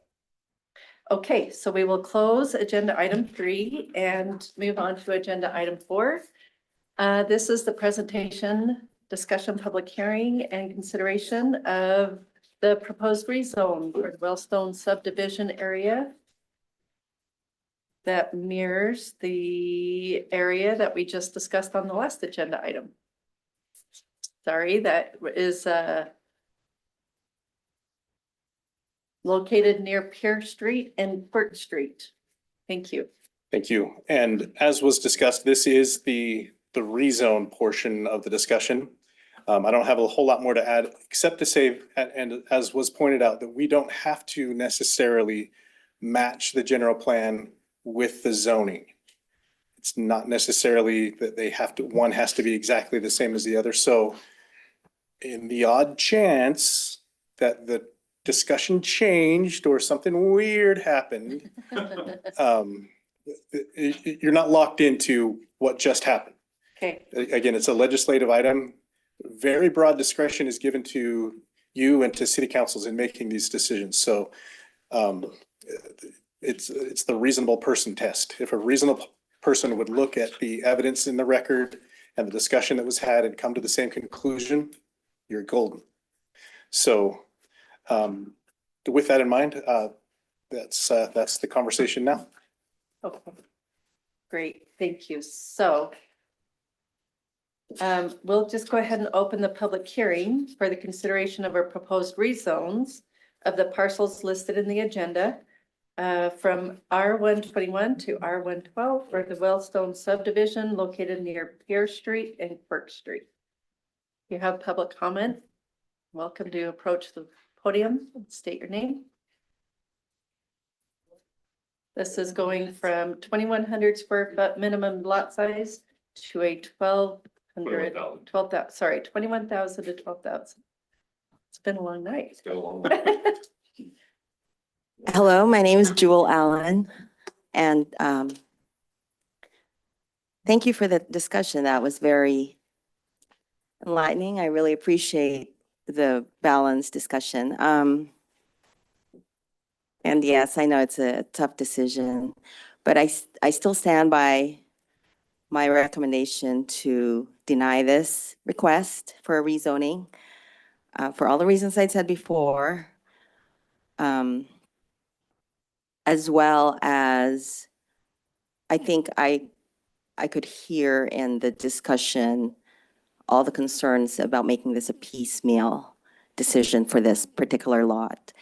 Okay, so we will close agenda item 3 and move on to agenda item 4. This is the presentation, discussion, public hearing, and consideration of the proposed rezone for the Wellstone subdivision area that mirrors the area that we just discussed on the last agenda item. Sorry, that is located near Pear Street and Quirk Street. Thank you. Thank you. And as was discussed, this is the rezone portion of the discussion. I don't have a whole lot more to add, except to say, and as was pointed out, that we don't have to necessarily match the general plan with the zoning. It's not necessarily that they have to, one has to be exactly the same as the other. So in the odd chance that the discussion changed or something weird happened, you're not locked into what just happened. Okay, Again, it's a legislative item. Very broad discretion is given to you and to city councils in making these decisions. So it's the reasonable person test. If a reasonable person would look at the evidence in the record and the discussion that was had and come to the same conclusion, you're golden. So with that in mind, that's the conversation now. okay. Great, thank you. So we'll just go ahead and open the public hearing for the consideration of our proposed rezones of the parcels listed in the agenda from R121 to R112 for the Wellstone subdivision located near Pear Street and Quirk Street. If you have public comment, welcome to approach the podium and state your name. This is going from 2,100 square foot minimum lot size to a 21,000 to 12,000. It's been a long night. It's been a long night. Hello, my name is Jewel Allen, and thank you for the discussion. That was very enlightening. I really appreciate the balanced discussion. And yes, I know it's a tough decision, but I still stand by my recommendation to deny this request for a rezoning for all the reasons I said before. as well as I think I could hear in the discussion all the concerns about making this a piecemeal decision for this particular lot.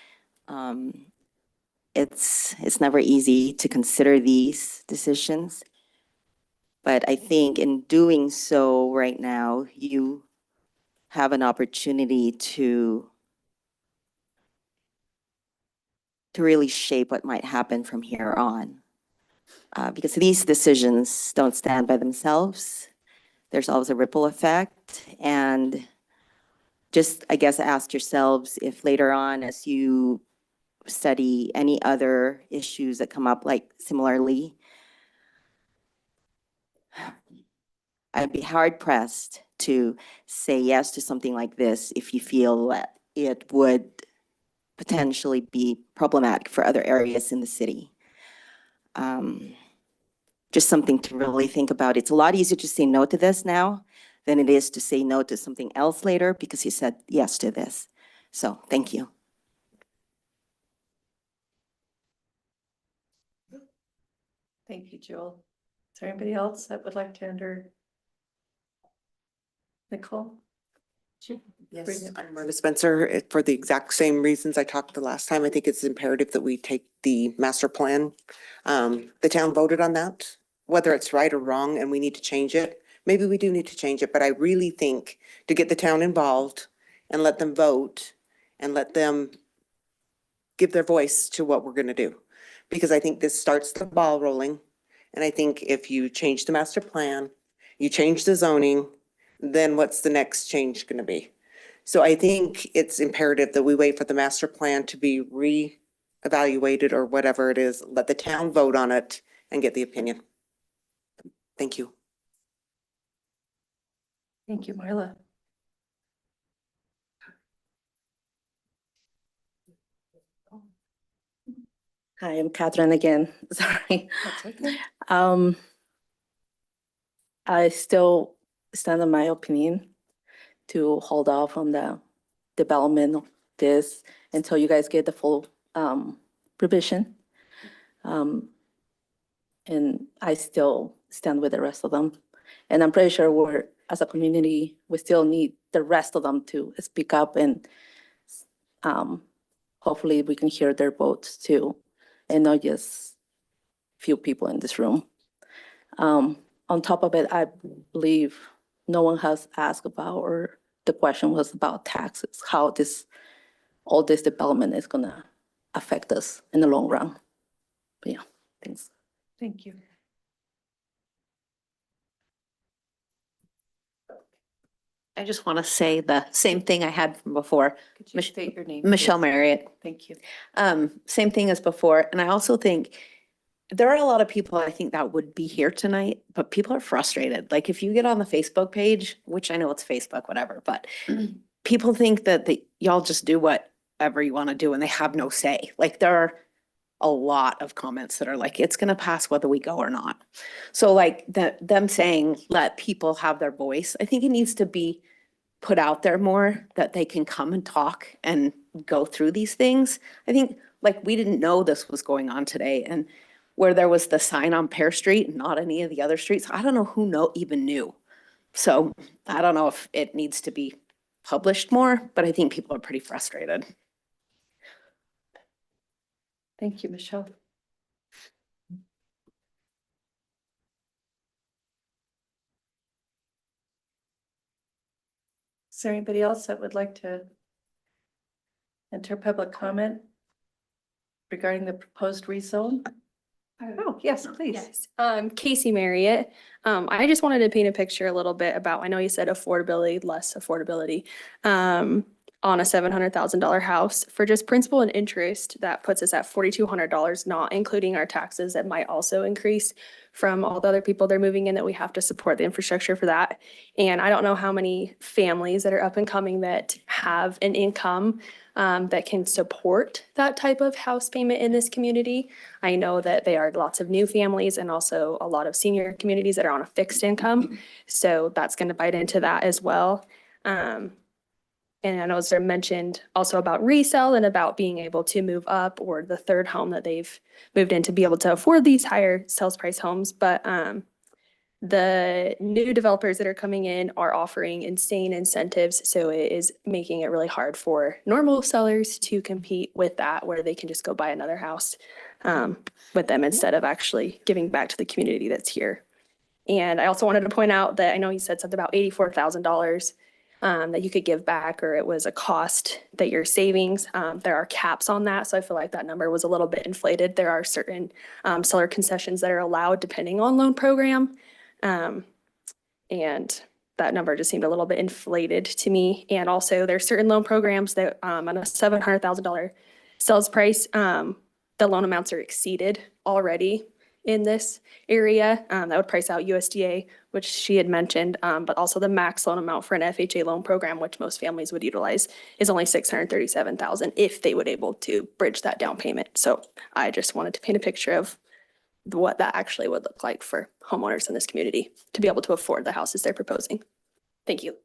It's never easy to consider these decisions, but I think in doing so right now, you have an opportunity to really shape what might happen from here on. Because these decisions don't stand by themselves. There's always a ripple effect, and just, I guess, ask yourselves if later on, as you study any other issues that come up like similarly, I'd be hard pressed to say yes to something like this if you feel that it would potentially be problematic for other areas in the city. Just something to really think about. It's a lot easier to say no to this now than it is to say no to something else later because you said yes to this. So thank you. Thank you, Jewel. Is there anybody else that would like to enter? Nicole? Yes, I'm Marta Spencer. For the exact same reasons I talked the last time, I think it's imperative that we take the master plan. The town voted on that, whether it's right or wrong, and we need to change it. Maybe we do need to change it, but I really think to get the town involved and let them vote and let them give their voice to what we're gonna do. Because I think this starts the ball rolling. And I think if you change the master plan, you change the zoning, then what's the next change gonna be? So I think it's imperative that we wait for the master plan to be re-evaluated or whatever it is, let the town vote on it and get the opinion. Thank you. Thank you, Marla. Hi, I'm Catherine again. Sorry. That's okay. I still stand on my opinion to hold off on the development of this until you guys get the full revision. And I still stand with the rest of them. And I'm pretty sure we're, as a community, we still need the rest of them to speak up and hopefully we can hear their votes too, and not just few people in this room. On top of it, I believe no one has asked about, or the question was about taxes, how all this development is gonna affect us in the long run. But yeah, thanks. Thank you. I just want to say the same thing I had from before. Could you state your name? Michelle please? Marriott. Thank you. Same thing as before. And I also think there are a lot of people I think that would be here tonight, but people are frustrated. Like if you get on the Facebook page, which I know it's Facebook, whatever, but people think that y'all just do whatever you want to do and they have no say. Like there are a lot of comments that are like, it's going to pass whether we go or not. So like them saying, let people have their voice. I think it needs to be put out there more that they can come and talk and go through these things. I think like we didn't know this was going on today, and where there was the sign on Pear Street and not any of the other streets, I don't know who even knew. So I don't know if it needs to be published more, but I think people are pretty frustrated. Thank you, Michelle. Is there anybody else that would like to enter public comment regarding the proposed rezone? Oh, yes, please. Yes, Casey Marriott. I just wanted to paint a picture a little bit about, I know you said affordability, less affordability, on a $700,000 house. For just principal and interest, that puts us at $4,200, not including our taxes that might also increase from all the other people that are moving in that we have to support the infrastructure for that. And I don't know how many families that are up and coming that have an income that can support that type of house payment in this community. I know that there are lots of new families and also a lot of senior communities that are on a fixed income. So that's going to bite into that as well. And I know it's mentioned also about resale and about being able to move up or the third home that they've moved in to be able to afford these higher sales price homes. But the new developers that are coming in are offering insane incentives. So it is making it really hard for normal sellers to compete with that, where they can just go buy another house with them instead of actually giving back to the community that's here. And I also wanted to point out that I know you said something about $84,000 that you could give back, or it was a cost that your savings. There are caps on that. So I feel like that number was a little bit inflated. There are certain seller concessions that are allowed depending on loan program. And that number just seemed a little bit inflated to me. And also there's certain loan programs that on a $700,000 sales price, the loan amounts are exceeded already in this area. That would price out USDA, which she had mentioned, but also the max loan amount for an FHA loan program, which most families would utilize, is only $637,000 if they would able to bridge that down payment. So I just wanted to paint a picture of what that actually would look like for homeowners in this community to be able to afford the houses they're proposing. Thank you.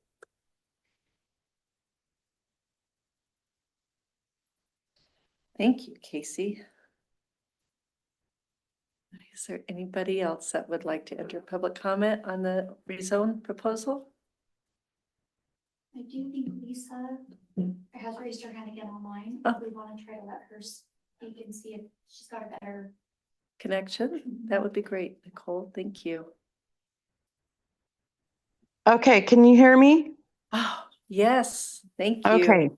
Thank you, Casey. Is there anybody else that would like to enter public comment on the rezone proposal? I do think Lisa has raised her hand again online. We want to try to let her speak and see if she's got a better Connection? That would be great, Nicole. Thank you. Okay, can you hear me? Oh, yes, thank you. Okay.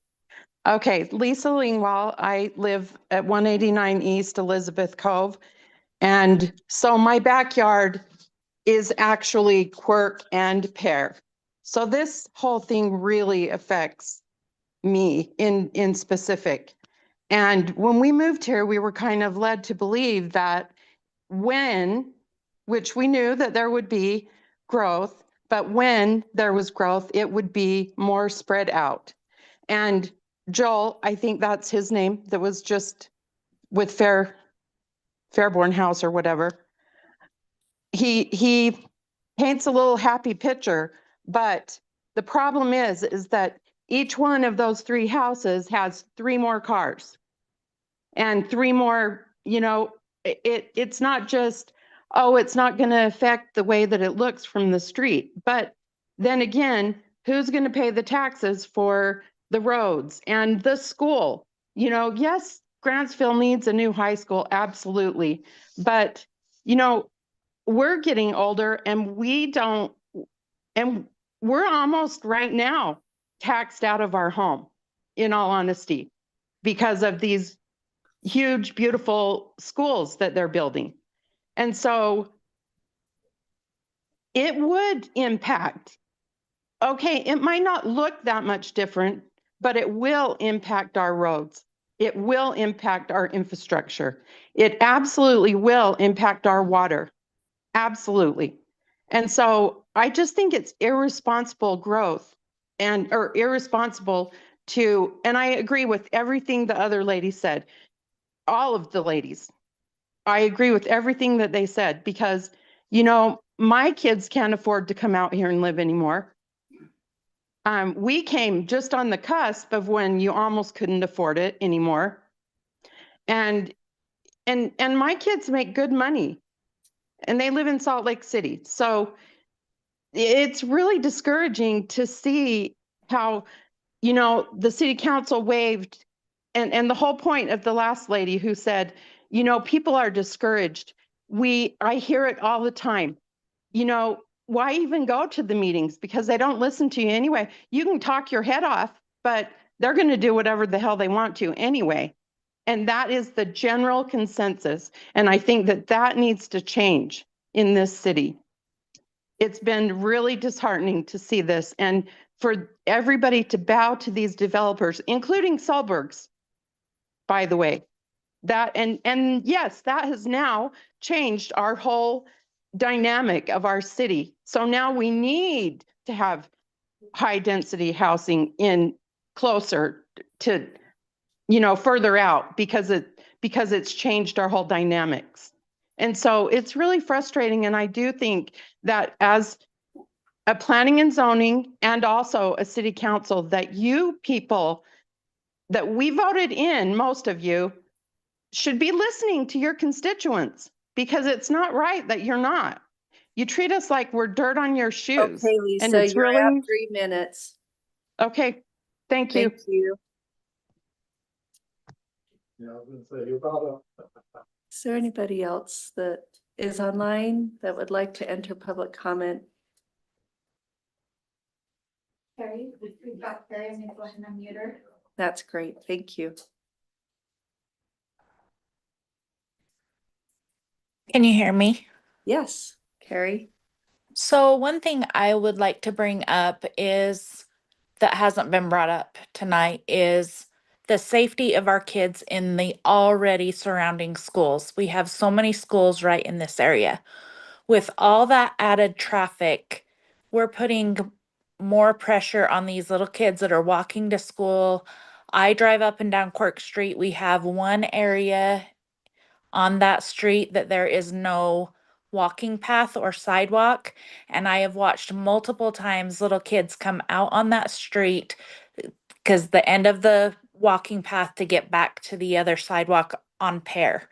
Okay, Lisa Lingwall. I live at 189 East Elizabeth Cove. And so my backyard is actually quirk and pear. So this whole thing really affects me in specific. And when we moved here, we were kind of led to believe that which we knew that there would be growth, but when there was growth, it would be more spread out. And Joel, I think that's his name, that was just with Fairborn House or whatever. He paints a little happy picture, but the problem is that each one of those 3 houses has 3 more cars and 3 more, it's not just, oh, it's not going to affect the way that it looks from the street. But then again, who's going to pay the taxes for the roads and the school? Yes, Grantsville needs a new high school, absolutely. But, we're getting older and we're almost right now taxed out of our home, in all honesty, because of these huge, beautiful schools that they're building. And so it would impact. Okay, it might not look that much different, but it will impact our roads. It will impact our infrastructure. It absolutely will impact our water. Absolutely. And so I just think it's irresponsible growth or irresponsible and I agree with everything the other lady said. All of the ladies. I agree with everything that they said because, my kids can't afford to come out here and live anymore. We came just on the cusp of when you almost couldn't afford it anymore. And my kids make good money and they live in Salt Lake City. So it's really discouraging to see how, the city council waived and the whole point of the last lady who said, people are discouraged. I hear it all the time. Why even go to the meetings? Because they don't listen to you anyway. You can talk your head off, but they're going to do whatever the hell they want to anyway. And that is the general consensus. And I think that needs to change in this city. It's been really disheartening to see this and for everybody to bow to these developers, including Solberg's, by the way. And yes, that has now changed our whole dynamic of our city. So now we need to have high density housing in closer to, further out because it's changed our whole dynamics. And so it's really frustrating. And I do think that as a planning and zoning, and also a city council that you people that we voted in, most of you, should be listening to your constituents, because it's not right that you're not. You treat us like we're dirt on your shoes. Okay, And Lisa, it's you're really, at 3 minutes. okay, thank you. Thank you. Yeah, I was gonna say, you're about Is there anybody else that is online that would like to enter public comment? Carrie, we've got Carrie, I'm gonna go ahead and unmute her. That's great. Thank you. Can you hear me? Yes, Carrie. So one thing I would like to bring up is that hasn't been brought up tonight is the safety of our kids in the already surrounding schools. We have so many schools right in this area. With all that added traffic, we're putting more pressure on these little kids that are walking to school. I drive up and down Quirk Street. We have one area on that street that there is no walking path or sidewalk. And I have watched multiple times little kids come out on that street because the end of the walking path to get back to the other sidewalk on Pear.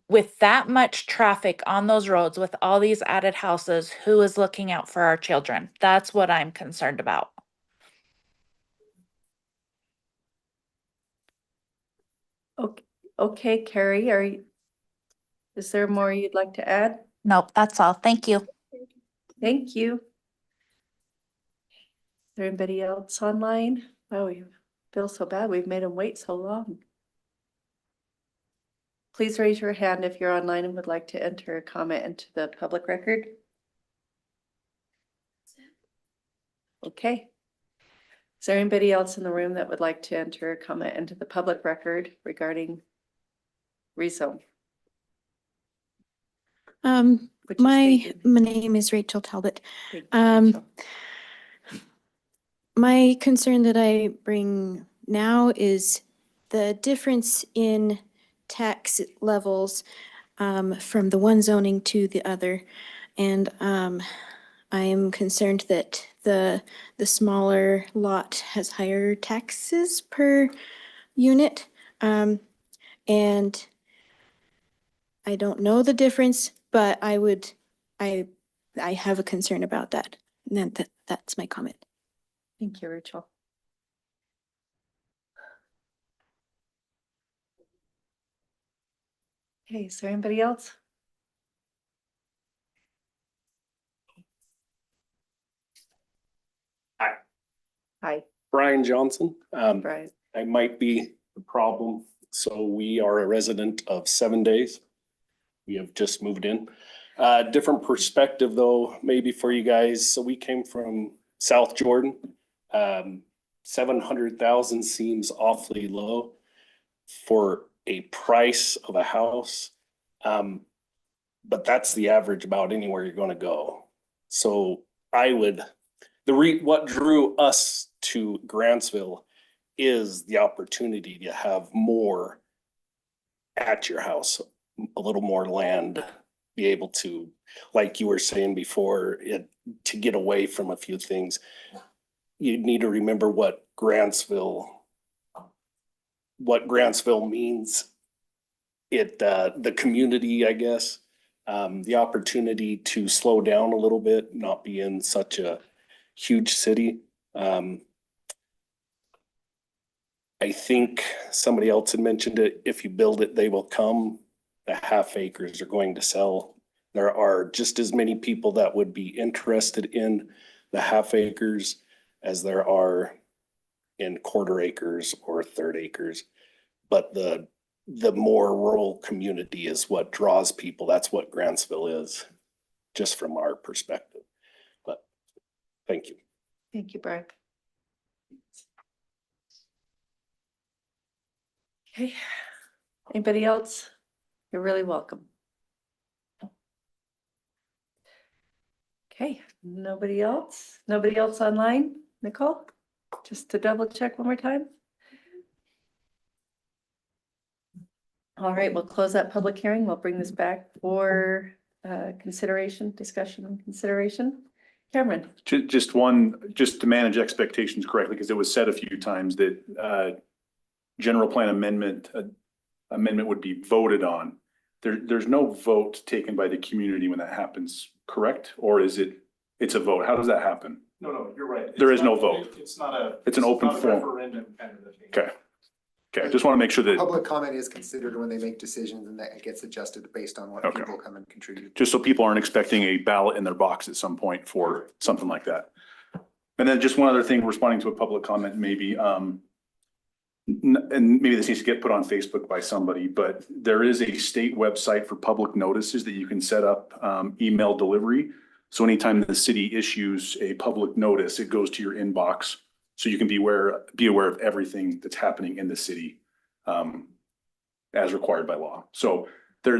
With that much traffic on those roads, with all these added houses, who is looking out for our children? That's what I'm concerned about. Okay, okay, Carrie, is there more you'd like to add? Nope, that's all. Thank you. Thank you. Is there anybody else online? Oh, we feel so bad. We've made them wait so long. Please raise your hand if you're online and would like to enter a comment into the public record. Okay. Is there anybody else in the room that would like to enter a comment into the public record regarding rezone? My name is Rachel Talbot. Thank you, Rachel. My concern that I bring now is the difference in tax levels from the one zoning to the other. And I am concerned that the smaller lot has higher taxes per unit. And I don't know the difference, but I have a concern about that. And that's my comment. Thank you, Rachel. Okay, is there anybody else? Hi. Brian Johnson. Brian. I might be the problem. So we are a resident of 7 days. We have just moved in. Different perspective though, maybe for you guys. So we came from South Jordan. 700,000 seems awfully low for a price of a house. But that's the average about anywhere you're going to go. So I would, what drew us to Grantsville is the opportunity to have more at your house, a little more land, be able to, like you were saying before, to get away from a few things. You need to remember what Grantsville means. The community, I guess, the opportunity to slow down a little bit, not be in such a huge city. I think somebody else had mentioned it. If you build it, they will come. The half acres are going to sell. There are just as many people that would be interested in the half acres as there are in quarter acres or third acres. But the more rural community is what draws people. That's what Grantsville is, just from our perspective. But thank you. Thank you, Brian. Okay, anybody else? You're really welcome. Okay, nobody else? Nobody else online, Nicole? Just to double check one more time. All right, we'll close that public hearing. We'll bring this back for consideration, discussion and consideration. Cameron? Just to manage expectations correctly, because it was said a few times that general plan amendment would be voted on. There's no vote taken by the community when that happens, correct? Or it's a vote? How does that happen? No, you're right. There is no vote. It's not a. It's an open not a forum. Referendum kind of a thing. Okay. Okay, just want to make sure that, Public comment is considered when they make decisions, and that it gets adjusted based on what Okay. people come and contribute. just so people aren't expecting a ballot in their box at some point for something like that. And then just one other thing, responding to a public comment, maybe, and maybe this needs to get put on Facebook by somebody, but there is a state website for public notices that you can set up, email delivery. So anytime the city issues a public notice, it goes to your inbox. So you can be aware of everything that's happening in the city, as required by law. So there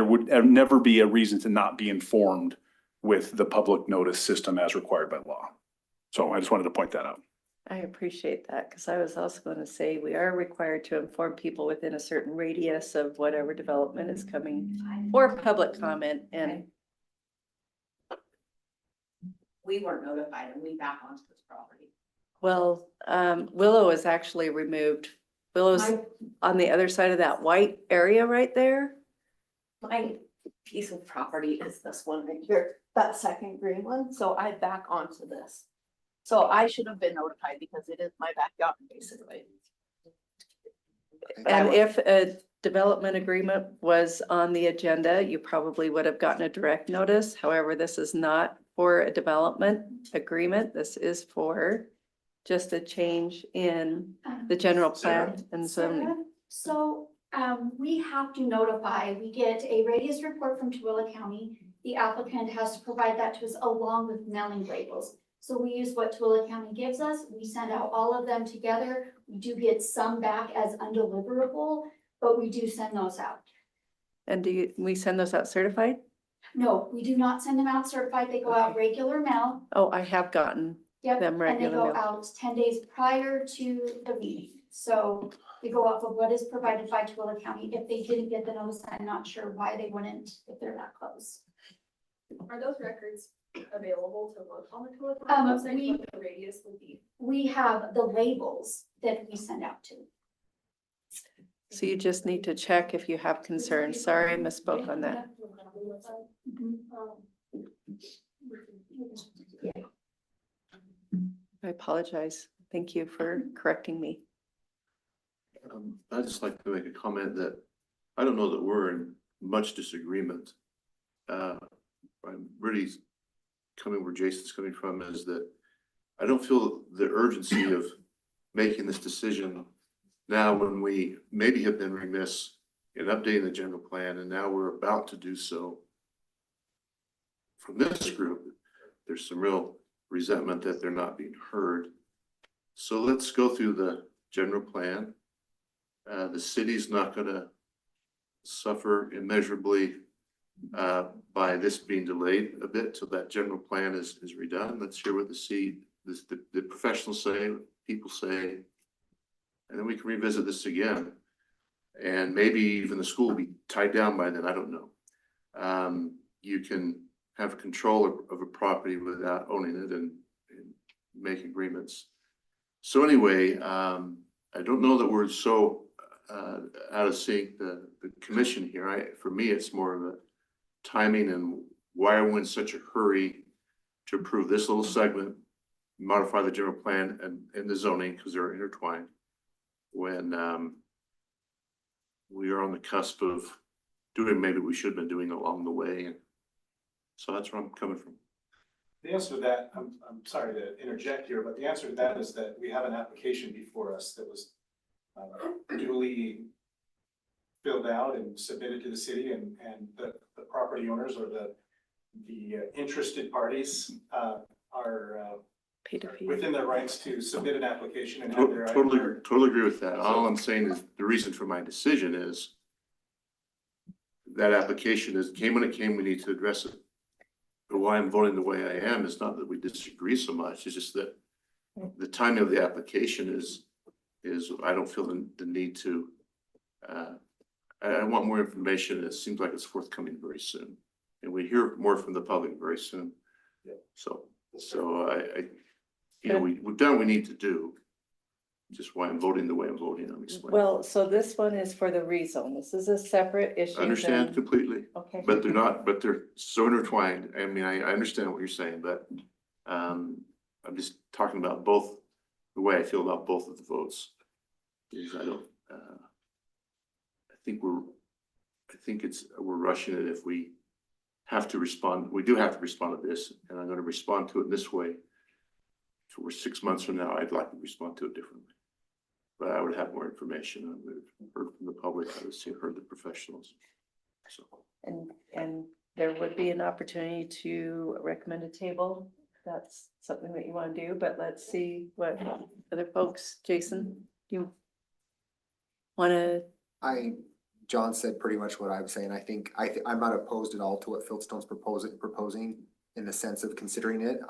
would never be a reason to not be informed with the public notice system as required by law. So I just wanted to point that out. I appreciate that, because I was also going to say we are required to inform people within a certain radius of whatever development is coming or public comment, and We weren't notified and we back onto this property. well, Willow is actually removed. Willow's on the other side of that white area right there. My piece of property is this one right here, that second green one, so I back onto this. So I should have been notified because it is my backyard, basically. And if a development agreement was on the agenda, you probably would have gotten a direct notice. However, this is not for a development agreement. This is for just a change in the general plan and zoning. So, we have to notify, we get a radius report from Tooele County. The applicant has to provide that to us along with mailing labels. So we use what Tooele County gives us. We send out all of them together. We do get some back as undeliverable, but we do send those out. And we send those out certified? No, we do not send them out certified. They go out regular mail. Oh, I have gotten Yep, them and they regular go mail. out 10 days prior to the meeting. So we go off of what is provided by Tooele County. If they didn't get the notice, I'm not sure why they wouldn't if they're that close. Are those records available to look on the Tooele website, what the radius would be? We have the labels that we send out to. So you just need to check if you have concerns. Sorry, I misspoke on that. I apologize. Thank you for correcting me. I'd just like to make a comment that I don't know that we're in much disagreement. I'm really coming where Jason's coming from is that I don't feel the urgency of making this decision now when we maybe have been remiss in updating the general plan, and now we're about to do so. From this group, there's some real resentment that they're not being heard. So let's go through the general plan. The city's not gonna suffer immeasurably by this being delayed a bit till that general plan is redone. Let's hear what the professionals say, people say, and then we can revisit this again. And maybe even the school will be tied down by then, I don't know. You can have control of a property without owning it and make agreements. So anyway, I don't know that we're so out of sync, the commission here. For me, it's more of a timing and why are we in such a hurry to approve this little segment, modify the general plan and the zoning because they're intertwined when we are on the cusp of doing maybe we should have been doing along the way. And so that's where I'm coming from. The answer to that, I'm sorry to interject here, but the answer to that is that we have an application before us that was duly filled out and submitted to the city, and the property owners or the interested parties are within their rights to submit an application and have their. Totally agree with that. All I'm saying is the reason for my decision is that application came when it came, we need to address it. But why I'm voting the way I am is not that we disagree so much, it's just that the timing of the application is I don't feel the need to, I want more information. It seems like it's forthcoming very soon. And we hear more from the public very soon. So we've done what we need to do. Just why I'm voting the way I'm voting, I'm explaining. Well, so this one is for the rezone. This is a separate issue. I understand than- completely, Okay. but they're so intertwined. I mean, I understand what you're saying, but I'm just talking about both, the way I feel about both of the votes. Is I don't, I think we're rushing it if we have to respond. We do have to respond to this, and I'm gonna respond to it this way. So we're 6 months from now, I'd like to respond to it differently. But I would have more information. I would have heard from the public, I would have heard the professionals. So. And there would be an opportunity to recommend a table. If that's something that you want to do, but let's see what other folks, Jason, you want to? John said pretty much what I'm saying. I think I'm not opposed at all to what Fieldstone's proposing in the sense of considering it.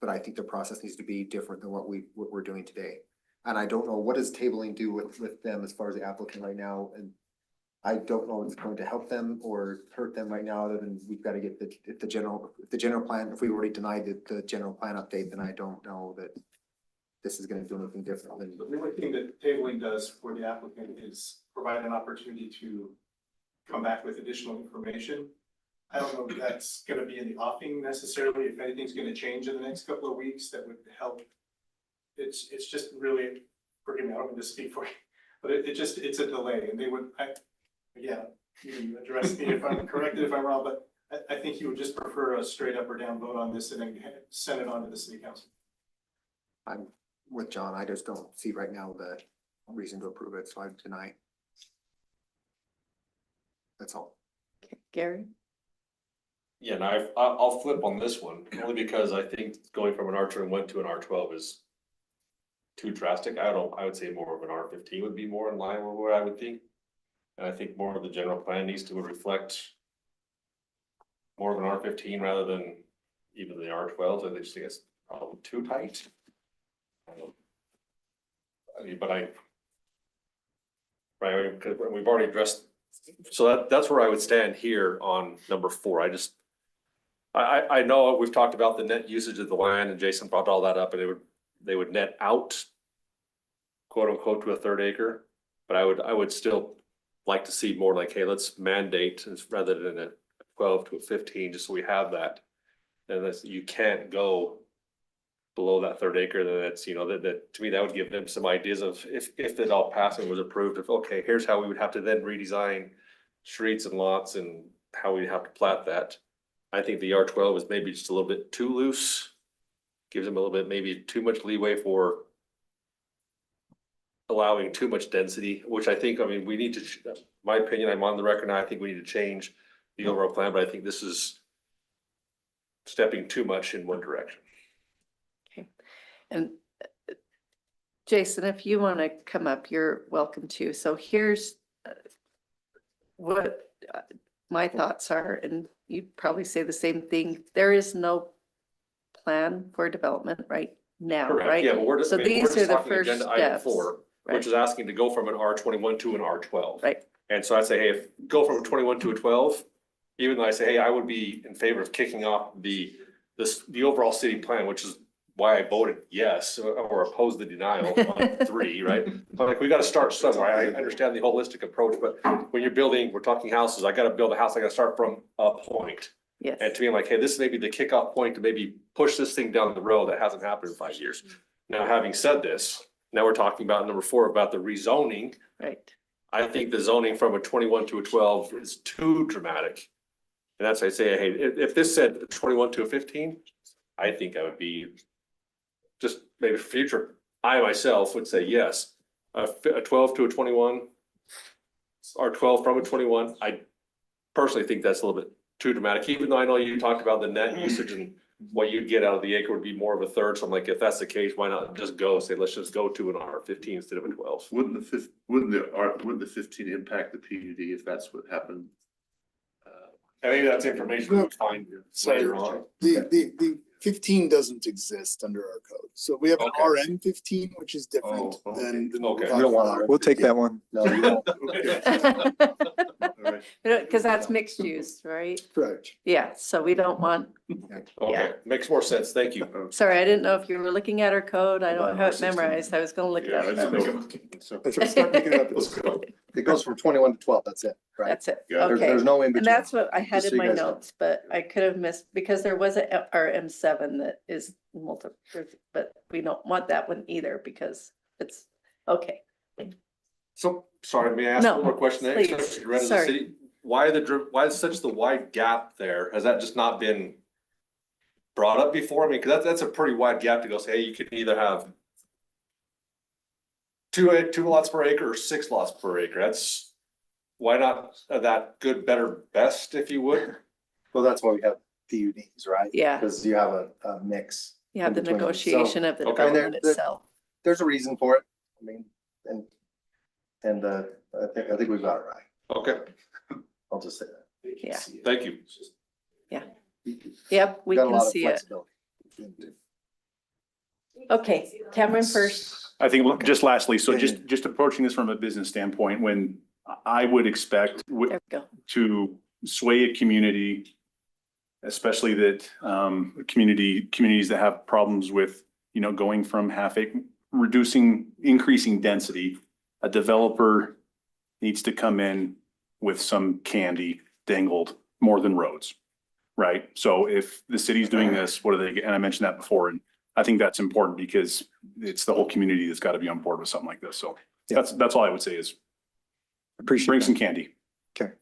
But I think the process needs to be different than what we're doing today. And I don't know, what does tabling do with them as far as the applicant right now? And I don't know if it's going to help them or hurt them right now, other than we've got to get the general plan. If we already denied the general plan update, then I don't know that this is gonna do anything different than. The only thing that tabling does for the applicant is provide an opportunity to come back with additional information. I don't know if that's gonna be in the offing necessarily. If anything's gonna change in the next couple of weeks, that would help. It's just really, forgive me, I don't mean to speak for you, but it's a delay, and they would, again, you can address me if I'm corrected, if I'm wrong, but I think you would just prefer a straight up or down vote on this and then send it on to the city council. I'm with John. I just don't see right now the reason to approve it, so I deny. That's all. Gary? Yeah, and I'll flip on this one, only because I think going from an R21 to an R12 is too drastic. I would say more of an R15 would be more in line with what I would think. And I think more of the general plan needs to reflect more of an R15 rather than even the R12s. I just think it's probably too tight. Right, because we've already addressed, so that's where I would stand here on number 4. I know we've talked about the net usage of the land, and Jason brought all that up, and they would net out, quote unquote, to a 1/3 acre. But I would still like to see more like, hey, let's mandate rather than a 12 to a 15, just so we have that. And you can't go below that 1/3 acre. Then that's, that to me, that would give them some ideas of if it all passed and was approved, of okay, here's how we would have to then redesign streets and lots and how we'd have to plat that. I think the R12 is maybe just a little bit too loose, gives them a little bit, maybe too much leeway for allowing too much density, which I think, we need to, my opinion, I'm on the record now, I think we need to change the overall plan, but I think this is stepping too much in one direction. Okay. And Jason, if you want to come up, you're welcome to. So here's what my thoughts are, and you'd probably say the same thing. There is no plan for development right now, Correct. right? Yeah, but we're just, So we're these just are the talking first agenda item steps. 4, right? which is asking to go from an R21 to an R12. Right. And so I'd say, hey, if go from a 21 to a 12, even though I say, hey, I would be in favor of kicking off the overall city plan, which is why I voted yes or opposed the denial on 3, right? But like, we got to start somewhere. I understand the holistic approach, but when you're building, we're talking houses, I got to build a house, I got to start from a point. Yes. And to me, I'm like, hey, this may be the kickoff point to maybe push this thing down the road that hasn't happened in 5 years. Now, having said this, now we're talking about number 4, about the rezoning. Right. I think the zoning from a 21 to a 12 is too dramatic. And that's why I say, hey, if this said 21 to a 15, I think I would be just maybe future. I myself would say yes, a 12 to a 21 or 12 from a 21. I personally think that's a little bit too dramatic, even though I know you talked about the net usage and what you'd get out of the acre would be more of a 1/3. So I'm like, if that's the case, why not just say, let's just go to an R15 instead of a 12. Wouldn't the 15 impact the PUD if that's what happened? I think that's information we find later on. 15 doesn't exist under our code. So we have an Okay. RM 15, which is different Oh, okay. than. what we're Okay. talking We don't want about. We'll take that one. No, you won't. Alright. Because that's mixed use, right? Correct. Yeah, so we don't want, Okay, makes more sense. Thank you. sorry, I didn't know if you were looking at our code. I don't have it 16. memorized. I was gonna look it Yeah, up. so. That's right, start making it up. Let's go. It goes from 21 to 12, that's it, right? That's it. Yeah. There's, Okay. there's no in And between. that's what I had Just so in you my guys know. notes, but I could have missed, because there was a RM7 that is multiple, but we don't want that one either because it's, okay. So, sorry, may I ask No, one more question? please. Especially the rest of the Sorry. city? Why is such the wide gap there? Has that just not been brought up before? I mean, cause that's a pretty wide gap to go say, hey, you could either have two lots per acre or 6 lots per acre. That's, why not that good, better, best, if you would? Well, that's why we have PUDs, right? Yeah. Because you have a mix. You have the in between. negotiation of the okay. development There- itself. There's a reason for it. I mean, and I think we've got it right. Okay, I'll just say that. Yeah. thank you. Yep, we Got a can lot of see it. flexibility. Okay, Cameron first. I think just lastly, so Yeah, just approaching this from a business standpoint, when I would expect There we go. to sway a community, especially that communities that have problems with, going from half acre, increasing density, a developer needs to come in with some candy dangled more than roads, right? So if the city's doing this, what are they, and I mentioned that before, and I think that's important because it's the whole community that's got to be on board with something like this. So that's all I would say is Appreciate bring that. some candy. Okay.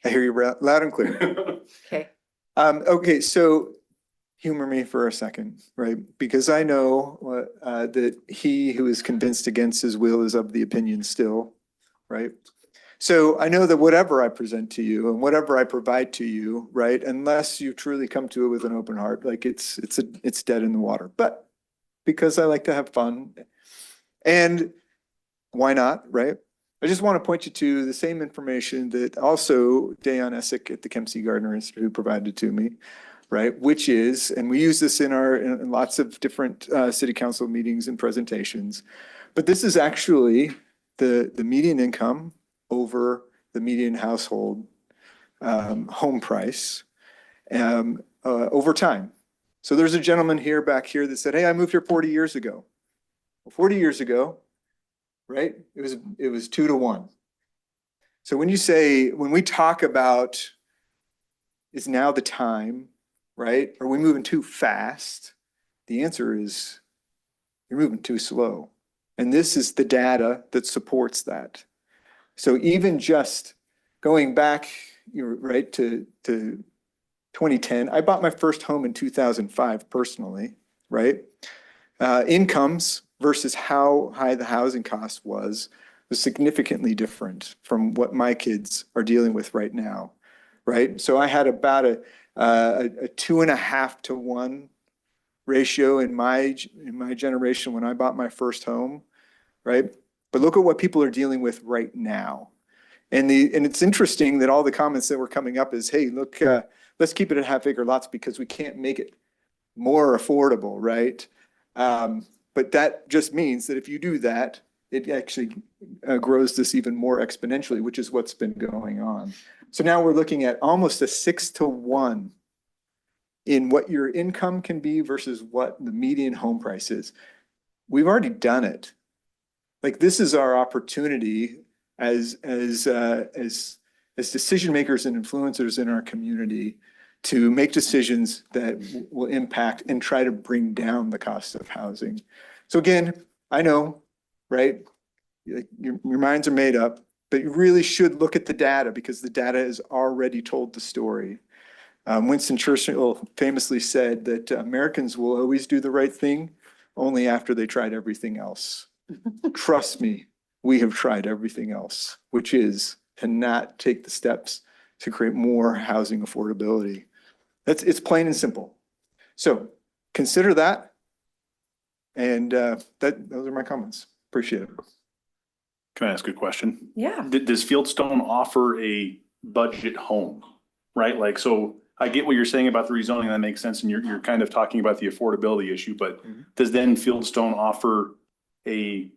I hear you loud and clear. Okay. Okay, so humor me for a second, right? Because I know that he who is convinced against his will is of the opinion still, right? So I know that whatever I present to you and whatever I provide to you, right, unless you truly come to it with an open heart, like it's dead in the water. But because I like to have fun, and why not, right? I just want to point you to the same information that also Dayon Essick at the Kempsey Gardner Institute provided to me, right? Which is, and we use this in lots of different city council meetings and presentations, but this is actually the median income over the median household home price over time. So there's a gentleman back here that said, hey, I moved here 40 years ago. Well, 40 years ago, right? It was 2 to 1. So when we talk about is now the time, right? Are we moving too fast? The answer is you're moving too slow. And this is the data that supports that. So even just going back, right, to 2010, I bought my first home in 2005 personally, right? Incomes versus how high the housing cost was significantly different from what my kids are dealing with right now, right? So I had about a 2.5 to 1 ratio in my generation when I bought my first home, right? But look at what people are dealing with right now. And it's interesting that all the comments that were coming up is, hey, look, let's keep it at half-acre lots because we can't make it more affordable, right? But that just means that if you do that, it actually grows this even more exponentially, which is what's been going on. So now we're looking at almost a 6 to 1 in what your income can be versus what the median home price is. We've already done it. Like, this is our opportunity as decision makers and influencers in our community to make decisions that will impact and try to bring down the cost of housing. So again, I know, right? Your minds are made up, but you really should look at the data because the data has already told the story. Winston Churchill famously said that Americans will always do the right thing only after they tried everything else. Trust me, we have tried everything else, which is to not take the steps to create more housing affordability. It's plain and simple. So consider that. And those are my comments. Appreciate it. Can I ask a question? Yeah. Does Fieldstone offer a budget home, right? Like, so I get what you're saying about the rezoning, that makes sense, and you're kind of talking about the affordability issue, but does then Fieldstone offer a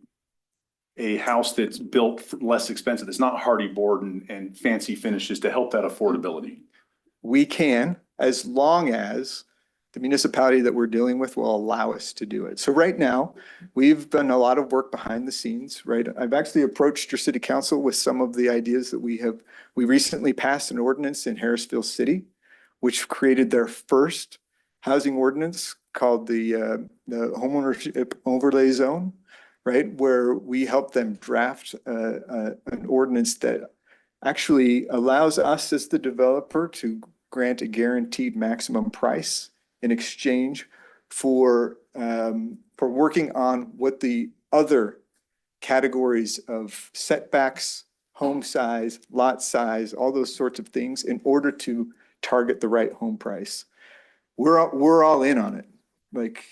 house that's built less expensive, it's not hardy board and fancy finishes to help that affordability? We can, as long as the municipality that we're dealing with will allow us to do it. So right now, we've done a lot of work behind the scenes, right? I've actually approached your city council with some of the ideas that we recently passed an ordinance in Harrisville City, which created their first housing ordinance called the homeownership overlay zone, right? Where we helped them draft an ordinance that actually allows us as the developer to grant a guaranteed maximum price in exchange for working on what the other categories of setbacks, home size, lot size, all those sorts of things in order to target the right home price. We're all in on it. Like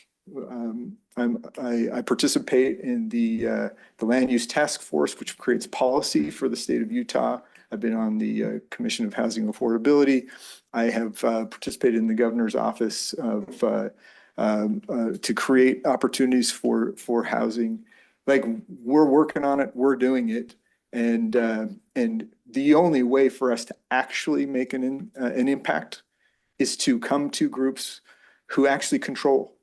I participate in the land use task force, which creates policy for the state of Utah. I've been on the Commission of Housing Affordability. I have participated in the governor's office of to create opportunities for housing. Like, we're working on it, we're doing it, and the only way for us to actually make an impact is to come to groups who actually control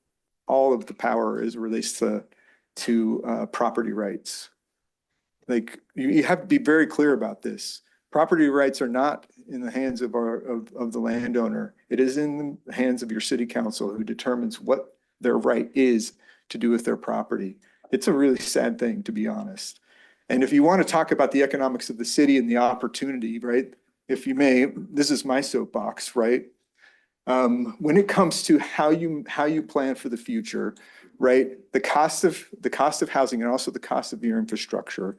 all of the power as it relates to property rights. Like, you have to be very clear about this. Property rights are not in the hands of the landowner. It is in the hands of your city council, who determines what their right is to do with their property. It's a really sad thing, to be honest. And if you want to talk about the economics of the city and the opportunity, right? If you may, this is my soapbox, right? When it comes to how you plan for the future, right? The cost of housing and also the cost of your infrastructure.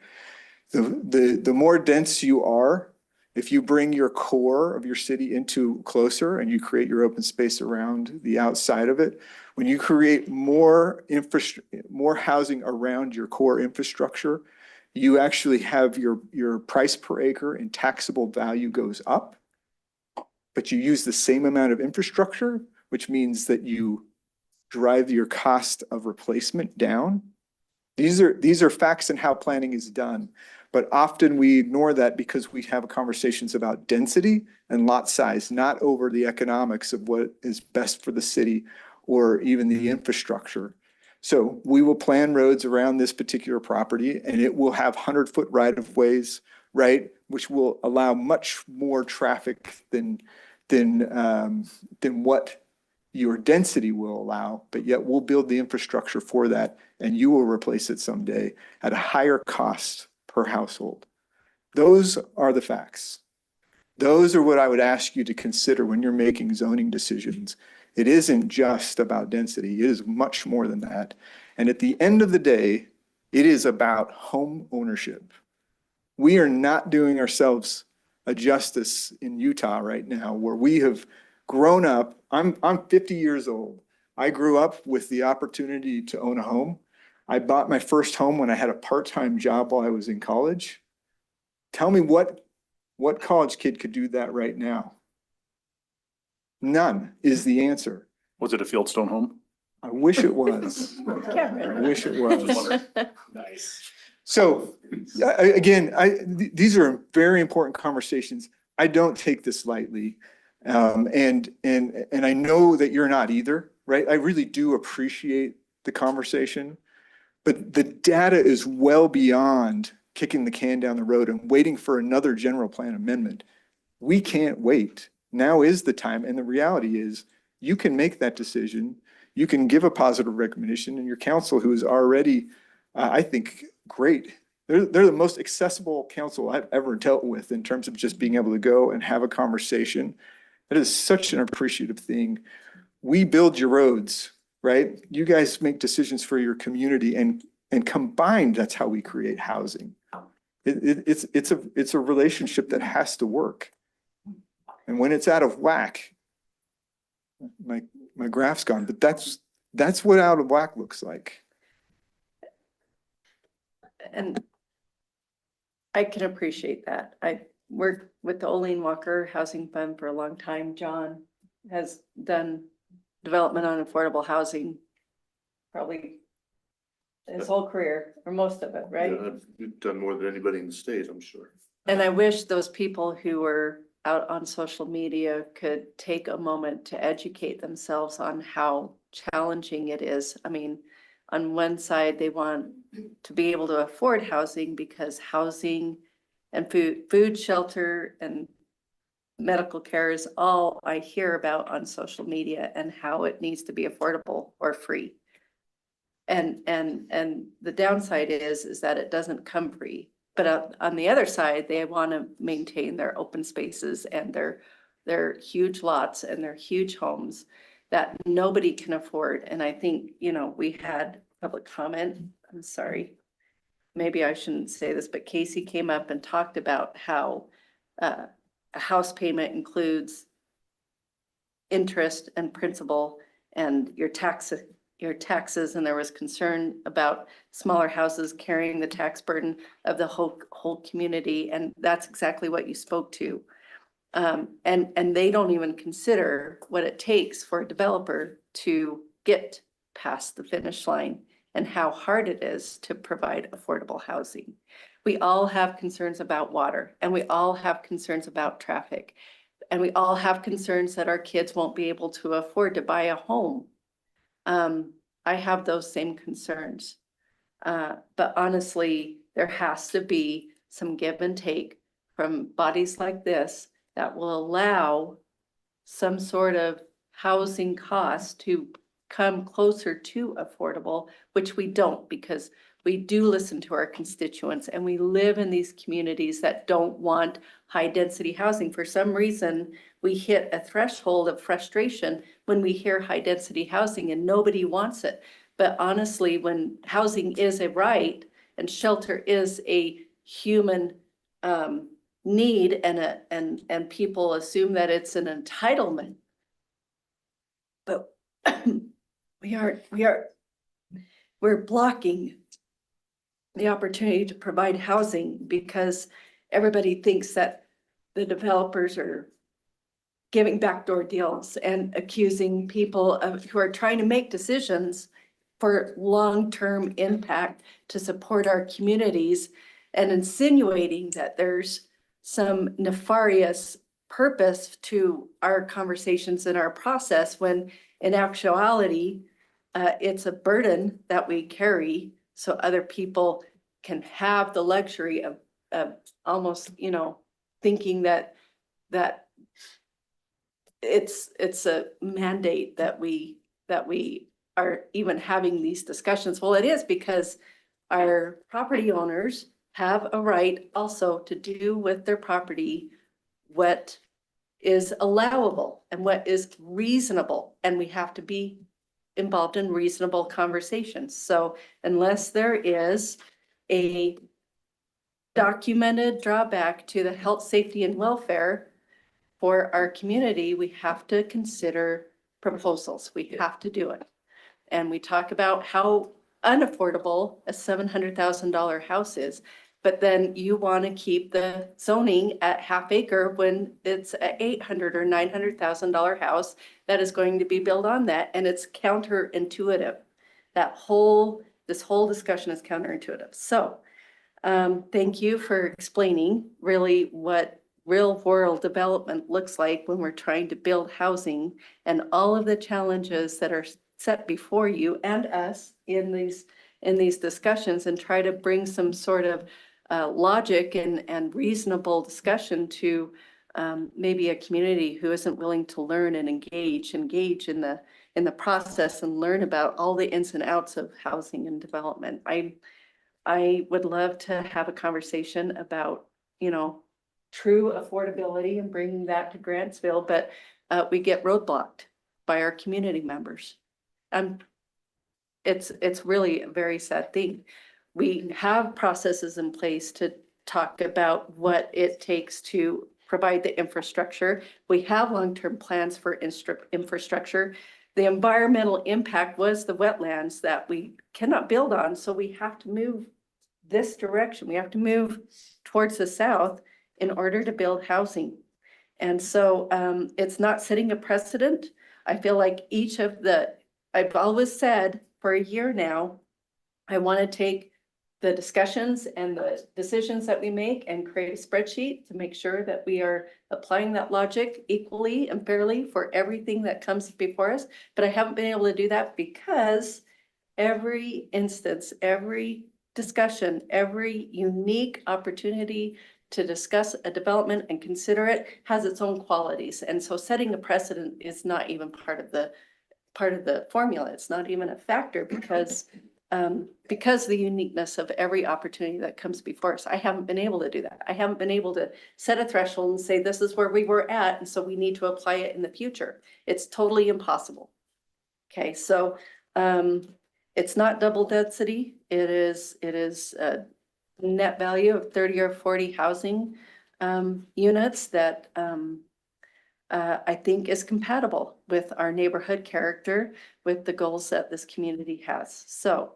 The more dense you are, if you bring your core of your city into closer and you create your open space around the outside of it, when you create more housing around your core infrastructure, you actually have your price per acre and taxable value goes up, but you use the same amount of infrastructure, which means that you drive your cost of replacement down. These are facts in how planning is done. But often we ignore that because we have conversations about density and lot size, not over the economics of what is best for the city or even the infrastructure. So we will plan roads around this particular property, and it will have 100-foot right-of-ways, right? Which will allow much more traffic than what your density will allow, but yet we'll build the infrastructure for that, and you will replace it someday at a higher cost per household. Those are the facts. Those are what I would ask you to consider when you're making zoning decisions. It isn't just about density. It is much more than that. And at the end of the day, it is about home ownership. We are not doing ourselves a justice in Utah right now, where we have grown up. I'm 50 years old. I grew up with the opportunity to own a home. I bought my first home when I had a part-time job while I was in college. Tell me what college kid could do that right now? None is the answer. Was it a Fieldstone home? I wish it was. I wish it was. Nice. So again, these are very important conversations. I don't take this lightly. And I know that you're not either, right? I really do appreciate the conversation, but the data is well beyond kicking the can down the road and waiting for another general plan amendment. We can't wait. Now is the time. And the reality is, you can make that decision. You can give a positive recommendation, and your council, who is already, I think, great. They're the most accessible council I've ever dealt with in terms of just being able to go and have a conversation. That is such an appreciative thing. We build your roads, right? You guys make decisions for your community, and combined, that's how we create housing. It's a relationship that has to work. And when it's out of whack, my graph's gone, but that's what out of whack looks like. And I can appreciate that. I worked with the Olene Walker Housing Fund for a long time, John. has done development on affordable housing probably his whole career, or most of it, right? Yeah, I've done more than anybody in the state, I'm sure. And I wish those people who were out on social media could take a moment to educate themselves on how challenging it is. I mean, on one side, they want to be able to afford housing because housing and food, shelter, and medical care is all I hear about on social media, and how it needs to be affordable or free. And the downside is that it doesn't come free. But on the other side, they want to maintain their open spaces and their huge lots and their huge homes that nobody can afford. And I think, you know, we had public comment. I'm sorry, maybe I shouldn't say this, but Casey came up and talked about how a house payment includes interest and principal and your taxes, and there was concern about smaller houses carrying the tax burden of the whole community, and that's exactly what you spoke to. And they don't even consider what it takes for a developer to get past the finish line and how hard it is to provide affordable housing. We all have concerns about water, and we all have concerns about traffic, and we all have concerns that our kids won't be able to afford to buy a home. I have those same concerns. But honestly, there has to be some give and take from bodies like this that will allow some sort of housing cost to come closer to affordable, which we don't, because we do listen to our constituents, and we live in these communities that don't want high density housing. For some reason, we hit a threshold of frustration when we hear high density housing and nobody wants it. But honestly, when housing is a right and shelter is a human need, and people assume that it's an entitlement, but we're blocking the opportunity to provide housing because everybody thinks that the developers are giving backdoor deals and accusing people of who are trying to make decisions for long-term impact to support our communities, and insinuating that there's some nefarious purpose to our conversations and our process, when in actuality, it's a burden that we carry so other people can have the luxury of almost, you know, thinking that it's a mandate that we are even having these discussions. Well, it is, because our property owners have a right also to do with their property what is allowable and what is reasonable, and we have to be involved in reasonable conversations. So unless there is a documented drawback to the health, safety, and welfare for our community, we have to consider proposals. We have to do it. And we talk about how unaffordable a $700,000 house is, but then you want to keep the zoning at half acre when it's an $800,000 or $900,000 house that is going to be built on that, and it's counterintuitive. This whole discussion is counterintuitive. So thank you for explaining really what real world development looks like when we're trying to build housing, and all of the challenges that are set before you and us in these discussions, and try to bring some sort of logic and reasonable discussion to maybe a community who isn't willing to learn and engage in the process and learn about all the ins and outs of housing and development. I would love to have a conversation about, you know, true affordability and bringing that to Grantsville, but we get roadblocked by our community members. It's really a very sad thing. We have processes in place to talk about what it takes to provide the infrastructure. We have long-term plans for infrastructure. The environmental impact was the wetlands that we cannot build on, so we have to move this direction. We have to move towards the south in order to build housing. And so it's not setting a precedent. I feel like I've always said for a year now, I want to take the discussions and the decisions that we make and create a spreadsheet to make sure that we are applying that logic equally and fairly for everything that comes before us. But I haven't been able to do that because every instance, every discussion, every unique opportunity to discuss a development and consider it has its own qualities. And so setting a precedent is not even part of the formula. It's not even a factor because the uniqueness of every opportunity that comes before us. I haven't been able to do that. I haven't been able to set a threshold and say, this is where we were at, and so we need to apply it in the future. It's totally impossible. Okay, so it's not double density. It is a net value of 30 or 40 housing units that I think is compatible with our neighborhood character, with the goals that this community has. So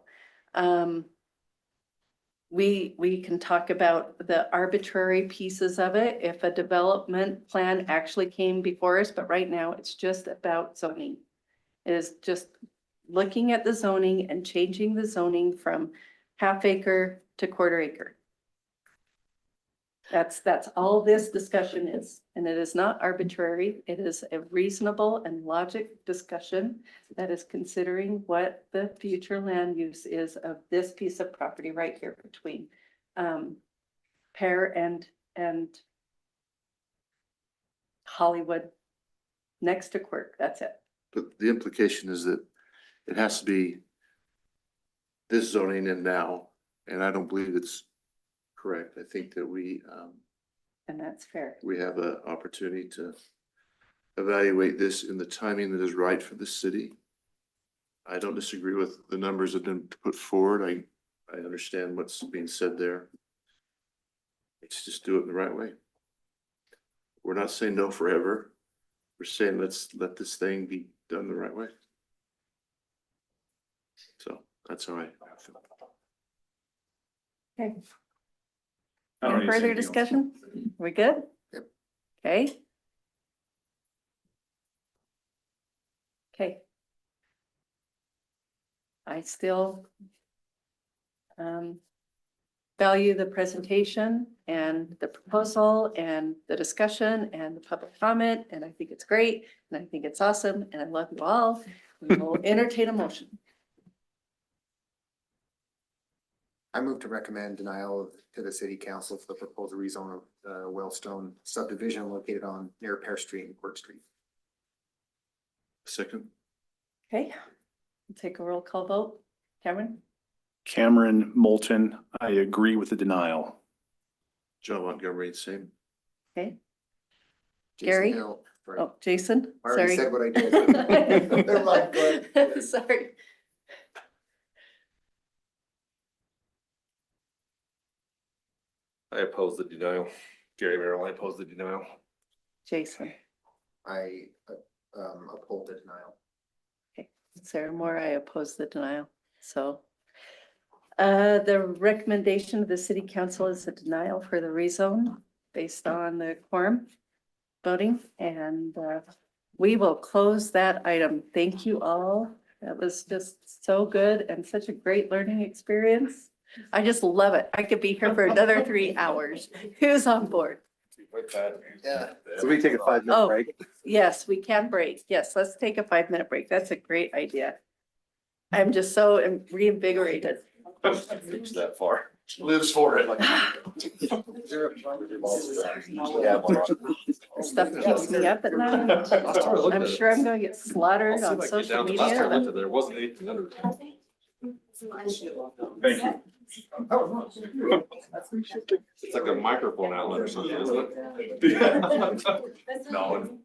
we can talk about the arbitrary pieces of it if a development plan actually came before us, but right now it's just about zoning. It is just looking at the zoning and changing the zoning from half acre to quarter acre. That's all this discussion is, and it is not arbitrary. It is a reasonable and logic discussion that is considering what the future land use is of this piece of property right here between Pear and Hollywood, next to Quirk. That's it. But the implication is that it has to be this zoning and now, and I don't believe it's correct. I think that And that's fair. we have an opportunity to evaluate this in the timing that is right for the city. I don't disagree with the numbers that have been put forward. I understand what's being said there. Let's just do it in the right way. We're not saying no forever. We're saying let's let this thing be done the right way. So that's how I feel. Okay. I don't Any need to say further anything else. discussion? We good? Yep. Okay. Okay. I still value the presentation and the proposal and the discussion and the public comment, and I think it's great, and I think it's awesome, and I love you all. We will entertain a motion. I move to recommend denial to the city council for the proposed rezone of Wellstone subdivision located on near Pear Street and Court Street. Second, Okay, we'll take a roll call vote. Cameron? Cameron Moulton, I agree with the denial. John Montgomery, same. Okay, Jason Gary? Hill, right. Oh, Jason? I already Sorry. said what I did. Never mind, go ahead. Sorry. I oppose the denial. Gary Merrill, I oppose the denial. Jason. I uphold the denial. Okay, Sarah Moore, I oppose the denial. So the recommendation of the city council is a denial for the rezone based on the quorum voting, and we will close that item. Thank you all. That was just so good and such a great learning experience. I just love it. I could be here for another 3 hours. Who's on board? Yeah. So we take a 5-minute Oh, break. yes, we can break. Yes, let's take a 5-minute break. That's a great idea. I'm just so reinvigorated. Reach that far. Lives for it. Stuff keeps me up at night. I'm sure I'm gonna get slaughtered on social media. but- There wasn't anything under. Thank you. It's like a microphone outlet or something, isn't it? No.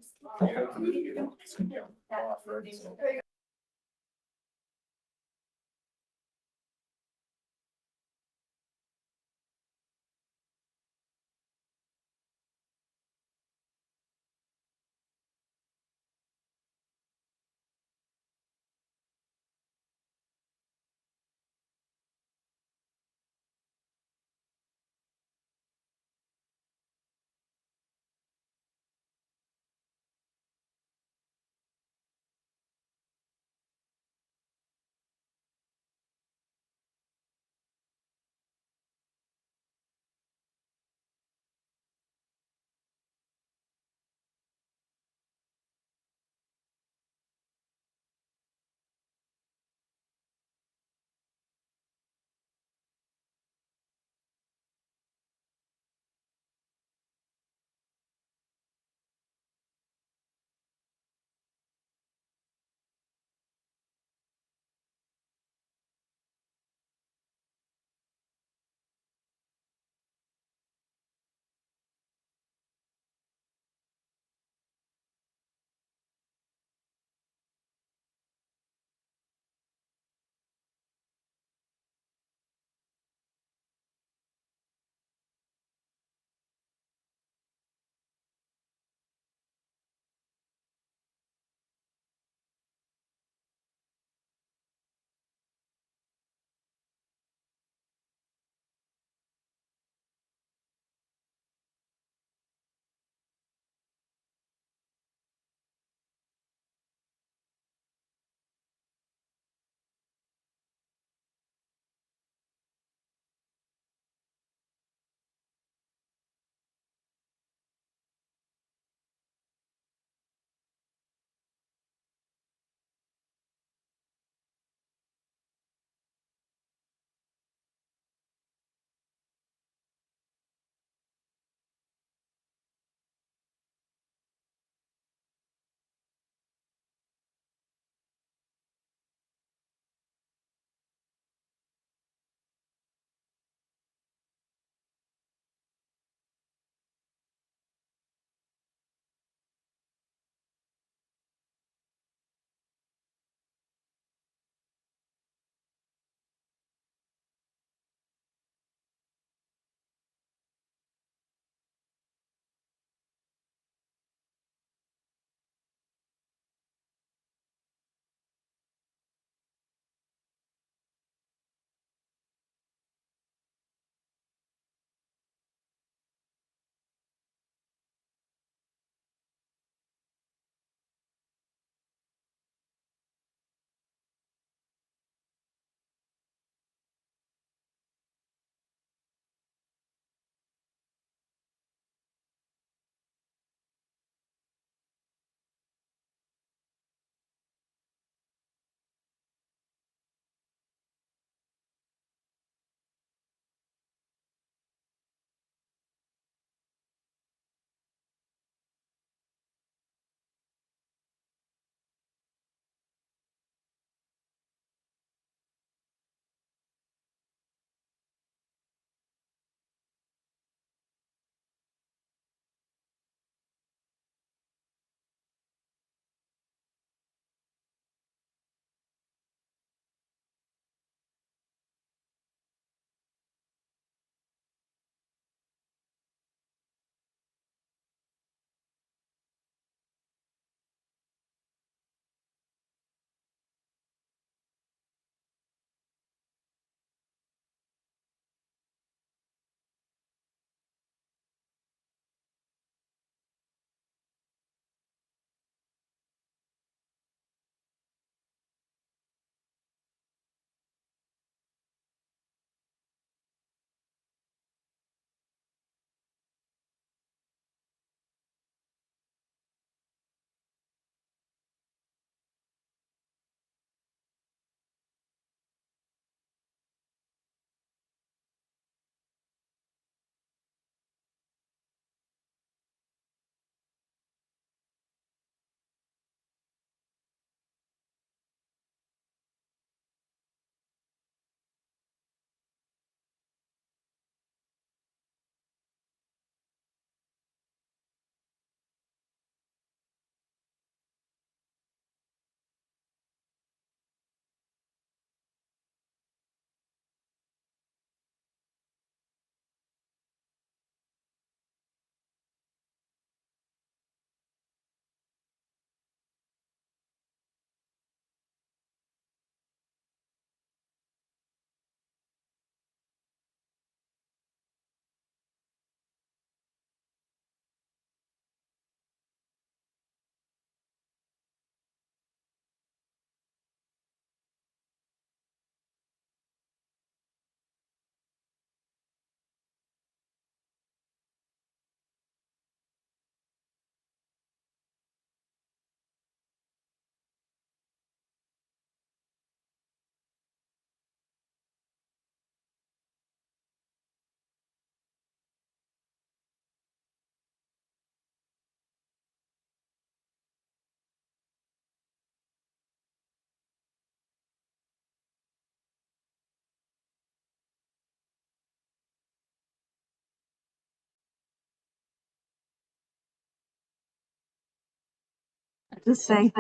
Just say,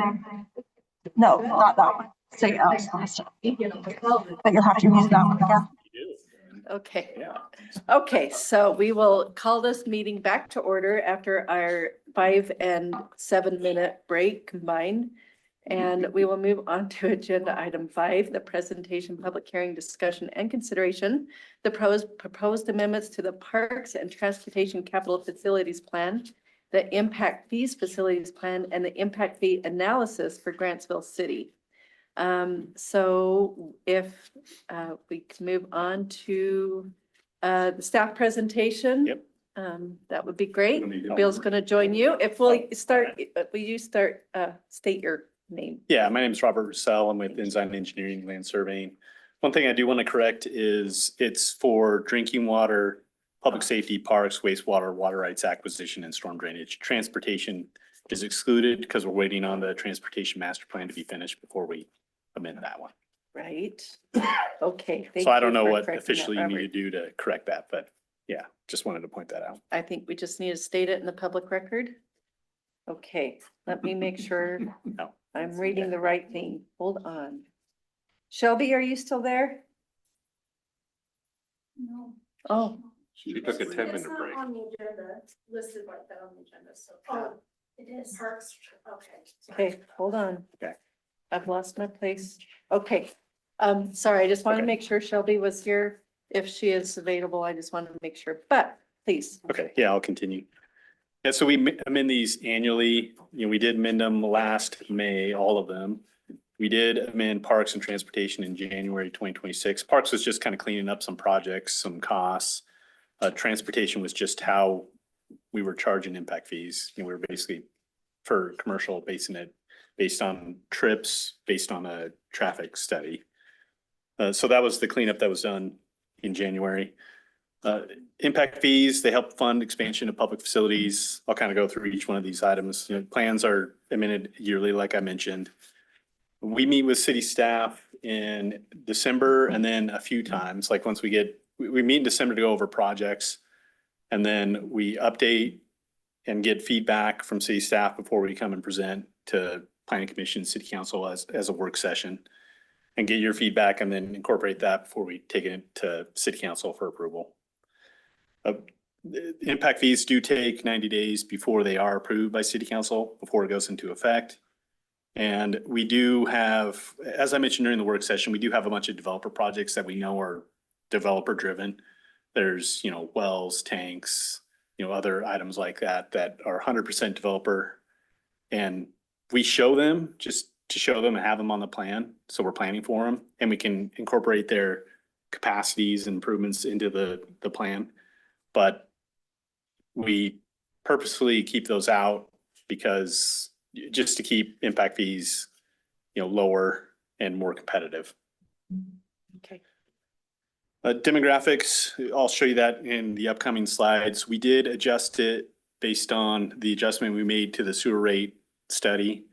no, not that one. Say else. But you'll have to use that one again. Okay. Okay, so we will call this meeting back to order after our 5 and 7 minute break combined. And we will move on to agenda item 5, the presentation, public hearing, discussion and consideration. The proposed amendments to the Parks and Transportation Capital Facilities Plan, the impact fees facilities plan, and the impact fee analysis for Grantsville City. So if we can move on to the staff presentation. Yep. That would be great. We don't need help. Bill's going to join you. If we'll start, will you start, state your name? Yeah, my name is Robert Russell. I'm with Ensign Engineering Land Surveying. One thing I do want to correct is it's for drinking water, public safety, parks, wastewater, water rights acquisition, and storm drainage. Transportation is excluded because we're waiting on the transportation master plan to be finished before we amend that one. Right. Okay. thank So I don't you know for what correcting that, officially you need to Robert. do to correct that, but yeah, just wanted to point that out. I think we just need to state it in the public record. Okay, let me make sure No. I'm reading the right thing. Hold on. Shelby, are you still there? No. Oh, She took a 10-minute break. On the agenda, listed like that on the agenda, so. Oh, it is. Parks, okay. okay, hold on. Okay. I've lost my place. Okay. Sorry, I just wanted to Okay. make sure Shelby was here. If she is available, I just wanted to make sure, but please. Okay, yeah, I'll continue. Yeah, so we amend these annually. You know, we did amend them last May, all of them. We did amend Parks and Transportation in January 2026. Parks was just kind of cleaning up some projects, some costs. Transportation was just how we were charging impact fees. You know, we were basically for commercial basing it based on trips, based on a traffic study. So that was the cleanup that was done in January. Impact fees, they help fund expansion of public facilities. I'll kind of go through each one of these items. You know, plans are amended yearly, like I mentioned. We meet with city staff in December and then a few times, like once we meet in December to go over projects. And then we update and get feedback from city staff before we come and present to Planning Commission, City Council as a work session. And get your feedback and then incorporate that before we take it to City Council for approval. Impact fees do take 90 days before they are approved by City Council, before it goes into effect. And we do have, as I mentioned during the work session, we do have a bunch of developer projects that we know are developer driven. There's, you know, wells, tanks, you know, other items like that that are 100% developer. And we show them just to show them and have them on the plan. So we're planning for them and we can incorporate their capacities and improvements into the plan. But we purposefully keep those out because just to keep impact fees, you know, lower and more competitive. Okay. Demographics, I'll show you that in the upcoming slides. We did adjust it based on the adjustment we made to the sewer rate study.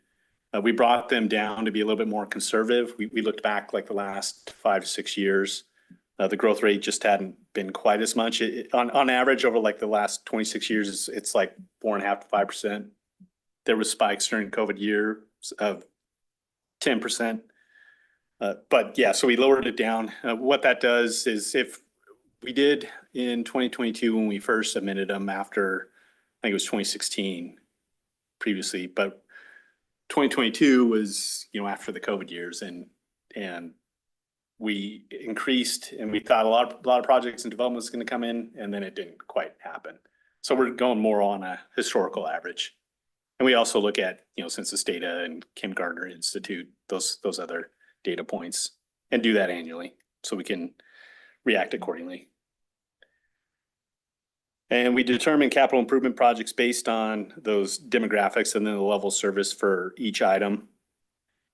We brought them down to be a little bit more conservative. We looked back like the last 5 to 6 years. The growth rate just hadn't been quite as much. On average over like the last 26 years, it's like 4.5% to 5%. There was spikes during COVID year of 10%. But yeah, so we lowered it down. What that does is if we did in 2022 when we first submitted them after, I think it was 2016 previously, but 2022 was, you know, after the COVID years and we increased and we thought a lot of projects and development was going to come in and then it didn't quite happen. So we're going more on a historical average. And we also look at, you know, census data and Kim Gardner Institute, those other data points and do that annually so we can react accordingly. And we determine capital improvement projects based on those demographics and then the level of service for each item.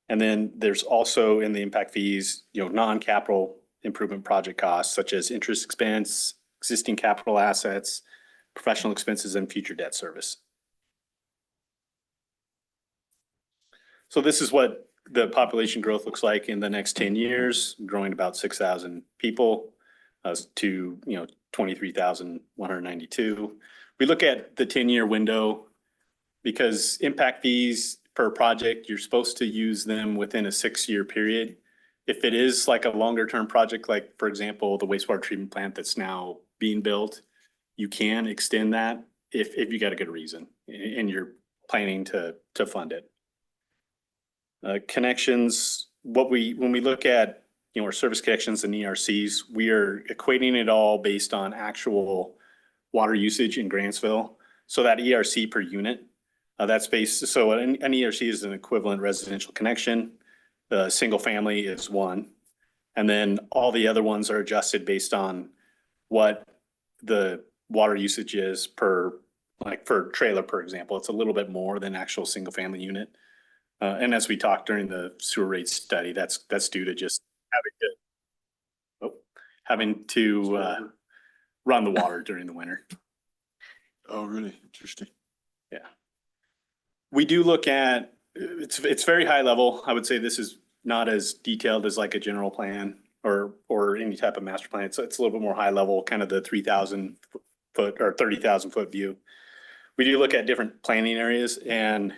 And then there's also in the impact fees, you know, non-capital improvement project costs such as interest expense, existing capital assets, professional expenses, and future debt service. So this is what the population growth looks like in the next 10 years, growing about 6,000 people to, you know, 23,192. We look at the 10-year window because impact fees per project. You're supposed to use them within a 6-year period. If it is like a longer term project, like for example, the wastewater treatment plant that's now being built, you can extend that if you got a good reason and you're planning to fund it. Connections, when we look at, our service connections and ERCs, we are equating it all based on actual water usage in Grantsville. So that ERC per unit, that's based, so an ERC is an equivalent residential connection. The single family is one. And then all the other ones are adjusted based on what the water usage is per, like for trailer, for example, it's a little bit more than actual single family unit. And as we talked during the sewer rate study, that's due to just having to run the water during the winter. Oh, really? Interesting. Yeah. We do look at, it's very high level. I would say this is not as detailed as like a general plan or any type of master plan. It's a little bit more high level, kind of the 3,000 foot or 30,000 foot view. We do look at different planning areas and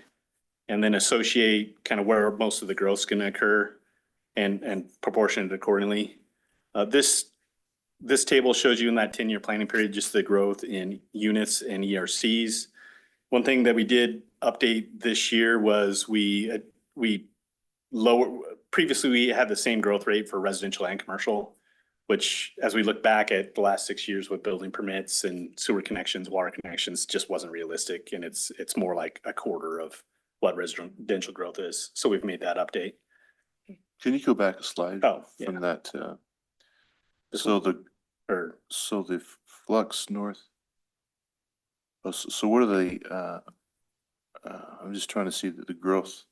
then associate kind of where most of the growth is going to occur and proportion it accordingly. This table shows you in that 10-year planning period, just the growth in units and ERCs. One thing that we did update this year was previously we had the same growth rate for residential and commercial, which as we look back at the last 6 years with building permits and sewer connections, water connections, just wasn't realistic. And it's more like a quarter of what residential growth is. So we've made that update. Can you go back a slide? Oh, yeah. From that, so the flux north. Oh, so what are they, I'm just trying to see the growth.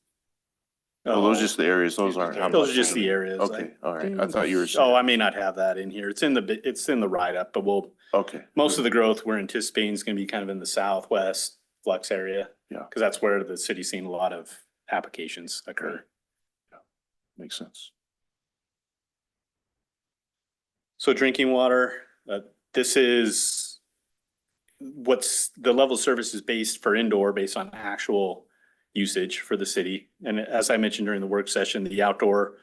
Oh, those are just the areas, those aren't. how Those much are just money. the areas. Okay, all right, I thought you were saying. Oh, I may not have that in here. It's in the write-up, but Okay. most of the growth we're anticipating is going to be kind of in the southwest flux area. Yeah. Because that's where the city's seen a lot of applications occur. Yeah, makes sense. So drinking water, this is what's the level of service is based for indoor based on actual usage for the city. And as I mentioned during the work session, the outdoor,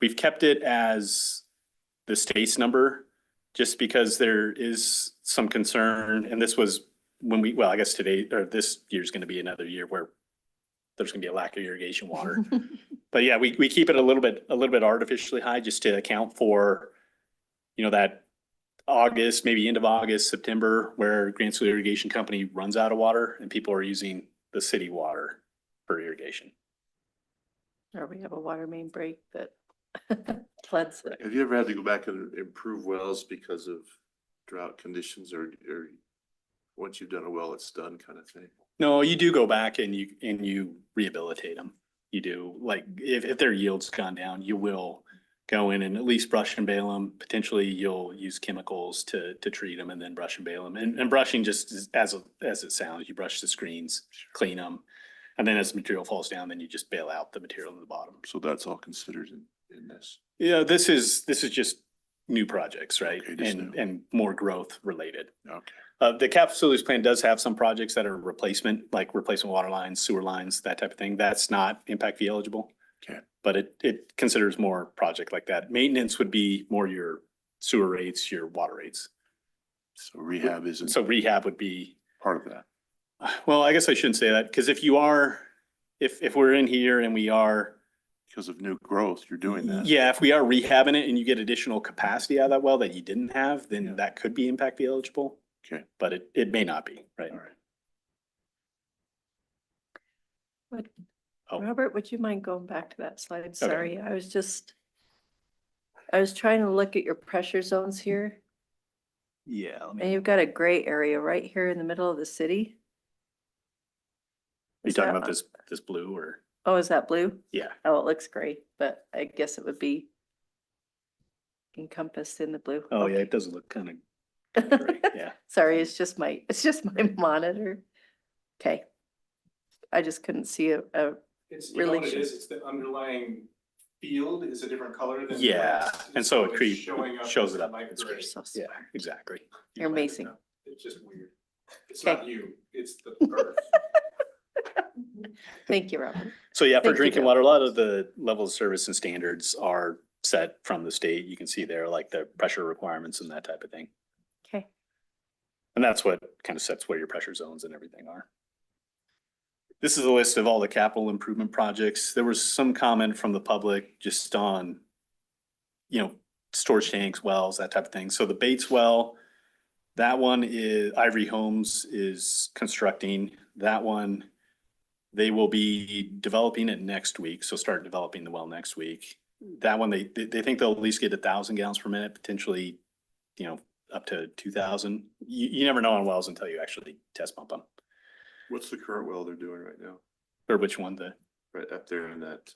we've kept it as the state's number just because there is some concern. And this was when I guess today or this year's going to be another year where there's going to be a lack of irrigation water. But yeah, we keep it a little bit artificially high just to account for, that August, maybe end of August, September, where Grantsville Irrigation Company runs out of water and people are using the city water for irrigation. Or we have a water main break that floods it. Have you ever had to go back and improve wells because of drought conditions or once you've done a well, it's done kind of thing? No, you do go back and you rehabilitate them. You do, like if their yield's gone down, you will go in and at least brush and bale them. Potentially you'll use chemicals to treat them and then brush and bale them. And brushing just as it sounds, you brush the screens, clean them. And then as the material falls down, then you just bail out the material in the bottom. So that's all considered in this? Yeah, this is just new projects, right? Okay, And more growth related. Okay. The cap facilities plan does have some projects that are replacement, like replacement water lines, sewer lines, that type of thing. That's not impact fee eligible. Okay. But it considers more project like that. Maintenance would be more your sewer rates, your water rates. So rehab isn't. So rehab would be part of that. Well, I guess I shouldn't say that because if we're in here and we are. Because of new growth, you're doing that. Yeah, if we are rehabbing it and you get additional capacity out of that well that you didn't have, then that could be impact fee eligible. Okay. But it may not be, right? All right. Oh. Robert, would you mind going back to that slide? Sorry, I was trying to look at your pressure zones here. Yeah. And you've got a gray area right here in the middle of the city. Are you talking about this blue or? Oh, is that blue? Yeah. Oh, it looks gray, but I guess it would be encompassed in the blue. Oh, yeah, it does look kind of gray, yeah. Sorry, it's just my monitor. Okay. I just couldn't see a relation. It's the underlying field is a different color than. Yeah, and so it shows it up. You're so smart. Yeah, exactly. You're amazing. It's just weird. It's Okay. not you, it's the earth. Thank you, Robert. So yeah, for Thank you, drinking Bill. water, a lot of the level of service and standards are set from the state. You can see there, like the pressure requirements and that type of thing. Okay. And that's what kind of sets where your pressure zones and everything are. This is a list of all the capital improvement projects. There was some comment from the public just on, storage tanks, wells, that type of thing. So the Bates well, that one is Ivory Homes is constructing. That one, they will be developing it next week. So start developing the well next week. That one, they think they'll at least get 1,000 gallons per minute, potentially, up to 2,000. You never know on wells until you actually test pump them. What's the current well they're doing right now? Or which one? Right up there in that,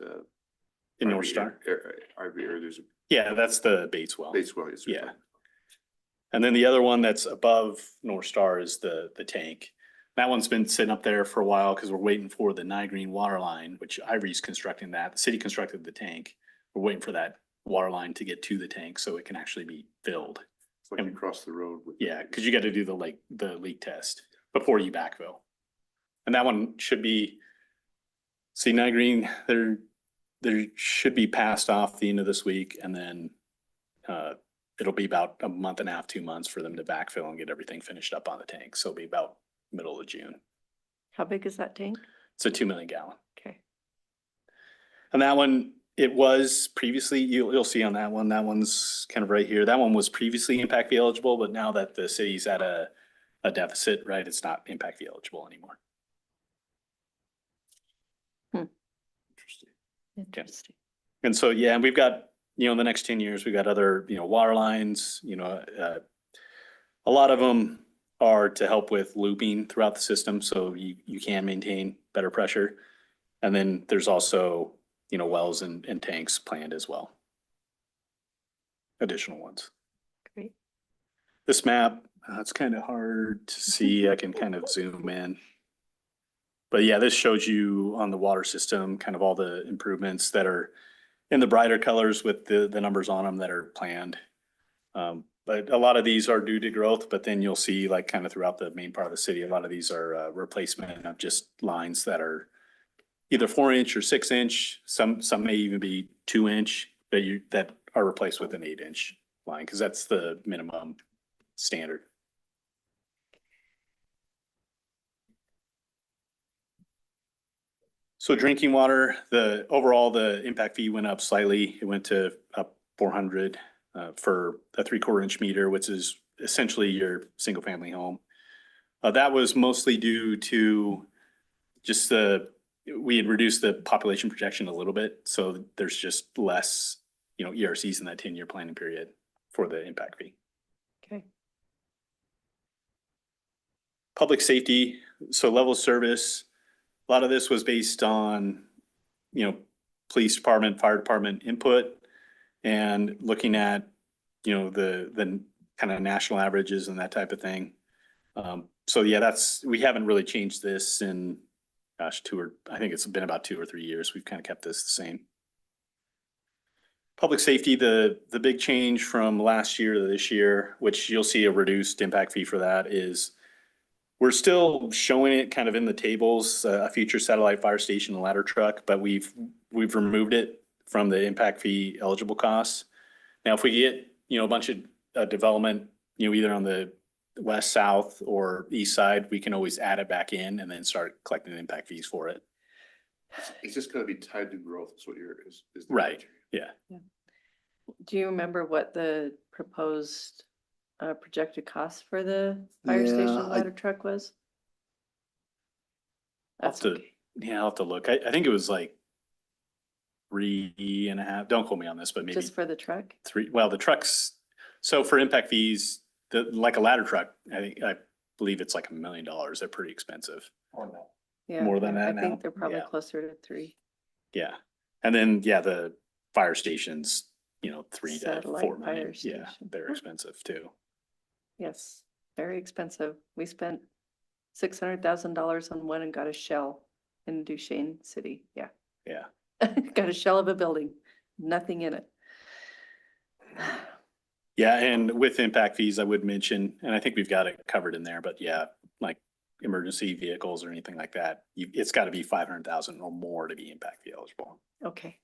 In North Star? RV, or there's a Yeah, that's the Bates well. Bates well. Yes, sir. Yeah. And then the other one that's above North Star is the tank. That one's been sitting up there for a while because we're waiting for the Green water line, which Ivory's constructing that. The city constructed the tank. We're waiting for that water line to get to the tank so it can actually be filled. It's like you cross the road with. Yeah, because you got to do the leak test before you backfill. And that one should be, see, Green, there should be passed off the end of this week, and then it'll be about a month and a half, 2 months for them to backfill and get everything finished up on the tank. So it'll be about middle of June. How big is that tank? It's a 2 million gallon. Okay. And that one, it was previously, you'll see on that one's kind of right here. That one was previously impact fee eligible, but now that the city's at a deficit, right, it's not impact fee eligible anymore. Interesting. And so, yeah, and we've got, in the next 10 years, we've got other, water lines, a lot of them are to help with looping throughout the system. So you can maintain better pressure. And then there's also, wells and tanks planned as well. Additional ones. Great. This map, it's kind of hard to see. I can kind of zoom in. But yeah, this shows you on the water system, kind of all the improvements that are in the brighter colors with the numbers on them that are planned. But a lot of these are due to growth, but then you'll see like kind of throughout the main part of the city, a lot of these are replacement of just lines that are either 4-inch or 6-inch. Some may even be 2-inch that are replaced with an 8-inch line, because that's the minimum standard. So drinking water, the impact fee went up slightly. It went to up 400 for a 3/4 inch meter, which is essentially your single family home. That was mostly due to just we had reduced the population projection a little bit. So there's just less, ERCs in that 10-year planning period for the impact fee. Okay. Public safety, so level of service. A lot of this was based on, police department, fire department input, and looking at, the kind of national averages and that type of thing. So yeah, we haven't really changed this in, I think it's been about 2 or 3 years. We've kind of kept this the same. Public safety, the big change from last year to this year, which you'll see a reduced impact fee for that, is we're still showing it kind of in the tables, a future satellite fire station and ladder truck, but we've removed it from the impact fee eligible costs. Now, if we get, a bunch of development, either on the west, south, or east side, we can always add it back in and then start collecting the impact fees for it. It's just gonna be tied to growth, is what is the Right, yeah. Do you remember what the proposed projected cost for the fire station ladder truck was? I'll have to look. I think it was like 3.5. Don't quote me on this, but maybe Just for the truck? 3. Well, the trucks. So for impact fees, like a ladder truck, I believe it's like $1 million. They're pretty expensive. Yeah, More than that I think now? they're probably Yeah. closer to 3. Yeah, and then the fire stations, 3 to Satellite 4 million. fire Yeah, station. they're expensive too. Yes, very expensive. We spent $600,000 on one and got a shell in Duchesne City. Yeah. Yeah. Got a shell of a building, nothing in it. Yeah, and with impact fees, I would mention, and I think we've got it covered in there, but yeah, like emergency vehicles or anything like that, it's gotta be 500,000 or more to be impact fee eligible. Okay.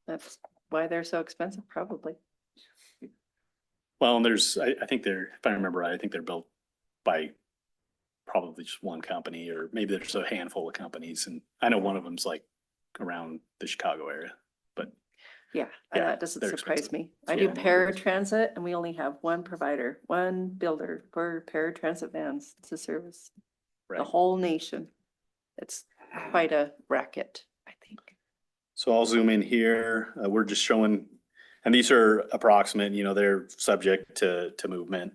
That's why they're so expensive, probably. Well, and I think if I remember right, I think they're built by probably just one company, or maybe there's a handful of companies, and I know one of them's like around the Chicago area, but Yeah, Yeah, that doesn't they're surprise expensive. me. I do paratransit and we only have one provider, one builder for paratransit vans to service the right. whole nation. It's quite a racket, I think. So I'll zoom in here. We're just showing, and these are approximate, they're subject to movement.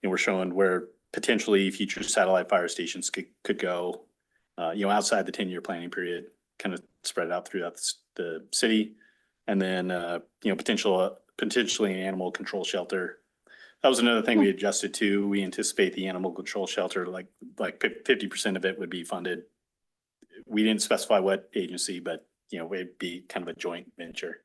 And we're showing where potentially future satellite fire stations could go, outside the 10-year planning period, kind of spread out throughout the city. And then, potentially an animal control shelter. That was another thing we adjusted to. We anticipate the animal control shelter, like 50% of it would be funded. We didn't specify what agency, but it'd be kind of a joint venture.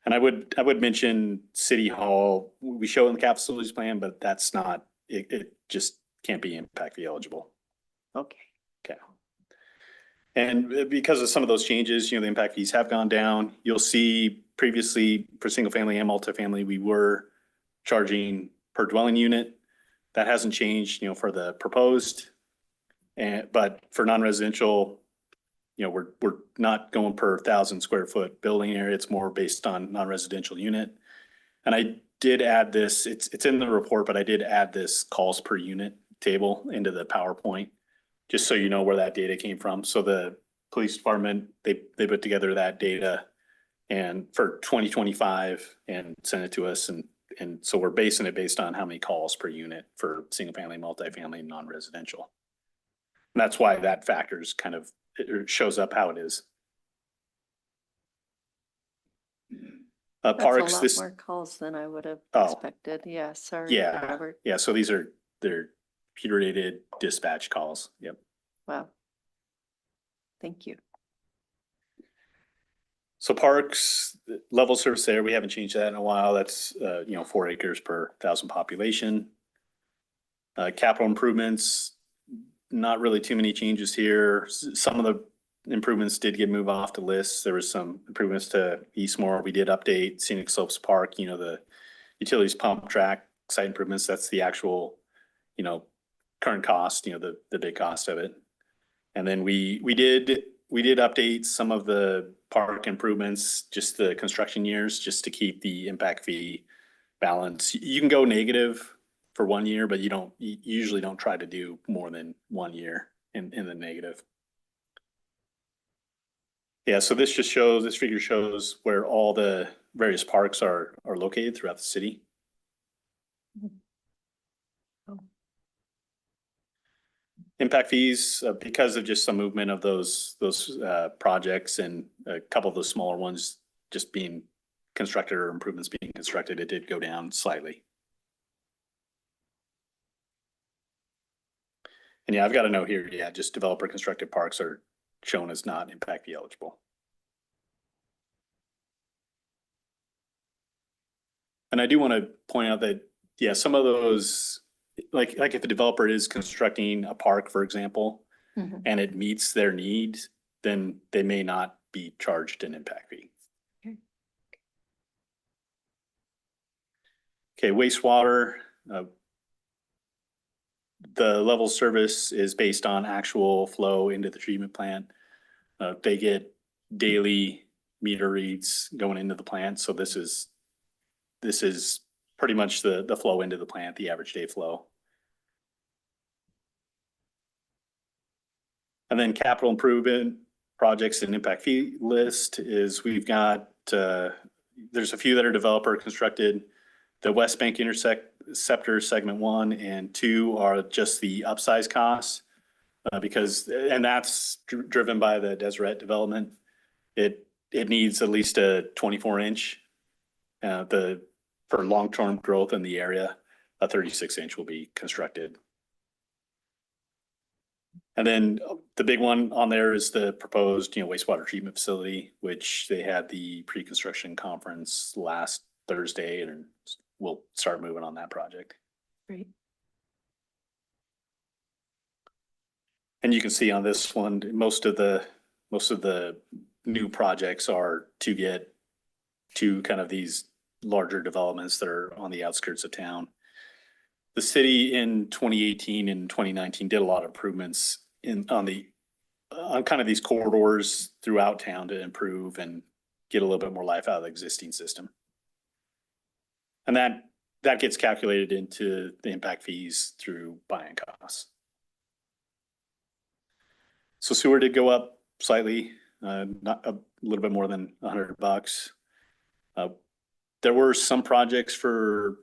And I would mention City Hall, we show in the capital facilities plan, but that's not, it just can't be impact fee eligible. Okay. Okay. And because of some of those changes, the impact fees have gone down. You'll see previously for single family and multifamily, we were charging per dwelling unit. That hasn't changed, for the proposed. But for non-residential, we're not going per 1,000 square foot building area. It's more based on non-residential unit. And I did add this, it's in the report, but I did add this calls per unit table into the PowerPoint, just so you know where that data came from. So the police department, they put together that data and for 2025 and sent it to us. And so we're basing it based on how many calls per unit for single family, multifamily, and non-residential. And that's why that factors kind of, it shows up how it is. Parks, That's a lot more calls than I would have expected. Yeah, sorry, yeah, Robert. yeah. So they're computer-aided dispatch calls. Yep. Wow. Thank you. So parks, level service there, we haven't changed that in a while. That's, 4 acres per 1,000 population. Capital improvements, not really too many changes here. Some of the improvements did get moved off the list. There was some improvements to Eastmore. We did update Scenic Slopes Park, the utilities pump track site improvements. That's the actual, current cost, the big cost of it. And then we did update some of the park improvements, just the construction years, just to keep the impact fee balance. You can go negative for 1 year, but you usually don't try to do more than 1 year in the negative. Yeah, so this figure shows where all the various parks are located throughout the city. Impact fees, because of just some movement of those projects and a couple of those smaller ones just being constructed or improvements being constructed, it did go down slightly. And yeah, I've got a note here. Yeah, just developer constructed parks are shown as not impact fee eligible. And I do want to point out that, yeah, some of those, like if a developer is constructing a park, for example, and it meets their needs, then they may not be charged an impact fee. Okay, wastewater. The level of service is based on actual flow into the treatment plant. They get daily meter reads going into the plant. So this is pretty much the flow into the plant, the average day flow. And then capital improvement projects and impact fee list is we've got, there's a few that are developer constructed. The West Bank Interceptor segment 1 and 2 are just the upsize costs and that's driven by the Deseret development. It needs at least a 24-inch. For long-term growth in the area, a 36-inch will be constructed. And then the big one on there is the proposed, wastewater treatment facility, which they had the pre-construction conference last Thursday, and we'll start moving on that project. Great. And you can see on this one, most of the new projects are to get to kind of these larger developments that are on the outskirts of town. The city in 2018 and 2019 did a lot of improvements on kind of these corridors throughout town to improve and get a little bit more life out of the existing system. And that gets calculated into the impact fees through buy-in costs. So sewer did go up slightly, not a little bit more than $100. There were some projects for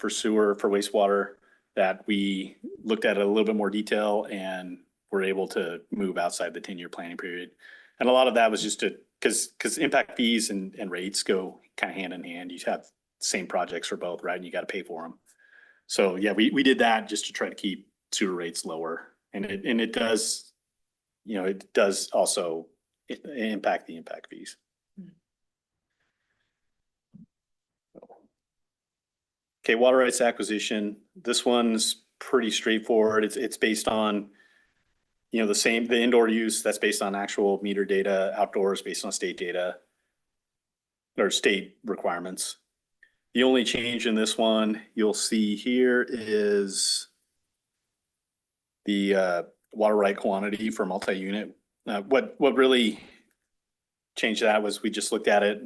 sewer, for wastewater, that we looked at a little bit more detail and were able to move outside the 10-year planning period. And a lot of that was just because impact fees and rates go kind of hand in hand. You have the same projects for both, right? And you got to pay for them. So yeah, we did that just to try to keep sewer rates lower. And it does, it does also impact the impact fees. Okay, water rights acquisition. This one's pretty straightforward. It's based on, the indoor use, that's based on actual meter data, outdoors based on state data or state requirements. The only change in this one you'll see here is the water right quantity for multi-unit. What really changed that was we just looked at it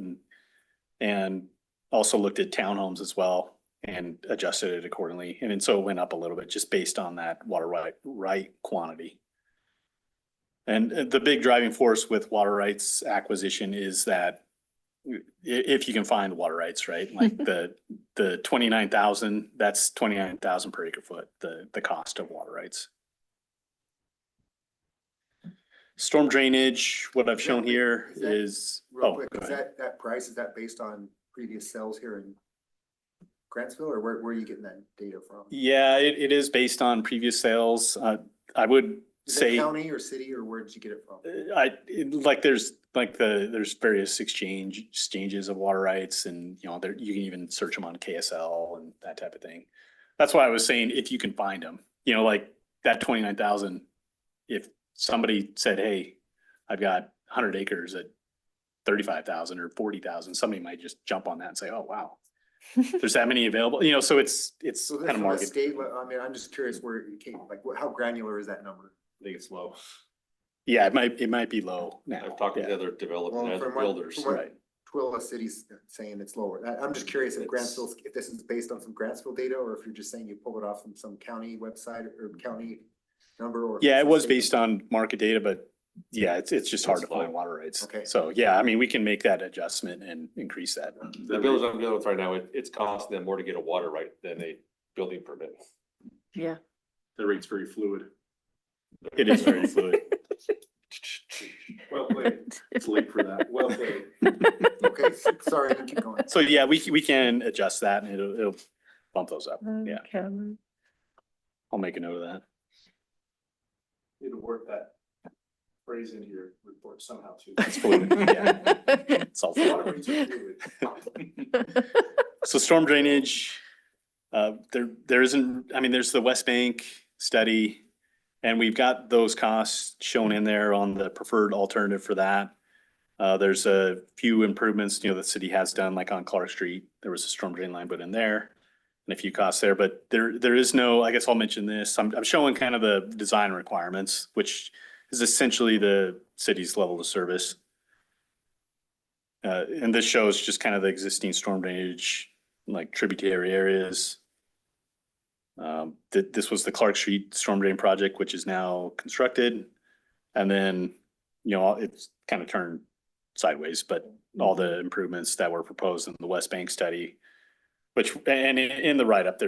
and also looked at townhomes as well and adjusted it accordingly. And so it went up a little bit just based on that water right quantity. And the big driving force with water rights acquisition is that if you can find water rights, right? Like the 29,000, that's 29,000 per acre foot, the cost of water rights. Storm drainage, what I've shown here is, real quick, is that price, is that based on previous sales here in Grantsville, or where are you getting that data from? Yeah, it is based on previous sales. I would say county or city, or where did you get it from? There's various exchanges of water rights, and you can even search them on KSL and that type of thing. That's why I was saying if you can find them, like that 29,000, if somebody said, hey, I've got 100 acres at 35,000 or 40,000, somebody might just jump on that and say, oh, wow, there's that many available, so it's So kind of market. I'm just curious where it came, how granular is that number? I think it's low. Yeah, it might be low now. I've talked to other developers, builders. Right. Twilla City's saying it's lower. I'm just curious if Grantsville, if this is based on some Grantsville data, or if you're just saying you pulled it off from some county website or county number, or. Yeah, it was based on market data, but yeah, it's just hard to find water rights. Okay. So yeah, I mean, we can make that adjustment and increase that. The builders I'm dealing with right now, it's costing them more to get a water right than a building permit. Yeah. The rate's very fluid. It is very fluid. Well played. It's late for that. Well played. Okay, sorry, keep going. So yeah, we can adjust that and it'll bump those up. Yeah. I'll make a note of that. It'll work that phrase into your report somehow too. It's fluid. Yeah. It's all fluid. So storm drainage, there isn't, I mean, there's the West Bank study, and we've got those costs shown in there on the preferred alternative for that. There's a few improvements, the city has done, like on Clark Street, there was a storm drain line put in there and a few costs there, but there is no, I guess I'll mention this. I'm showing kind of the design requirements, which is essentially the city's level of service. And this shows just kind of the existing storm drainage, like tributary areas. This was the Clark Street storm drain project, which is now constructed. And then, it's kind of turned sideways, but all the improvements that were proposed in the West Bank study, and in the write-up,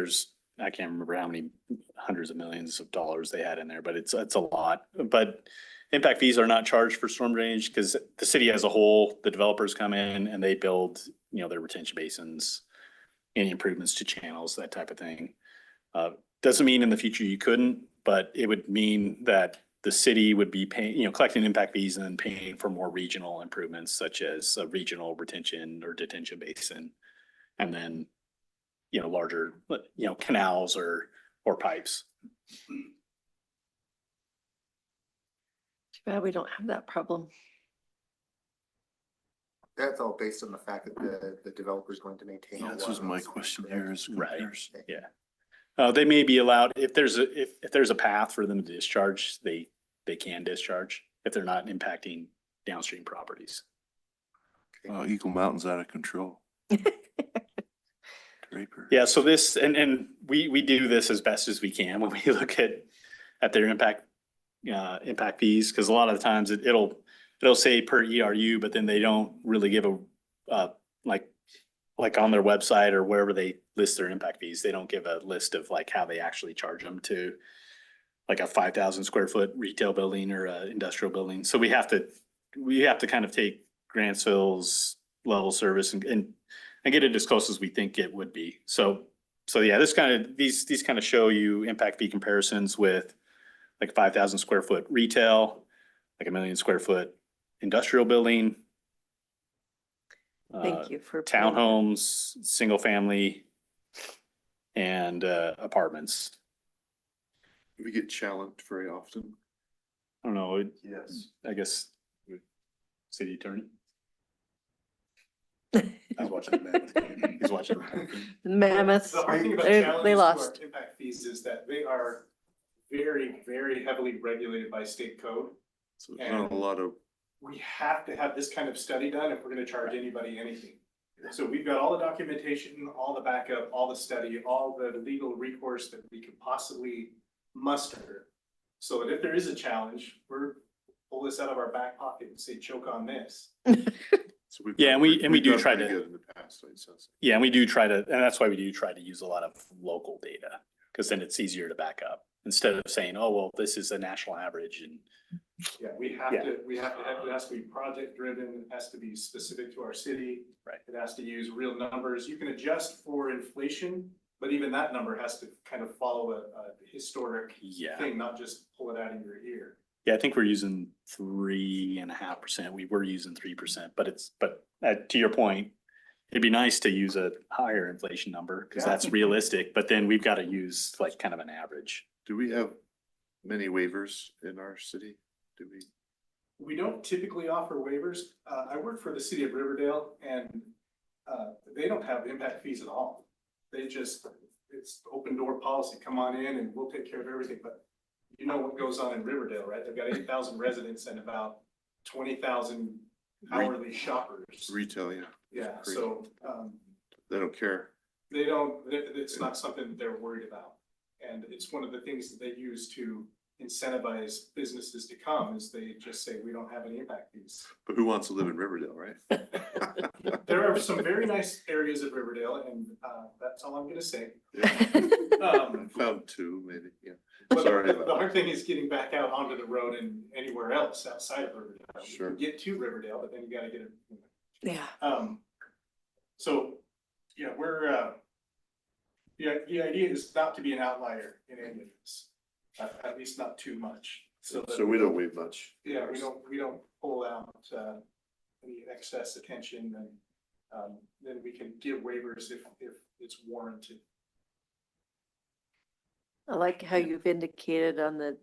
I can't remember how many hundreds of millions of dollars they had in there, but it's a lot. But impact fees are not charged for storm drainage because the city as a whole, the developers come in and they build, their retention basins, any improvements to channels, that type of thing. Doesn't mean in the future you couldn't, but it would mean that the city would be paying, collecting impact fees and then paying for more regional improvements such as a regional retention or detention basin. And then, larger, canals or or pipes. Too bad we don't have that problem. That's all based on the fact that the developer is going to maintain. all This was water my rights, question correct? here is. Right. repairs. Yeah. They may be allowed, if there's a path for them to discharge, they can discharge if they're not impacting downstream properties. Eagle Mountain's out of control. Draper. Yeah, so this, and we do this as best as we can when we look at their impact fees, because a lot of the times it'll say per ERU, but then they don't really give a like on their website or wherever they list their impact fees, they don't give a list of like how they actually charge them to like a 5,000 square foot retail building or a industrial building. So we have to kind of take Grantsville's level service and get it as close as we think it would be. So yeah, these kind of show you impact fee comparisons with like 5,000 square foot retail, like 1 million square foot industrial building. Thank you for. Townhomes, single family, and apartments. Do we get challenged very often? I don't know, Yes. I guess city attorney. I was watching that. He's watching that. Mammoths, The hard thing about they challenges to our lost. impact fees is that they are very, very heavily regulated by state code. So there's not a lot of, We have to have this kind of study done if we're gonna charge anybody anything. So we've got all the documentation, all the backup, all the study, all the legal recourse that we could possibly muster. So that if there is a challenge, we're pull this out of our back pocket and say, choke on this. so we've. Yeah, done and we pretty- we've do done try pretty to- good in the past, so it sounds Yeah, and we do try to, and that's why we do try to use a lot of local data, because then it's easier to back up instead of saying, oh, well, this is a national average and. Yeah, we have to, it has to be project driven, it has to be specific to our city. Right. It has to use real numbers. You can adjust for inflation, but even that number has to kind of follow a historic thing, not just pull it out of your ear. Yeah, I think we're using 3.5%. We were using 3%, but to your point, it'd be nice to use a higher inflation number because that's realistic, but then we've got to use like kind of an average. Do we have many waivers in our city? Do we? We don't typically offer waivers. I work for the city of Riverdale and they don't have impact fees at all. They just, it's open door policy. Come on in and we'll take care of everything. But you know what goes on in Riverdale, right? They've got 8,000 residents and about 20,000 hourly shoppers. Retail, yeah. Yeah, Crazy. so They don't care. it's not something that they're worried about. And it's one of the things that they use to incentivize businesses to come is they just say, we don't have any impact fees. But who wants to live in Riverdale, right? There are some very nice areas of Riverdale and that's all I'm gonna say. I found two, maybe, yeah. But Sorry the about hard thing is getting back out onto the road and anywhere else outside of Riverdale. Sure. You can get to Riverdale, but then you gotta get it. Yeah. So, yeah, the idea is not to be an outlier in any of this, at least not too much. So that we don't waive much. Yeah, we don't pull out any excess attention and then we can give waivers if it's warranted. I like how you've indicated on the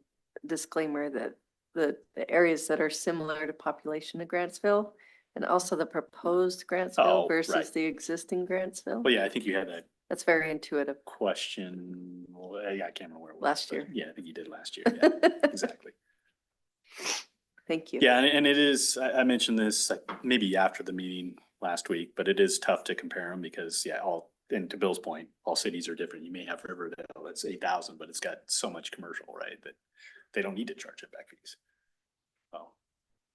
disclaimer that the areas that are similar to population of Grantsville and also the proposed Oh, Grantsville versus right. the existing Grantsville. Well, yeah, I think you had that That's very intuitive. question, well, I can't remember where it was. Last but year. Yeah, I think you did last year. Yeah, exactly. Thank you. Yeah, and it is, I mentioned this like, maybe after the meeting last week, but it is tough to compare them because, yeah, and to Bill's point, all cities are different. You may have Riverdale, that's 8,000, but it's got so much commercial, right, that they don't need to charge it back fees. So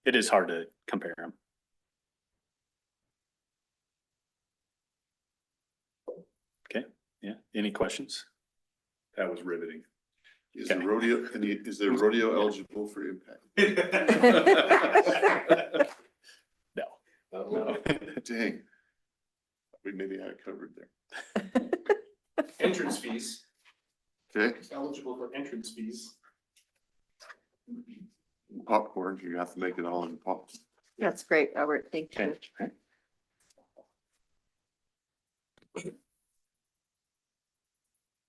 it is hard to compare them. Okay, yeah, any questions? That was riveting. Is Okay. the rodeo, is the rodeo eligible for impact? No. No. Dang. We maybe had it covered there. Entrance fees, Okay, eligible for entrance fees. popcorn, you have to make it all in pop. That's great, Robert. Thank you. Okay.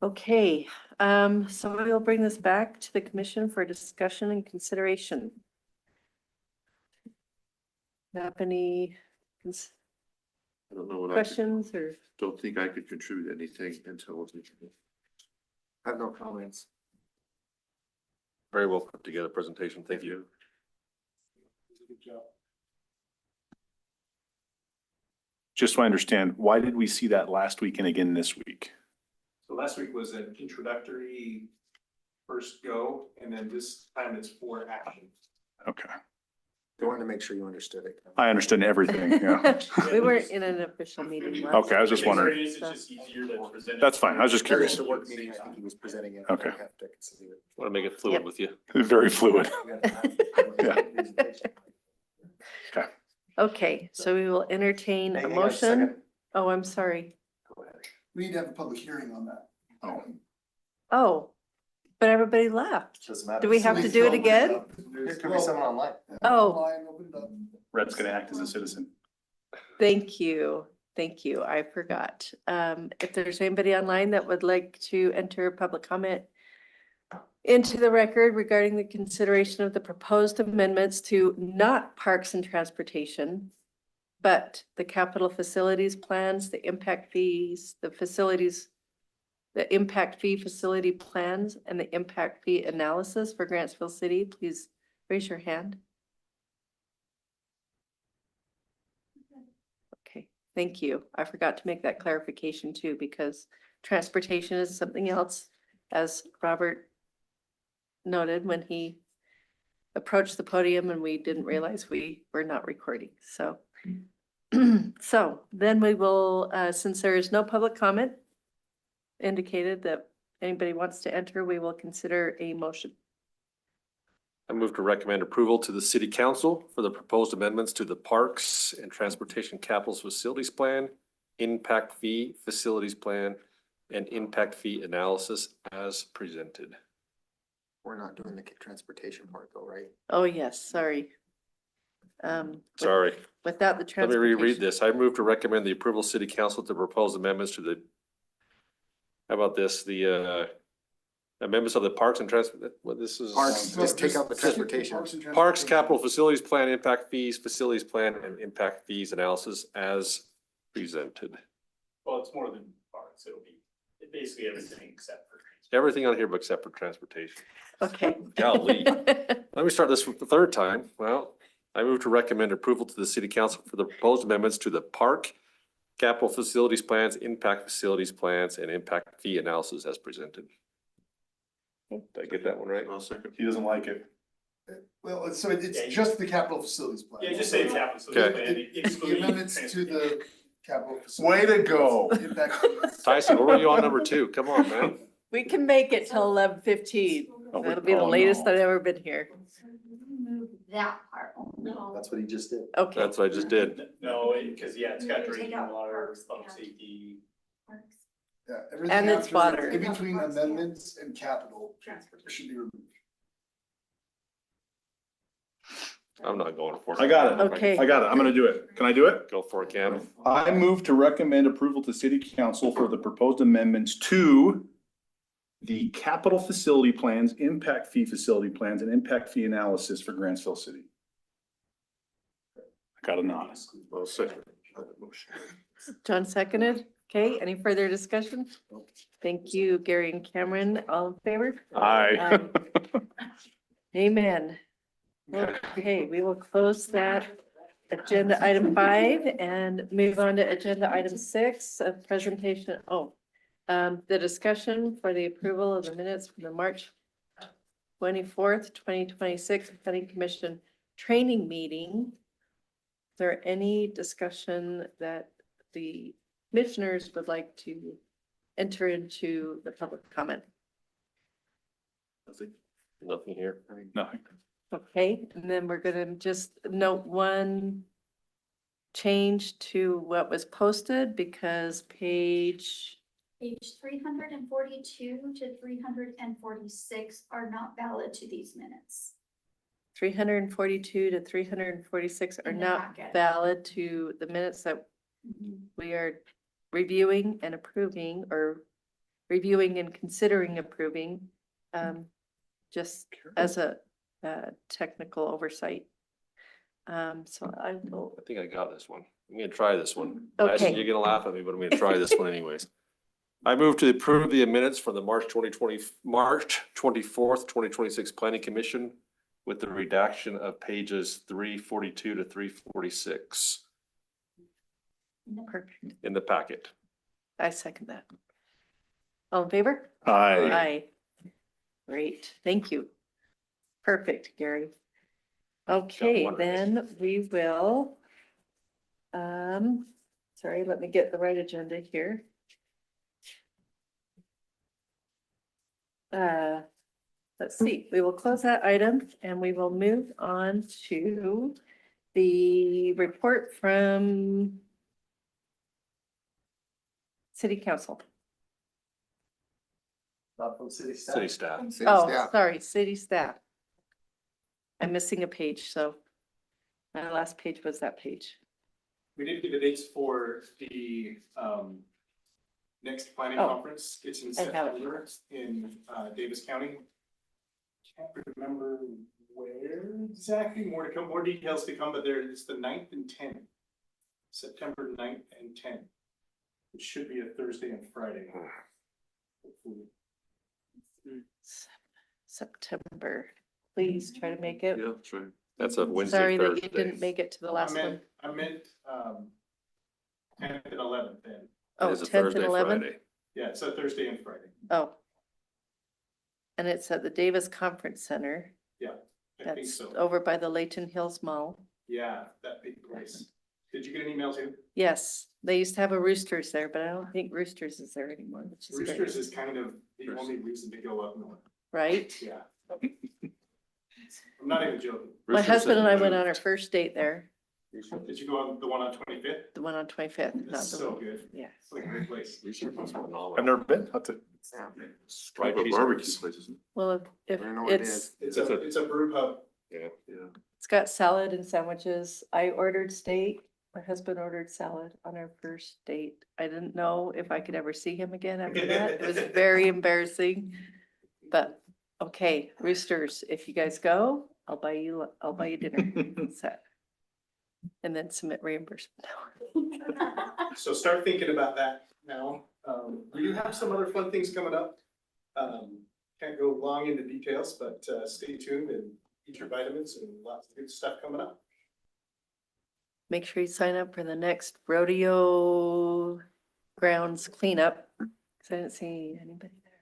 Okay, So we will bring this back to the commission for discussion and consideration. Have any I don't know what questions or? don't think I could contribute anything until. I have no comments. Very well put together presentation. Thank you. Just so I understand, why did we see that last week and again this week? So last week was an introductory first go, and then this time it's for action. Okay, I wanted to make sure you understood it. I understood everything, yeah. We weren't in an official meeting. last Okay, I was just wondering. It's just easier to present. That's fine, I was just That was curious. the work meeting, I think he was presenting it. Okay. I have to consider it. Want to make it fluid Yep. with you. Very fluid. Okay, so we will entertain a motion. Oh, I'm sorry. We need to have a public hearing on that. Oh, but everybody left. Doesn't matter. Do we have to do it again? There could be someone online. Oh. Online, open it up. Rhett's gonna act as a citizen. Thank you. Thank you. I forgot. If there's anybody online that would like to enter public comment into the record regarding the consideration of the proposed amendments to not parks and transportation, but the capital facilities plans, the impact fees, the facilities, the impact fee facility plans, and the impact fee analysis for Grantsville City, please raise your hand. Okay, thank you. I forgot to make that clarification too, because transportation is something else, as Robert noted when he approached the podium and we didn't realize we were not recording, so. So then we will, since there is no public comment indicated that anybody wants to enter, we will consider a motion. I move to recommend approval to the city council for the proposed amendments to the Parks and Transportation Capitals Facilities Plan, Impact Fee Facilities Plan, and Impact Fee Analysis as presented. We're not doing the transportation part though, right? Oh, yes, sorry. Sorry. Without the Let me transportation. reread this. I move to recommend the approval of city council to propose amendments to the, how about this, the amendments of the Parks and Transport, what this is? Parks, just take out the transportation. Parks Capital Facilities Plan, Impact Fees, Facilities Plan, and Impact Fees Analysis as presented. Well, it's more than parts, it'll be basically everything except for. Everything on here but except for transportation. Okay. Golly. Let me start this for the third time. Well, I move to recommend approval to the city council for the proposed amendments to the Park Capital Facilities Plans, Impact Facilities Plans, and Impact Fee Analysis as presented. Did I get that one right? I'll second. He doesn't like it. Well, so it's just the capital facilities plan. Yeah, just say capital facilities plan, The excluding amendments to the capital. Way to go. Facilities. Tyson, where were you on number 2? Come on, man. We can make it till 11:15. That'll be the latest I've ever been here. Remove that part. No. That's what he just did. Okay. That's what I just did. No, because yeah, it's got Take drinking out water, parks, public yeah. safety. Yeah, everything And it's after- water. In between amendments and capital should be removed. I'm not going for it. I got it. Okay. I got it. I'm gonna do it. Can I do it? Go for it, Cam. I move to recommend approval to city council for the proposed amendments to the capital facility plans, impact fee facility plans, and impact fee analysis for Grantsville City. I got a nod. I'll second. John seconded. Okay, any further discussion? Thank you, Gary and Cameron. All in favor? Aye. Amen. Okay, we will close that agenda item 5 and move on to agenda item 6, a presentation, the discussion for the approval of the minutes from the March 24th, 2026 Planning Commission training meeting. Is there any discussion that the commissioners would like to enter into the public comment? Nothing here. Nothing. Okay, and then we're gonna just note one change to what was posted because page, Page 342 to 346 are not valid to these minutes. 342 to 346 are In the not packet. valid to the minutes that we are reviewing and approving or reviewing and considering approving, just as a technical oversight. So I will, I think I got this one. I'm gonna try this one. Okay. You're gonna laugh at me, but I'm gonna try this one anyways. I move to approve the minutes for the March 24th, 2026 Planning Commission with the redaction of pages 342 to 346 perfect. in the packet. I second that. All in favor? Aye. Aye. Great, thank you. Perfect, Gary. Okay, one then we will. Sorry, let me get the right agenda here. Let's see, we will close that item and we will move on to the report from City Council. Not from city staff. City staff. Oh, sorry, city staff. I'm missing a page, so my last page was that page. We did get the dates for the next planning Oh, conference. It's in I have it. September in Davis County. Can't remember where exactly, more to come, more details to come, but it's the 9th and 10th. September 9th and 10th. It should be a Thursday and Friday. Hopefully. September. Please try to make it. Yeah, that's right. That's a Wednesday, Sorry that Thursday. you didn't make it to the last one. I meant 10th and 11th then. Oh, It's a 10th Thursday, and 11th? Friday. Yeah, it's a Thursday and Friday. Oh. And it's at the Davis Conference Center. Yeah, I think That's so. over by the Layton Hills Mall. Yeah, that big place. Did you get an email too? Yes, they used to have a Roosters there, but I don't think Roosters is there anymore, which is great. Roosters is kind of the only reason to go up north. Right? Yeah. I'm not even joking. My husband and I went on our first date there, Did you go on the one on 25th? the one on 25th, not It's the so one. good. Yeah. It's like a great place. I've never been. Have to. Striped Barbecue cheeseburgers. places. Well, if I don't know what it it's, It's a brew pub. Yeah. it's got salad and sandwiches. I ordered steak. My husband ordered salad on our first date. I didn't know if I could ever see him again after that. It was very embarrassing. But, okay, Roosters, if you guys go, I'll buy you dinner set. And then submit reimbursement. So start thinking about that now. We do have some other fun things coming up. Can't go long into details, but stay tuned and eat your vitamins and lots of good stuff coming up. Make sure you sign up for the next rodeo grounds cleanup. Cause I didn't see anybody there.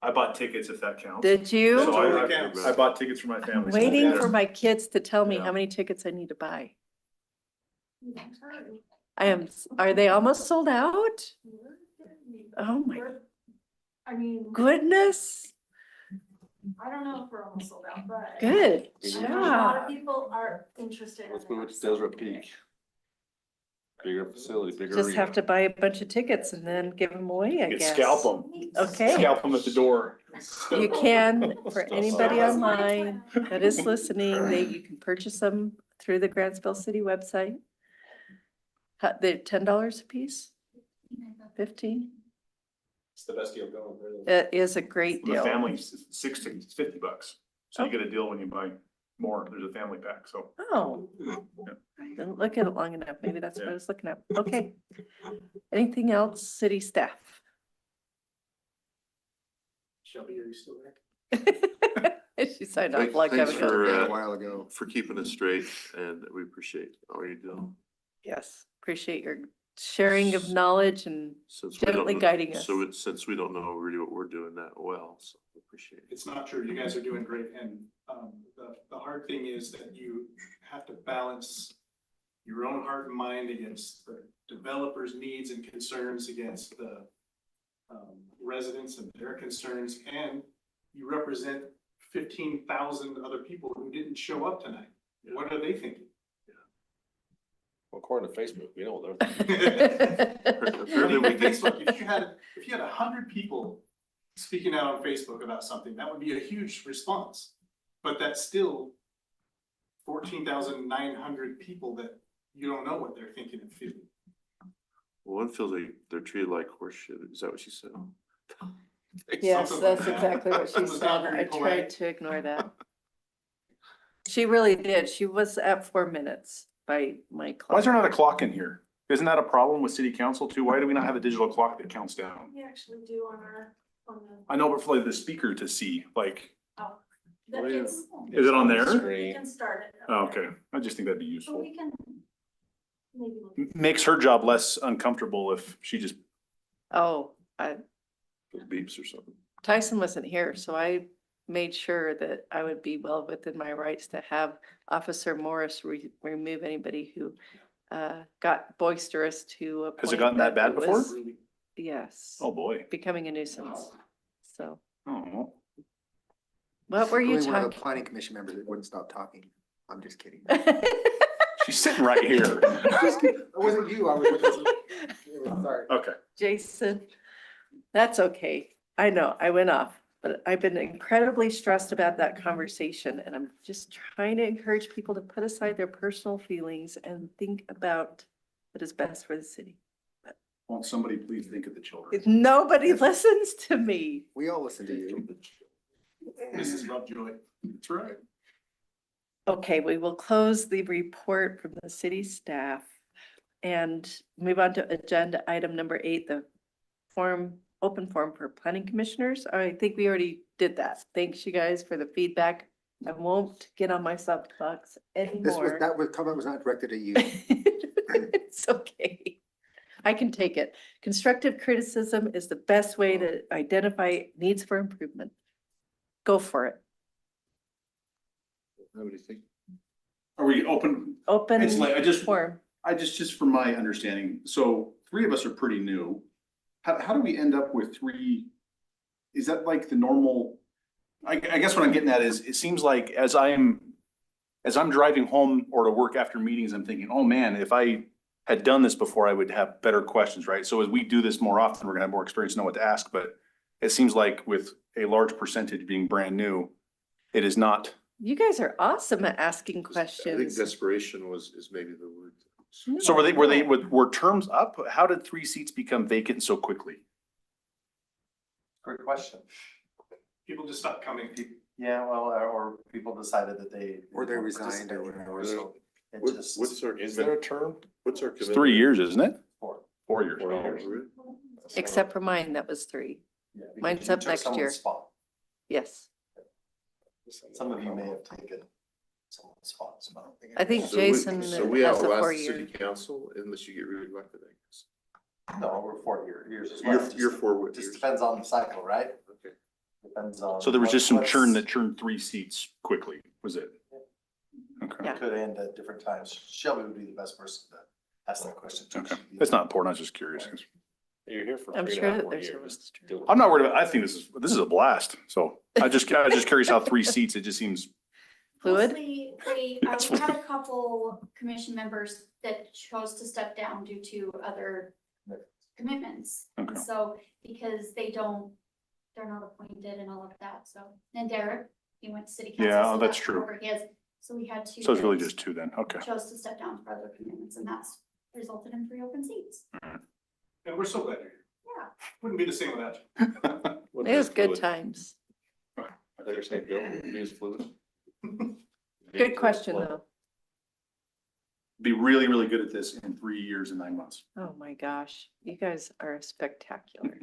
I bought tickets if that counts. Did you? That's So totally I counts. bought tickets for my family. so Waiting yeah. for my kids to tell me Yeah. how many tickets I need to buy. Are they almost sold out? Oh my I mean, goodness. I don't know if we're almost sold out, but. Good I know a lot of job. people are interested. Let's in move that, it to so- Desert Peak. Bigger facility, bigger Just have arena. to buy a bunch of tickets and then give them away, I You could guess. scalp them. Okay. Scalp them at the door. You can, for anybody online that is listening, you can purchase them through the Grantsville City website. They're $10 a piece, 15. It's the best deal going, really. It is a great My deal. family's 60, it's $50. So you get a deal when you buy more. There's a family pack, so. Oh, I didn't look at it long enough. Maybe that's what I Yeah. was looking at. Okay. Anything else, city staff? Shelby, are you still there? She signed off like Thanks a for, A while ago. for keeping us straight, and we appreciate all you do. Yes, appreciate your sharing of knowledge and Since we don't gently know- guiding us. Since we don't know really what we're doing that well, so we appreciate it. It's not true. You guys are doing great. And the hard thing is that you have to balance your own heart and mind against the developer's needs and concerns, against the residents and their concerns, and you represent 15,000 other people who didn't show up tonight. What are they thinking? Well, according to Facebook, we know what they're thinking. Apparently we get- Facebook, if you had 100 people speaking out on Facebook about something, that would be a huge response. But that's still 14,900 people that you don't know what they're thinking and feeling. One feels like they're treated like horse shit. Is that what she said? Yes, Something like that's that. exactly what she That was said. not very I tried polite. to ignore that. She really did. She was at 4 minutes by my clock. Why is there not a clock in here? Isn't that a problem with city council too? Why do we not have a digital clock that counts down? We actually do on our, on I know, but for like the speaker to see, like, the. is it on there? We can start it. Oh, okay, I just think that'd be So useful. we can maybe look. Makes her job less uncomfortable if she just Oh, Beeps or something. Tyson wasn't here, so I made sure that I would be well within my rights to have Officer Morris remove anybody who got boisterous to a Has it point gotten that bad it before? was- Yes. Oh, boy. Becoming a nuisance. So, Oh. what were you Only one of the talking? planning commission members that wouldn't stop talking. I'm just kidding. She's sitting right here. Just kidding. It wasn't you, I was. Sorry. Okay. Jason, that's okay. I know, I went off, but I've been incredibly stressed about that conversation, and I'm just trying to encourage people to put aside their personal feelings and think about what is best for the city. Won't somebody please think of the children? Nobody listens to me. We all listen to you. Mrs. Lovejoy. That's right. Okay, we will close the report from the city staff and move on to agenda item number 8, the open forum for planning commissioners. I think we already did that. Thanks you guys for the feedback. I won't get on my soapbox anymore. Comment was not directed at you. It's okay. I can take it. Constructive criticism is the best way to identify needs for improvement. Go for it. What do you think? Are we open? Open It's late. forum. Just from my understanding, so 3 of us are pretty new. How do we end up with 3? Is that like the normal? I guess what I'm getting at is, it seems like as I'm driving home or to work after meetings, I'm thinking, oh man, if I had done this before, I would have better questions, right? So as we do this more often, we're gonna have more experience, know what to ask, but it seems like with a large percentage being brand new, it is not. You guys are awesome at asking I think questions. desperation is maybe the word. So were terms up? How did 3 seats become vacant so quickly? Great question. People just stopped coming. Yeah, well, or people decided that they. Or they resigned or whatever. So it just. What's our, Is there a term? what's our It's commitment? 3 years, isn't it? 4. 4 years. 4 years, really? Except for mine, that was 3. Yeah, because Mine's you up took next someone's year. spot. Yes. Some of you may have taken someone's spots, but I don't think. I think So we- Jason So we has a outlast 4 the city year. council unless you get reelected, I guess. No, we're 4 years as well. You're 4 Just years. depends on the cycle, right? Okay. Depends on. So there was just some what's- churn that churned 3 seats quickly, was it? Okay. It could end at different times. Shelby would be the best person to ask that question. to. Okay. It's not important. I was just curious. You're here for I'm 3.5 sure that more there's a years. list. I'm not worried about, I think this is a blast. So I was just curious how 3 seats, it just seems. Fluid? Mostly, That's we had a couple commission members that chose to step down due to other commitments. Okay. So, because they're not appointed and all of that, so, and Derek, he went to city council. Yeah, so that's true. over his. So we had 2. So it's really that just 2 then. Okay. Chose to step down for other commitments, and that's resulted in 3 open seats. And we're so glad you're here. Yeah. Wouldn't be the same without you. It was good times. I thought you were saying Bill, use fluid. Good question though. Be really, really good at this in 3 years and 9 months. Oh my gosh, you guys are spectacular.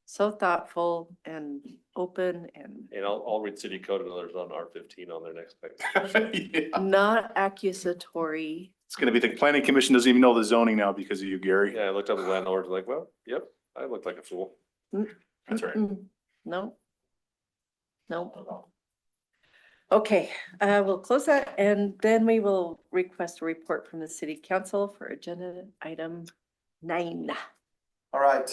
So thoughtful and open and And I'll read city code and there's on R15 on their next page. Yeah. not accusatory. It's gonna be the planning commission doesn't even know the zoning now because of you, Gary. Yeah, I looked up the landlords like, well, yep, I looked like a fool. That's right. No. No. Okay, we'll close that and then we will request a report from the city council for agenda item 9. All right,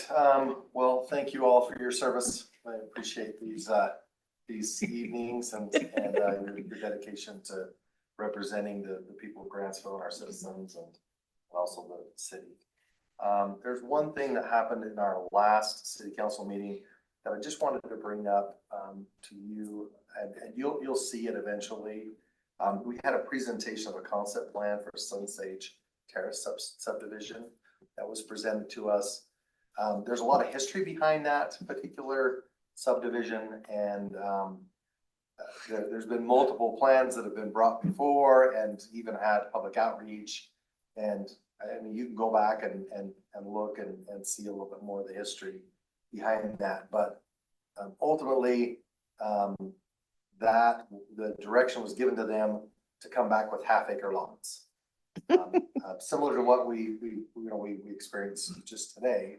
well, thank you all for your service. I appreciate these evenings and your dedication to representing the people of Grantsville and our citizens and also the city. There's one thing that happened in our last city council meeting that I just wanted to bring up to you, and you'll see it eventually. We had a presentation of a concept plan for Sun Sage Terrace subdivision that was presented to us. There's a lot of history behind that particular subdivision and there's been multiple plans that have been brought before and even had public outreach. And I mean, you can go back and look and see a little bit more of the history behind that. But ultimately, that the direction was given to them to come back with half-acre lots. Similar to what we experienced just today.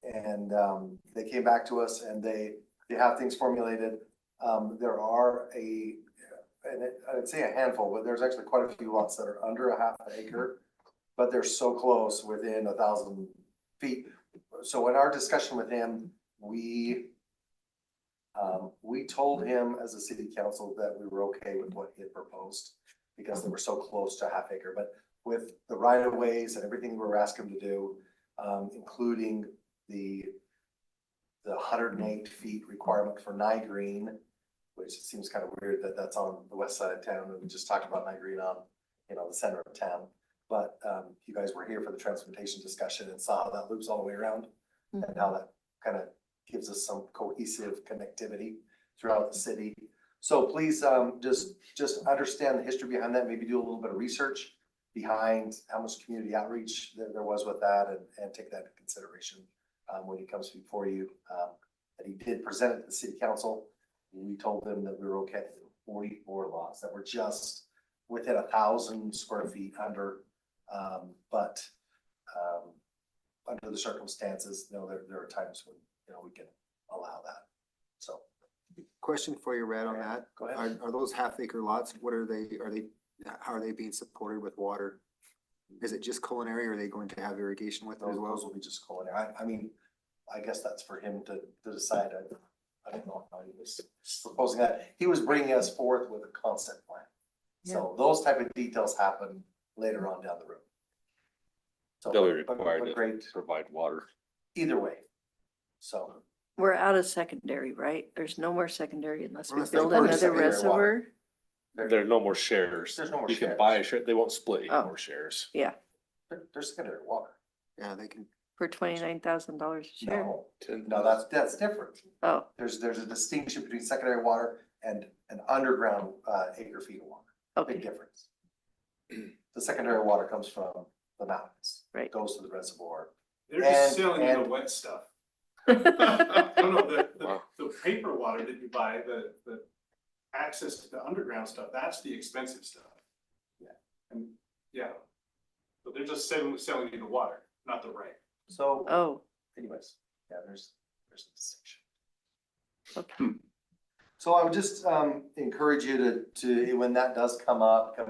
And they came back to us and they have things formulated. There are I'd say a handful, but there's actually quite a few lots that are under a half acre, but they're so close within 1,000 feet. So in our discussion with him, we told him as a city council that we were okay with what he had proposed because they were so close to a half acre, but with the right of ways and everything we were asking him to do, including the 108 feet requirement for Green, which seems kind of weird that that's on the west side of town, and we just talked about Green on, the center of town. But you guys were here for the transportation discussion and saw how that loops all the way around and how that kind of gives us some cohesive connectivity throughout the city. So please just understand the history behind that, maybe do a little bit of research behind how much community outreach there was with that and take that into consideration when he comes before you. And he did present it to the city council. We told them that we were okay with 44 lots that were just within 1,000 square feet under, but under the circumstances, there are times when, we can allow that. So. Question for you, Red, on that. Go ahead. Are those half-acre lots, how are they being supported with water? Is it just culinary or are they going to have irrigation with it as well? Those will be just culinary. I mean, I guess that's for him to decide. I don't know how he was proposing that. He was bringing us forth with a concept plan. So those type of details happen later on down the road. So, They'll be required but great, to provide water. either way. So. We're out of secondary, right? There's no more secondary unless we Unless they build put a another secondary reservoir. water. There are no more shares. There's no more You can shares. buy a share, they won't split you Oh. more shares. Yeah, There's secondary water. Yeah, they can. for $29,000 a share. No, that's different. Oh, There's a distinction between secondary water and an underground acre feet of water. Big okay, difference. The secondary water comes from the mountains. Right. Goes to the reservoir. They're just And- selling you the and- wet stuff. No, the paper water that you buy, the access to the underground stuff, that's the expensive stuff. Yeah. And, yeah. So they're just selling you the water, not the right. So oh, anyways, yeah, there's a distinction. okay. So I would just encourage you to, when that does come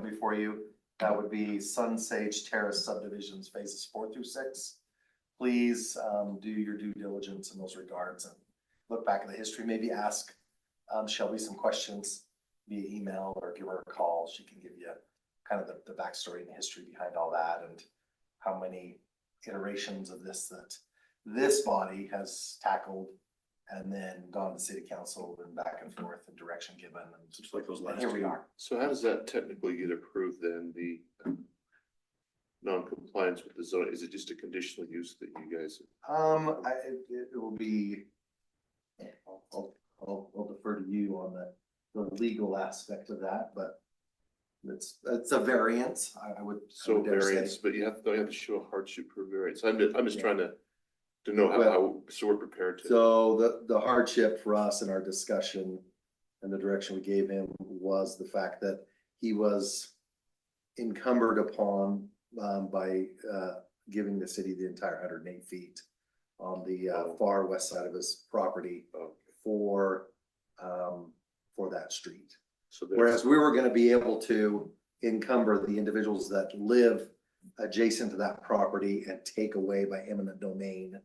before you, that would be Sun Sage Terrace subdivisions phases 4 through 6. Please do your due diligence in those regards and look back at the history, maybe ask Shelby some questions via email or give her a call. She can give you kind of the backstory and the history behind all that and how many iterations of this that this body has tackled and then gone to city council and back and forth and direction given. And Just like those and last here we two. are. So how does that technically get approved then, the non-compliance with the zone? Is it just a conditional use that you guys? It will be, I'll defer to you on the legal aspect of that, but it's a variance, I would. I would dare say. Variance, but you have to show a hardship for variance. I'm just Yeah. trying to know how, so we're prepared to. So the hardship for us in our discussion and the direction we gave him was the fact that he was encumbered upon by giving the city the entire 108 feet on the far west side of his property for that street. So Whereas we were gonna be able to encumber the individuals that live adjacent to that property and take away by eminent domain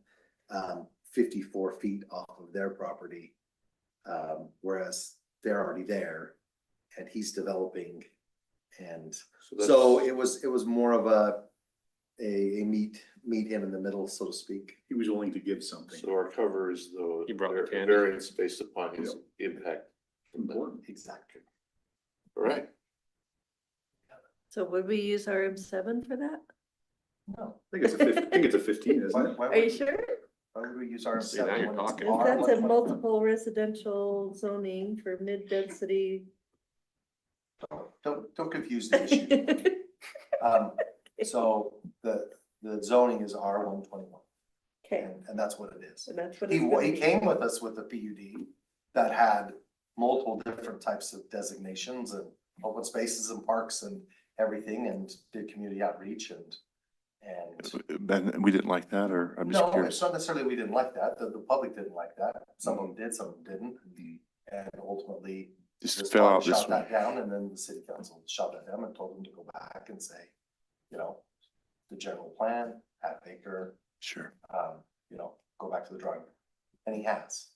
54 feet off of their property. Whereas they're already there and he's developing. And so it was more of a meet him in the middle, so to speak. He was willing to give something. So our cover is He brought the candy. variance based upon his impact. Important. Exactly. All right. So would we use RM7 for that? No. I think it's a 15, isn't it? Why Are you would sure? Why would we use R See, now seven you're when it's talking. R That's a 121? multiple residential zoning for mid-density. Don't confuse the issue. So the zoning is R 121. Okay, And that's what it is. and that's what He, it's gonna he be. came with us with a PUD that had multiple different types of designations and open spaces and parks and everything, and did community outreach and. Ben, we didn't like that, or I'm just No, curious. it's not necessarily we didn't like that, the public didn't like that, some of them did, some of them didn't. And ultimately, Just this fell body out this shot way. that down, and then the city council shot at them and told them to go back and say, you know, the general plan, half acre, Sure. you know, go back to the drawing board. And he has.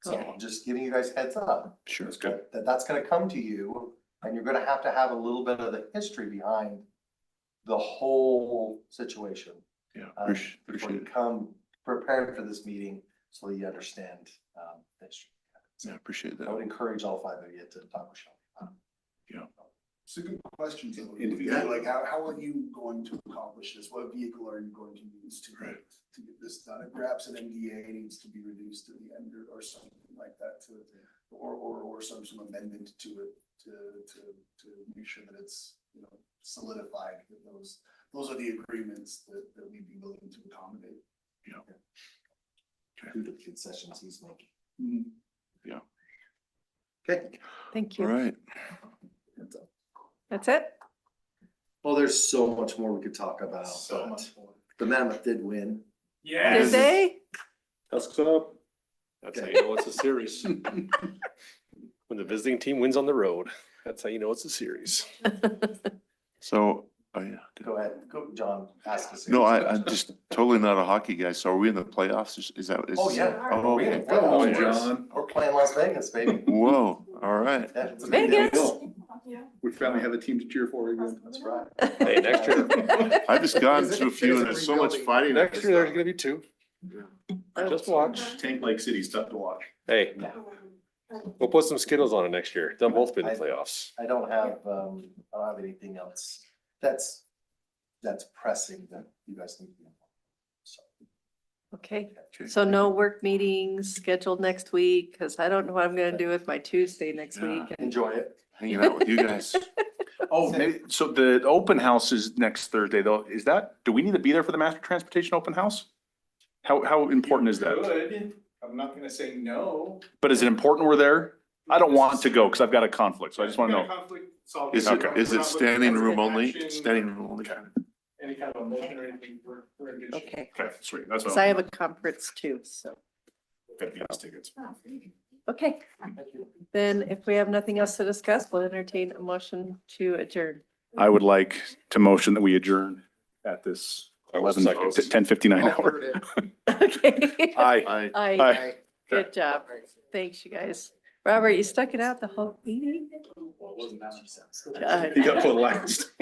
So Okay. I'm just giving you guys heads up. Sure. That's gonna come to you, and you're gonna have a little bit of the history behind the whole situation. Yeah, Before appreciate you it. come prepared for this meeting, so that you understand, the history. Yeah, appreciate I that. would encourage all five of you to talk with Shelby. It's a good question, though. Like, how are you going to accomplish this? What vehicle are you going to use to get this done? If perhaps an MDA needs to be reduced to the end or something like that to, or some amendment to it to make sure that it's, you know, solidified, that those are the agreements that we'd be willing to accommodate. Due to the concessions he's making. Mhm. Yeah. Okay. Thank All you. right. That's it? Well, there's so much more we could talk about, So but much more. the Mammoth did win. Did they? That's up. That's how you know it's a series. When the visiting team wins on the road, that's how you know it's a series. So, oh yeah. Go ahead, go, John, ask us. No, I'm just totally not a hockey guy. So are we in the playoffs? Is that? Oh, yeah. Oh, We're in okay. the playoffs. John. We're playing Las Vegas, baby. Whoa, all right. Yeah, it's a big Vegas. deal. We finally have a team to cheer for again. That's right. Hey, next year. I've just gone to a few and there's so much fighting. Next year, there's gonna be two. Just watch. Tank Lake City's tough to watch. Hey, we'll put some Skittles on it next year. They'll both be in the playoffs. I don't have anything else that's pressing that you guys need to be involved. So, Okay, so no work meetings scheduled next week, because I don't know what I'm gonna do with my Tuesday next Yeah. week. enjoy it. Hanging out with you guys. Oh, maybe, so the open house is next Thursday though. Is that, do we need to be there for the master transportation open house? How important is that? Good. I'm not gonna say no. But is it important we're there? I don't want to go because I've got a conflict, so I just want to know. Is it standing room only? Standing room only? Any kind of a motion or anything, we're in good shape. Okay, Okay, sweet. That's because what I I'm. have a conference too, so, Gotta get us tickets. okay. Then if we have nothing else to discuss, we'll entertain a motion to adjourn. I would like to motion that we adjourn at this I will second. 10:59 hour. Okay. Aye. I, Aye. Good job. Thanks, you guys. Robert, you stuck it out the whole meeting? God. You got put last.